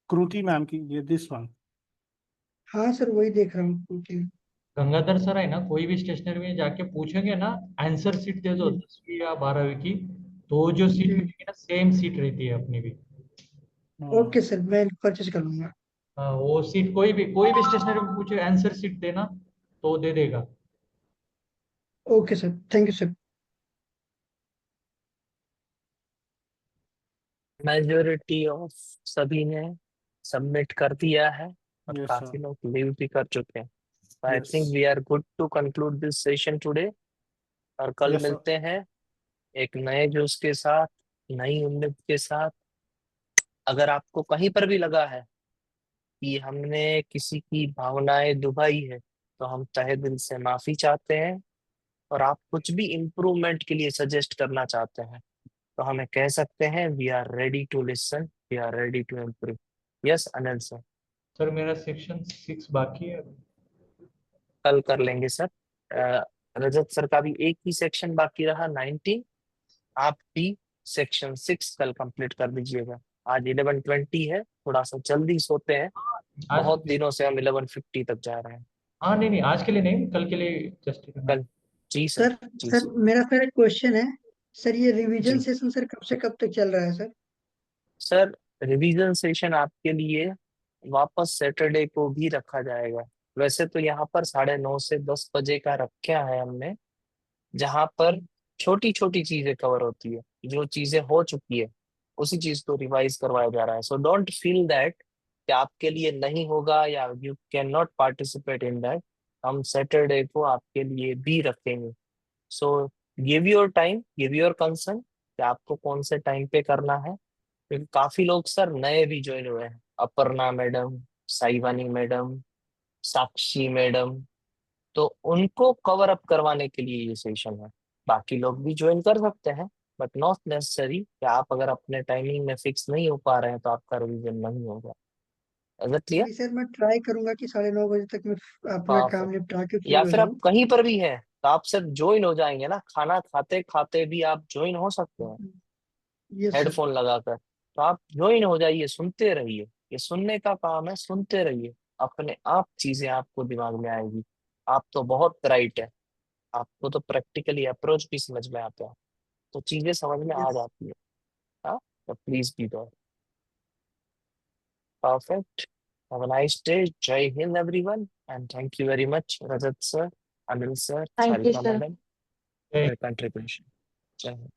[SPEAKER 6] कृति मैम की ये दिस वन।
[SPEAKER 10] हाँ सर वही देख रहा हूँ। ओके।
[SPEAKER 7] गंगाधर सर है ना, कोई भी स्टेशनरी में जाके पूछेंगे ना, आंसर सीट दे दो 10वीं या 12वीं की, तो जो सीट मिलेगी ना सेम सीट रहती है अपनी भी।
[SPEAKER 10] ओके सर मैं परचेज कर लूंगा।
[SPEAKER 7] हाँ, वो सीट कोई भी स्टेशनरी में पूछे आंसर सीट देना तो दे देगा।
[SPEAKER 10] Okay sir, thank you sir.
[SPEAKER 1] Majority of सभी ने सबमिट कर दिया है और
[SPEAKER 6] यस
[SPEAKER 1] काफी
[SPEAKER 6] सर,
[SPEAKER 1] लोग लीव भी कर चुके हैं। I
[SPEAKER 6] yes
[SPEAKER 1] think we are good to conclude this session today. और कल
[SPEAKER 6] यस सर।
[SPEAKER 1] मिलते हैं एक नए जोश के साथ, नई उम्मीद के साथ। अगर आपको कहीं पर भी लगा है कि हमने किसी की भावनाएं दुभाई है, तो हम तहे दिल से माफी चाहते हैं। और आप कुछ भी इम्प्रूवमेंट के लिए सजेस्ट करना चाहते हैं तो हमें कह सकते हैं। We are ready to listen, we are ready to improve. Yes Anil sir.
[SPEAKER 7] Sir मेरा सेक्शन 6 बाकी है।
[SPEAKER 1] कल कर लेंगे सर। रजत सर का भी एक ही सेक्शन बाकी रहा, 19। आप भी सेक्शन 6 कल कंप्लीट कर दीजिएगा। आज 11:20 है, थोड़ा सा जल्दी सोते हैं।
[SPEAKER 7] आज
[SPEAKER 1] बहुत दिनों से हम 11:50 तक जा रहे हैं।
[SPEAKER 7] हाँ नहीं नहीं, आज के लिए नहीं, कल के लिए जस्ट।
[SPEAKER 1] कल जी सर,
[SPEAKER 10] सर
[SPEAKER 1] जी
[SPEAKER 10] सर
[SPEAKER 1] सर,
[SPEAKER 10] मेरा सर एक क्वेश्चन है। सर ये रिवीजन
[SPEAKER 1] जी
[SPEAKER 10] सेशन सर कब से कब तक चल रहा है सर?
[SPEAKER 1] सर। रिवीजन सेशन आपके लिए वापस सैटरडे को भी रखा जाएगा। वैसे तो यहाँ पर 9:30 से 10 बजे का रखा है हमने, जहाँ पर छोटी छोटी चीजें कवर होती है। जो चीजें हो चुकी है उसी चीज को रिवाइज करवाया जा रहा है। सो डोंट फील दैट कि आपके लिए नहीं होगा या you can not participate in that. हम सैटरडे को आपके लिए भी रखेंगे। So give your time, give your concern कि आपको कौन से टाइम पे करना है। क्योंकि काफी लोग सर नए भी ज्वाइन हुए हैं, अपर्णा मैडम, साइवानी मैडम, साक्षी मैडम। तो उनको कवर अप करवाने के लिए ये सेशन है। बाकी लोग भी ज्वाइन कर सकते हैं, बट नॉट नेसेसरी कि आप अगर अपने टाइमिंग में फिक्स नहीं हो पा रहे हैं तो आपका रिवीजन नहीं होगा। Is it clear?
[SPEAKER 10] नहीं सर मैं ट्राई करूंगा कि 9:30 बजे तक मैं अपना काम
[SPEAKER 1] परफेक्ट।
[SPEAKER 10] निपटा के फ्री
[SPEAKER 1] या
[SPEAKER 10] हो
[SPEAKER 1] फिर आप
[SPEAKER 10] जाऊं।
[SPEAKER 1] कहीं पर भी हैं तो आप सिर्फ ज्वाइन हो जाएंगे ना, खाना खाते खाते भी आप ज्वाइन हो सकते हैं
[SPEAKER 10] यस सर।
[SPEAKER 1] हेडफोन लगाकर। तो आप ज्वाइन हो जाइए, सुनते रहिए। ये सुनने का काम है, सुनते रहिए। अपने आप चीजें आपको दिमाग में आएगी। आप तो बहुत ब्राइट है, आपको तो प्रैक्टिकली अप्रोच भी समझ में आता है, तो चीजें समझ में आ
[SPEAKER 10] यस।
[SPEAKER 1] जाती है। हाँ, तो please be there. Perfect. Have a nice day. जय हिंद everyone and thank you very much Rajat sir, Anil sir,
[SPEAKER 9] Thank you,
[SPEAKER 1] Sarika
[SPEAKER 9] sir.
[SPEAKER 1] Madam for your contribution. जय हिंद।